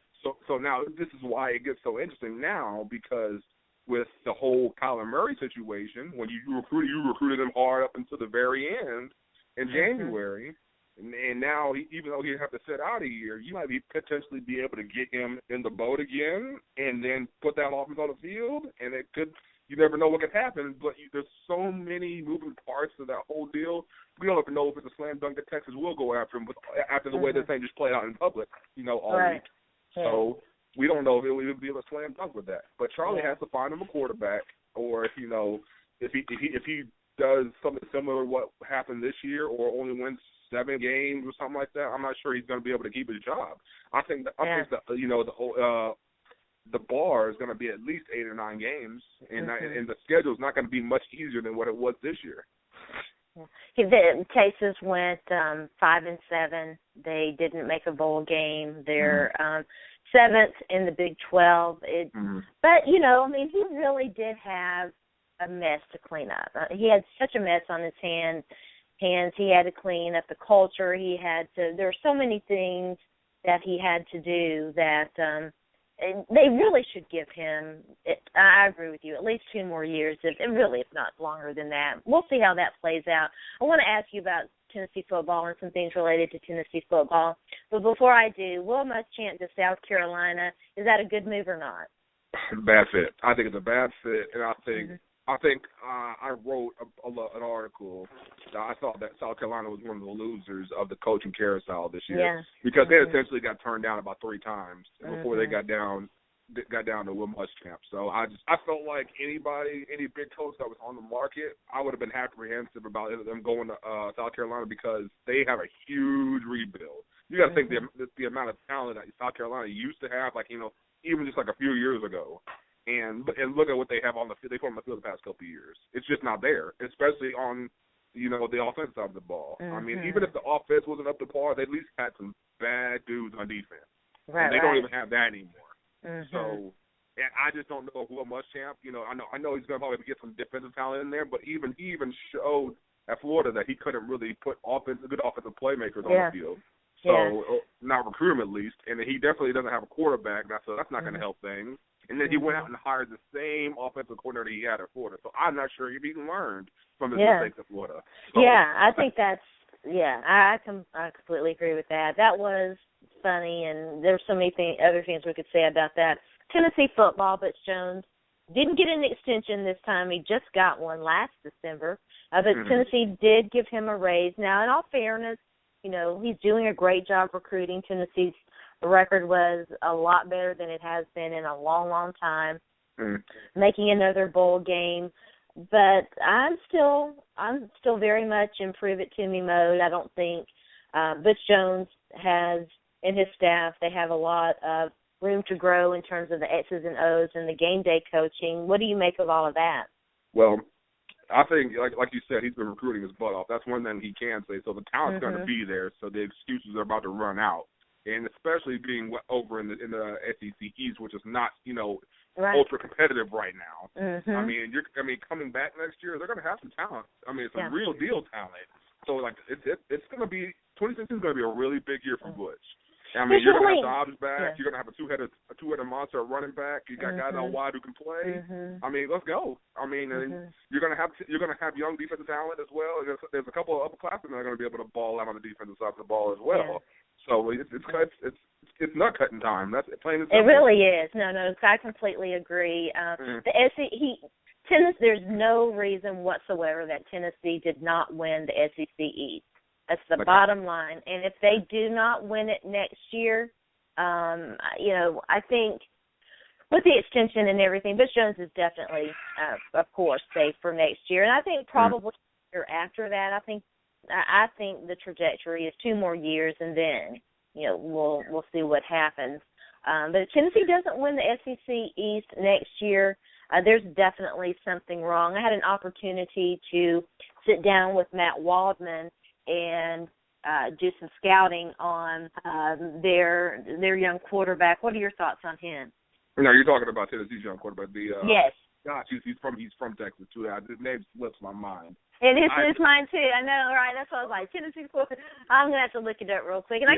[SPEAKER 6] So now this is why it gets so interesting now, because with the whole Kyler Murray situation, when you recruited him hard up until the very end in January, and now even though he'd have to sit out a year, you might potentially be able to get him in the boat again and then put that offense on the field, and it could. You never know what could happen, but there's so many moving parts to that whole deal. We don't even know if it's a slam dunk that Texas will go after him, but after the way this thing just played out in public, all week. So we don't know if it will be a slam dunk with that. But Charlie has to find him a quarterback, or if he does something similar to what happened this year, or only wins 7 games or something like that, I'm not sure he's going to be able to keep his job. I think the bar is going to be at least 8 or 9 games, and the schedule is not going to be much easier than what it was this year.
[SPEAKER 4] The Texas went 5-7. They didn't make a bowl game. They're 7th in the Big 12. But he really did have a mess to clean up. He had such a mess on his hands. He had to clean up the culture. There were so many things that he had to do that. They really should give him, I agree with you, at least 2 more years, if not longer than that. We'll see how that plays out. I want to ask you about Tennessee football and some things related to Tennessee football. But before I do, Will Muschamp to South Carolina, is that a good move or not?
[SPEAKER 6] Bad fit. I think it's a bad fit, and I think I wrote an article. I thought that South Carolina was one of the losers of the coaching carousel this year because they essentially got turned down about 3 times before they got down to Will Muschamp. So I felt like any big coach that was on the market, I would have been apprehensive about them going to South Carolina because they have a huge rebuild. You got to think the amount of talent that South Carolina used to have, even just a few years ago. And look at what they have on the field. They put on the field the past couple of years. It's just not there, especially on the offensive side of the ball. I mean, even if the offense wasn't up to par, they at least had some bad dudes on defense.
[SPEAKER 4] Right.
[SPEAKER 6] And they don't even have that anymore. So, and I just don't know if Will Muschamp. I know he's going to probably get some defensive talent in there, but he even showed at Florida that he couldn't really put good offensive playmakers on the field. So not recruit him at least, and he definitely doesn't have a quarterback. So that's not going to help things. And then he went out and hired the same offensive coordinator he had at Florida. So I'm not sure he even learned from his mistakes at Florida. So,
[SPEAKER 4] I think that's I completely agree with that. That was funny, and there's so many other things we could say about that. Tennessee football, Butch Jones didn't get an extension this time. He just got one last December. But
[SPEAKER 6] Mm-hmm.
[SPEAKER 4] Tennessee did give him a raise. Now, in all fairness, he's doing a great job recruiting. Tennessee's record was a lot better than it has been in a long, long time, making another bowl game. But I'm still very much in prove it to me mode. I don't think Butch Jones has, in his staff, they have a lot of room to grow in terms of the X's and O's and the game day coaching. What do you make of all of that?
[SPEAKER 6] Well, I think, like you said, he's been recruiting his butt off. That's one thing he can say. So the talent's going to be there, so the excuses are about to run out. And especially being over in the SEC East, which is not, ultra competitive right now.
[SPEAKER 4] Mm-hmm.
[SPEAKER 6] I mean, coming back next year, they're going to have some talent. I mean, some real deal talent. So like, it's going to be 2016 is going to be a really big year for Butch. I mean, you're going to have Dobbs back. You're going to have a two-headed monster running back. You got guys out wide who can play. I mean, let's go. I mean, and you're going to have young defensive talent as well. There's a couple of upperclassmen that are going to be able to ball out on the defensive side of the ball as well. So it's nut cutting time. That's plain and simple.
[SPEAKER 4] It really is. No, I completely agree. Tennessee. There's no reason whatsoever that Tennessee did not win the SEC East. That's the bottom line. And if they do not win it next year, I think with the extension and everything, Butch Jones is definitely, of course, safe for next year. And I think probably after that, I think the trajectory is 2 more years, and then we'll see what happens. But if Tennessee doesn't win the SEC East next year, there's definitely something wrong. I had an opportunity to sit down with Matt Waldman and do some scouting on their young quarterback. What are your thoughts on him?
[SPEAKER 6] No, you're talking about Tennessee's young quarterback.
[SPEAKER 4] Yes.
[SPEAKER 6] Gosh, he's from Texas too. His name slips my mind.
[SPEAKER 4] It's mine too. I know, right? That's what I was like. Tennessee quarterback. I'm gonna have to look it up real quick. And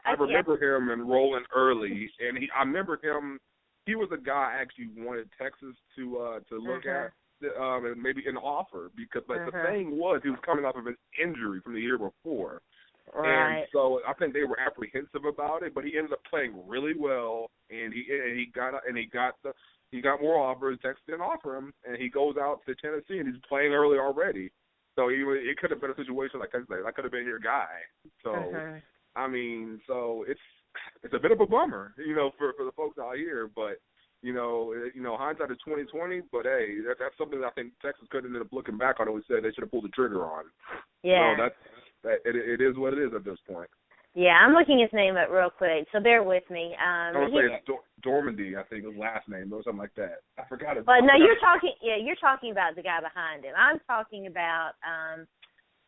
[SPEAKER 6] I remember him enrolling early, and I remember him. He was a guy I actually wanted Texas to look at. And maybe an offer but the thing was he was coming off of an injury from the year before, and so I think they were apprehensive about it. But he ended up playing really well, and he got more offers. Texas didn't offer him, and he goes out to Tennessee and he's playing early already. So it could have been a situation like that could have been your guy. So I mean, so it's a bit of a bummer, for the folks out here, but. Hindsight is 20/20, but hey, that's something that I think Texas could end up looking back on. We said they should have pulled the trigger on.
[SPEAKER 4] Yeah.
[SPEAKER 6] So it is what it is at this point.
[SPEAKER 4] Yeah, I'm looking his name up real quick, so bear with me.
[SPEAKER 6] I want to say it's Dormandy, I think his last name, or something like that. I forgot it.
[SPEAKER 4] But no, you're talking about the guy behind him. I'm talking about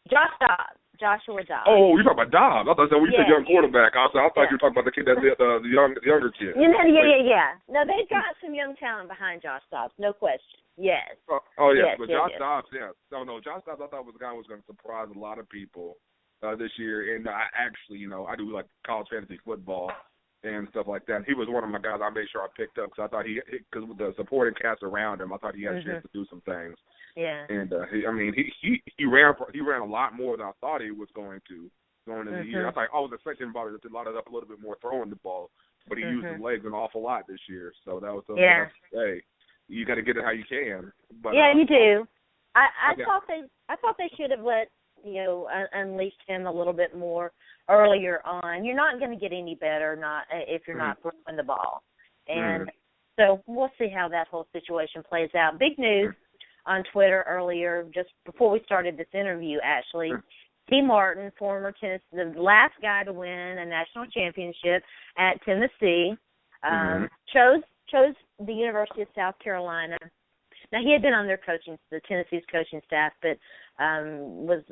[SPEAKER 4] Joshua Dobbs.
[SPEAKER 6] Oh, you're talking about Dobbs. I thought when you said young quarterback, I thought you were talking about the kid, the younger kid.
[SPEAKER 4] Yeah. No, they've got some young talent behind Josh Dobbs, no question. Yes.
[SPEAKER 6] Yes, but Josh Dobbs, No, Josh Dobbs I thought was a guy who was going to surprise a lot of people this year. And I actually, I do like college fantasy football and stuff like that. And he was one of my guys I made sure I picked up because I thought because with the supporting cast around him, I thought he had a chance to do some things.
[SPEAKER 4] Yeah.
[SPEAKER 6] And he ran a lot more than I thought he was going to going into the year. I was expecting him to line it up a little bit more throwing the ball, but he used his legs an awful lot this year. So that was hey, you got to get it how you can. But
[SPEAKER 4] you do. I thought they should have let unleashed him a little bit more earlier on. You're not going to get any better if you're not throwing the ball, and so we'll see how that whole situation plays out. Big news on Twitter earlier, just before we started this interview, actually. T. Martin, former Tennessee, the last guy to win a national championship at Tennessee, chose the University of South Carolina. Now, he had been on the Tennessee's coaching staff, but was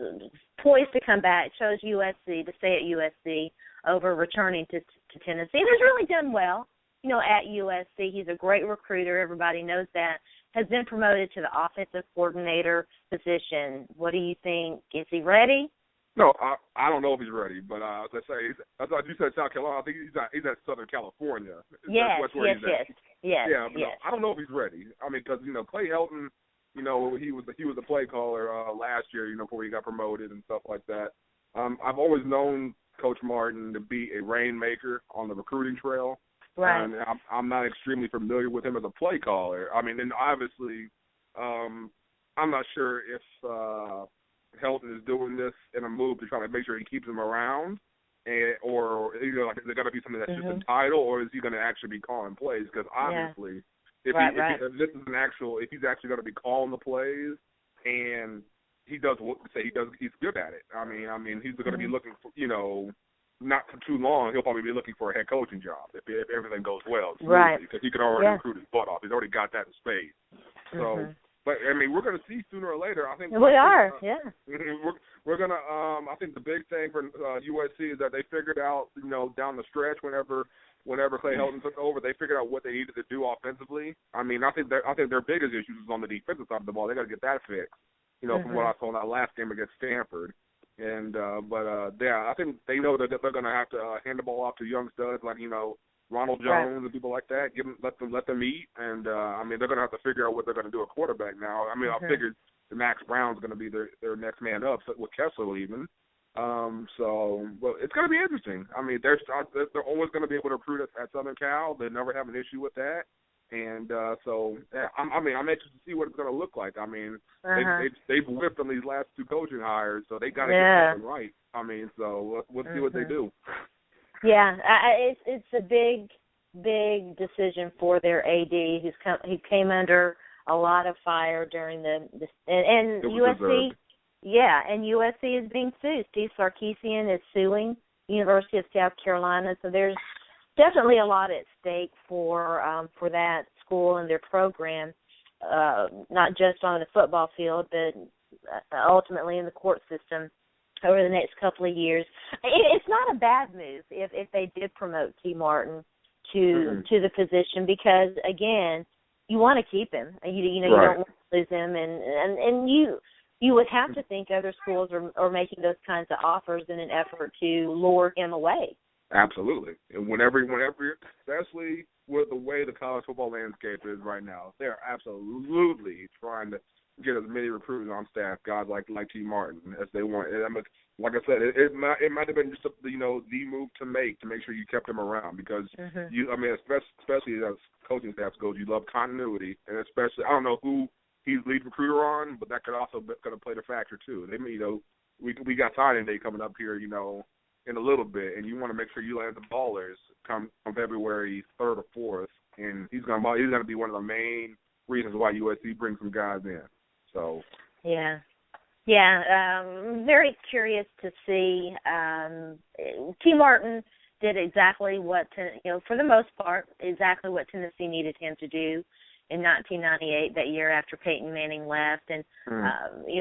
[SPEAKER 4] poised to come back, chose USC, to stay at USC over returning to Tennessee. And has really done well, at USC. He's a great recruiter. Everybody knows that. Has been promoted to the offensive coordinator position. What do you think? Is he ready?
[SPEAKER 6] No, I don't know if he's ready, but let's say I thought you said South Carolina. I think he's at Southern California.
[SPEAKER 4] Yes.
[SPEAKER 6] Yeah, but no, I don't know if he's ready. I mean, because Clay Helton, he was a play caller last year, before he got promoted and stuff like that. I've always known Coach Martin to be a rainmaker on the recruiting trail.
[SPEAKER 4] Right.
[SPEAKER 6] And I'm not extremely familiar with him as a play caller. I mean, and obviously, I'm not sure if Helton is doing this in a move to try to make sure he keeps him around, or like is it going to be something that's just a title, or is he going to actually be calling plays? Because obviously, if this is if he's actually going to be calling the plays, and he's good at it. I mean, he's going to be looking for, not for too long. He'll probably be looking for a head coaching job if everything goes well, smoothly, because he can already recruit his butt off. He's already got that in spades. So. But, I mean, we're going to see sooner or later. I think
[SPEAKER 4] we are.
[SPEAKER 6] We're going to I think the big thing for USC is that they figured out, down the stretch whenever Clay Helton took over, they figured out what they needed to do offensively. I mean, I think their biggest issues is on the defensive side of the ball. They got to get that fixed, from what I saw in that last game against Stanford. And I think they know that they're going to have to hand the ball off to young studs like, Ronald Jones and people like that. Let them eat, and I mean, they're going to have to figure out what they're going to do at quarterback now. I mean, I figured Max Brown's going to be their next man up with Kessler leaving. Well, it's going to be interesting. I mean, they're always going to be able to recruit at Southern Cal. They never have an issue with that. And I'm anxious to see what it's going to look like. I mean, they've whipped on these last two coaching hires, so they got to get something right. I mean, so we'll see what they do.
[SPEAKER 4] Yeah, it's a big decision for their AD. He came under a lot of fire during and USC. Deserved. Yeah, and USC is being sued. Steve Sarkisian is suing University of South Carolina. So there's definitely a lot at stake for that school and their program, not just on the football field, but ultimately in the court system over the next couple of years. It's not a bad move if they did promote T. Martin to the position, because again, you want to keep him. You don't want to lose him, and you would have to think other schools are making those kinds of offers in an effort to lure him away.
[SPEAKER 6] Absolutely. And whenever, especially with the way the college football landscape is right now, they're absolutely trying to get as many recruiters on staff, guys like T. Martin, as they want. I mean, like I said, it might have been just the move to make sure you kept him around, because especially as coaching staff goes, you love continuity, and especially, I don't know who he's lead recruiter on, but that could also play a factor too. They, we got signing day coming up here, in a little bit, and you want to make sure you land the ballers come February 3rd or 4th, and he's going to be one of the main reasons why USC brings some guys in. So very curious to see. T. Martin did exactly what for the most part, exactly what Tennessee needed him to do in 1998, that year after Peyton Manning left, and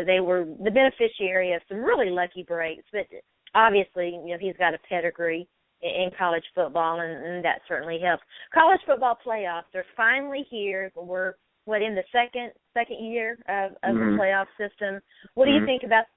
[SPEAKER 6] they were the beneficiary of some really lucky breaks. But obviously, he's got a pedigree in college football, and that certainly helps. College football playoffs are finally here. We're in the second year of the playoff system. What do you think about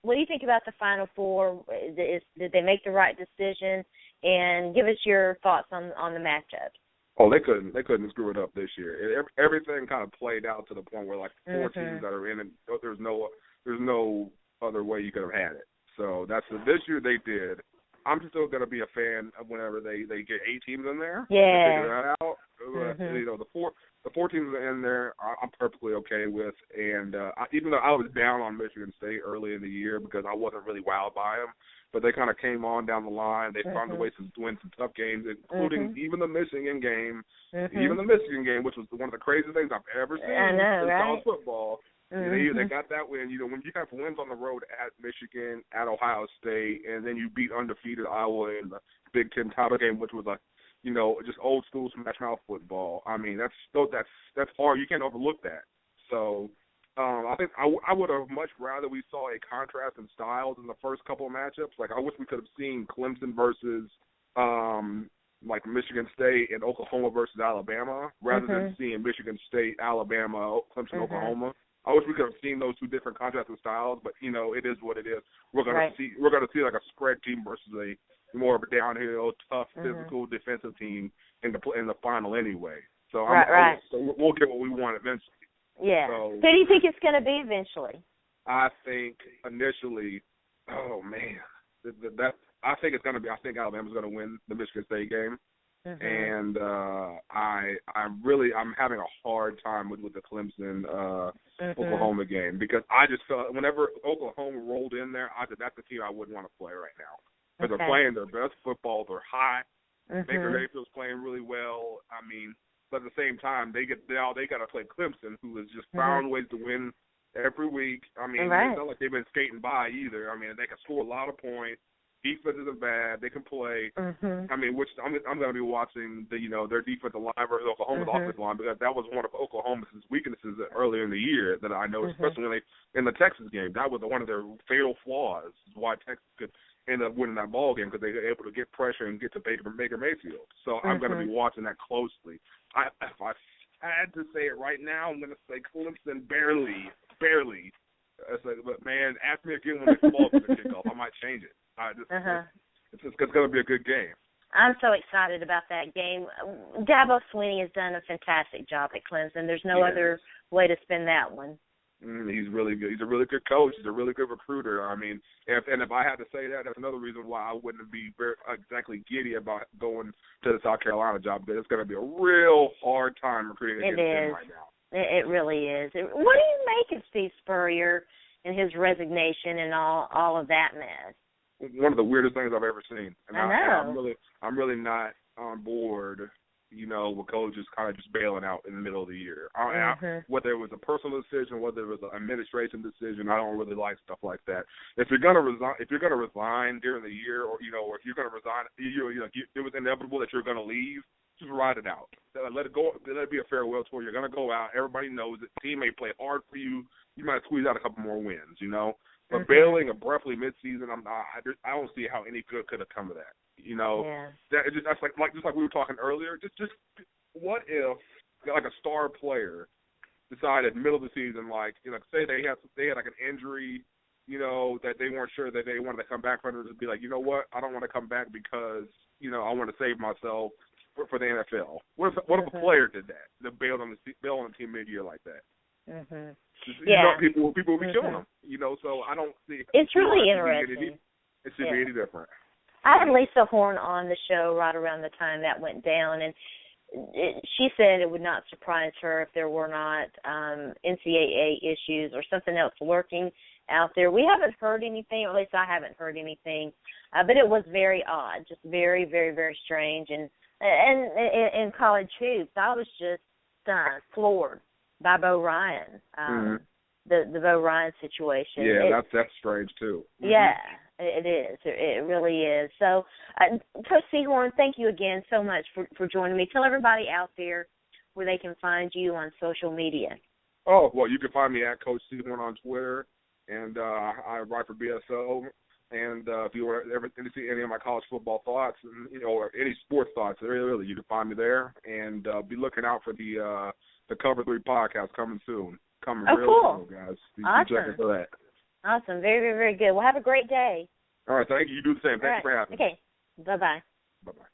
[SPEAKER 6] the Final Four? Did they make the right decision? And give us your thoughts on the matchups. Oh, they couldn't screw it up this year. Everything kind of played out to the point where, like, 4 teams that are in it, there's no other way you could have had it. So this year they did. I'm still going to be a fan of whenever they get 8 teams in there.
[SPEAKER 4] Yeah.
[SPEAKER 6] Figure that out. The four teams in there, I'm perfectly okay with. And even though I was down on Michigan State early in the year because I wasn't really wowed by them, but they kind of came on down the line. They found a way to win some tough games, including even the Michigan game. Even the Michigan game, which was one of the craziest things I've ever seen in college football. They got that win. When you have wins on the road at Michigan, at Ohio State, and then you beat undefeated Iowa in the Big Ten title game, which was just old school smash mouth football. I mean, that's hard. You can't overlook that. So I think I would have much rather we saw a contrast in styles in the first couple of matchups. Like, I wish we could have seen Clemson versus like Michigan State and Oklahoma versus Alabama, rather than seeing Michigan State, Alabama, Clemson, Oklahoma. I wish we could have seen those two different contrasting styles, but it is what it is. We're gonna see like a spread team versus a more of a downhill, tough, physical, defensive team in the final anyway. So so we'll get what we want eventually.
[SPEAKER 4] Yeah.
[SPEAKER 6] So,
[SPEAKER 4] who do you think it's going to be eventually?
[SPEAKER 6] I think initially, I think it's going to be. I think Alabama's going to win the Michigan State game. and I'm having a hard time with the Clemson Oklahoma game, because I just felt whenever Oklahoma rolled in there, I said that's the team I wouldn't want to play right now, because they're playing their best football, they're hot. Baker Mayfield's playing really well. I mean, but at the same time, they got to play Clemson, who has just found ways to win every week. I mean, it's not like they've been skating by either. I mean, they can score a lot of points. Defense isn't bad. They can play. I mean, which I'm going to be watching their defensive line versus Oklahoma's offensive line, because that was one of Oklahoma's weaknesses earlier in the year that I noticed, especially when they in the Texas game. That was one of their fatal flaws. Why Texas could end up winning that ball game, because they were able to get pressure and get to Baker Mayfield. So I'm going to be watching that closely. If I had to say it right now, I'm going to say Clemson barely. But man, ask me again when they fall for the kickoff. I might change it. It's going to be a good game.
[SPEAKER 4] I'm so excited about that game. Dabo Swinney has done a fantastic job at Clemson. There's no other way to spin that one.
[SPEAKER 6] He's really good. He's a really good coach. He's a really good recruiter. I mean, if I had to say that, that's another reason why I wouldn't be exactly giddy about going to the South Carolina job, because it's going to be a real hard time recruiting against him right now.
[SPEAKER 4] It really is. What do you make of Steve Spurrier and his resignation and all of that mess?
[SPEAKER 6] One of the weirdest things I've ever seen. And
[SPEAKER 4] I know.
[SPEAKER 6] I'm really not on board, with coaches kind of just bailing out in the middle of the year. Whether it was a personal decision, whether it was an administration decision, I don't really like stuff like that. If you're gonna resign during the year, or if you're gonna resign, it was inevitable that you're gonna leave. Just ride it out. Let it go. Let it be a farewell tour. You're gonna go out. Everybody knows it. The team may play hard for you. You might squeeze out a couple more wins. But bailing abruptly midseason, I don't see how any good could have come of that. That's like we were talking earlier. Just what if like a star player decided middle of the season, say they had like an injury, that they weren't sure that they wanted to come back from, it to be like, you know what, I don't want to come back because I want to save myself for the NFL. What if a player did that? They bailed on the team mid-year like that. People will be killing them. So I don't see.
[SPEAKER 4] It's really interesting.
[SPEAKER 6] It should be any different.
[SPEAKER 4] I had Lisa Horn on the show right around the time that went down, and she said it would not surprise her if there were not NCAA issues or something else lurking out there. We haven't heard anything, or at least I haven't heard anything, but it was very odd, just very, very, very strange. And in college hoops, I was just floored by Bo Ryan, the Bo Ryan situation.
[SPEAKER 6] Yeah, that's strange too.
[SPEAKER 4] Yeah, it is. It really is. So, Coach Seahorn, thank you again so much for joining me. Tell everybody out there where they can find you on social media.
[SPEAKER 6] Oh, well, you can find me at Coach Seahorn on Twitter, and I write for BSO. And if you want to see any of my college football thoughts, or any sports thoughts, really, you can find me there. And be looking out for the Cover 3 podcast coming soon. Coming real soon, guys.
[SPEAKER 4] Awesome.
[SPEAKER 6] Be checking for that.
[SPEAKER 4] Awesome. Very, very, very good. Well, have a great day.
[SPEAKER 6] All right. Thank you. You do the same. Thanks for having me.
[SPEAKER 4] Okay. Bye-bye.
[SPEAKER 6] Bye-bye.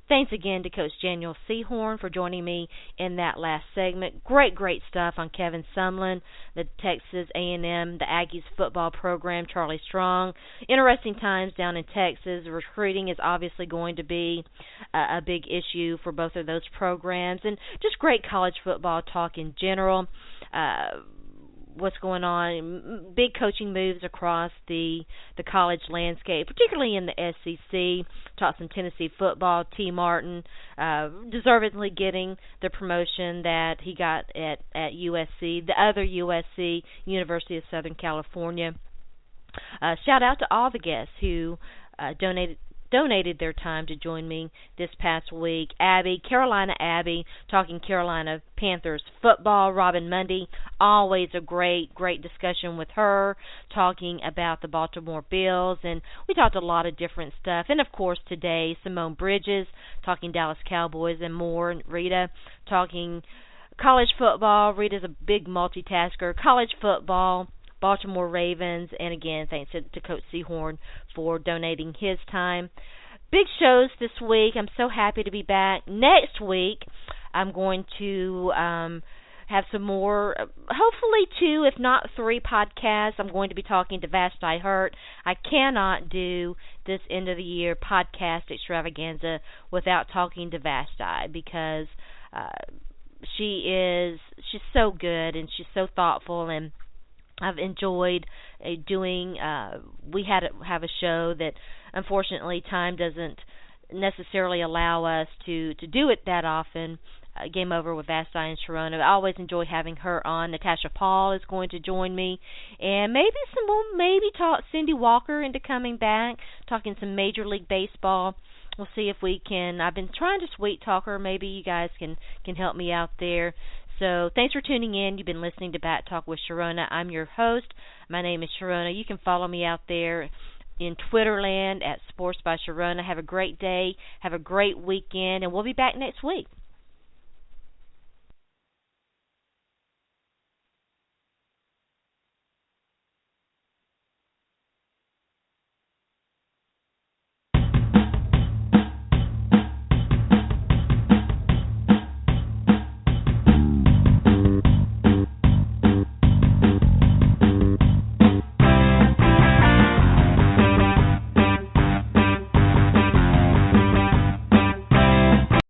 [SPEAKER 1] Thanks again to Coach Daniel Seahorn for joining me in that last segment. Great stuff on Kevin Sumlin, the Texas A&M, the Aggies football program, Charlie Strong. Interesting times down in Texas. Recruiting is obviously going to be a big issue for both of those programs, and just great college football talk in general. What's going on, big coaching moves across the college landscape, particularly in the SEC. Talked some Tennessee football. T. Martin deservedly getting the promotion that he got at USC, the other USC, University of Southern California. Shout out to all the guests who donated their time to join me this past week. Carolina Abby, talking Carolina Panthers football. Robin Mundy, always a great discussion with her, talking about the Baltimore Bills, and we talked a lot of different stuff. And of course today, Simone Bridges, talking Dallas Cowboys and more, and Reeta, talking college football. Reeta's a big multitasker. College football, Baltimore Ravens, and again, thanks to Coach Seahorn for donating his time. Big shows this week. I'm so happy to be back. Next week, I'm going to have some more, hopefully 2, if not 3 podcasts. I'm going to be talking to Vashti Hurt. I cannot do this end of the year podcast extravaganza without talking to Vashti because she's so good and she's so thoughtful, and I've enjoyed doing. We have a show that unfortunately time doesn't necessarily allow us to do it that often. Game Over with Vashti and Sharona. I always enjoy having her on. Natasha Paul is going to join me, and maybe talk Cindy Walker into coming back, talking some Major League Baseball. We'll see if we can. I've been trying to sweet talk her. Maybe you guys can help me out there. So thanks for tuning in. You've been listening to Bat Talk with Sharona. I'm your host. My name is Sharona. You can follow me out there in Twitterland at Sports by Sharona. Have a great day. Have a great weekend, and we'll be back next week.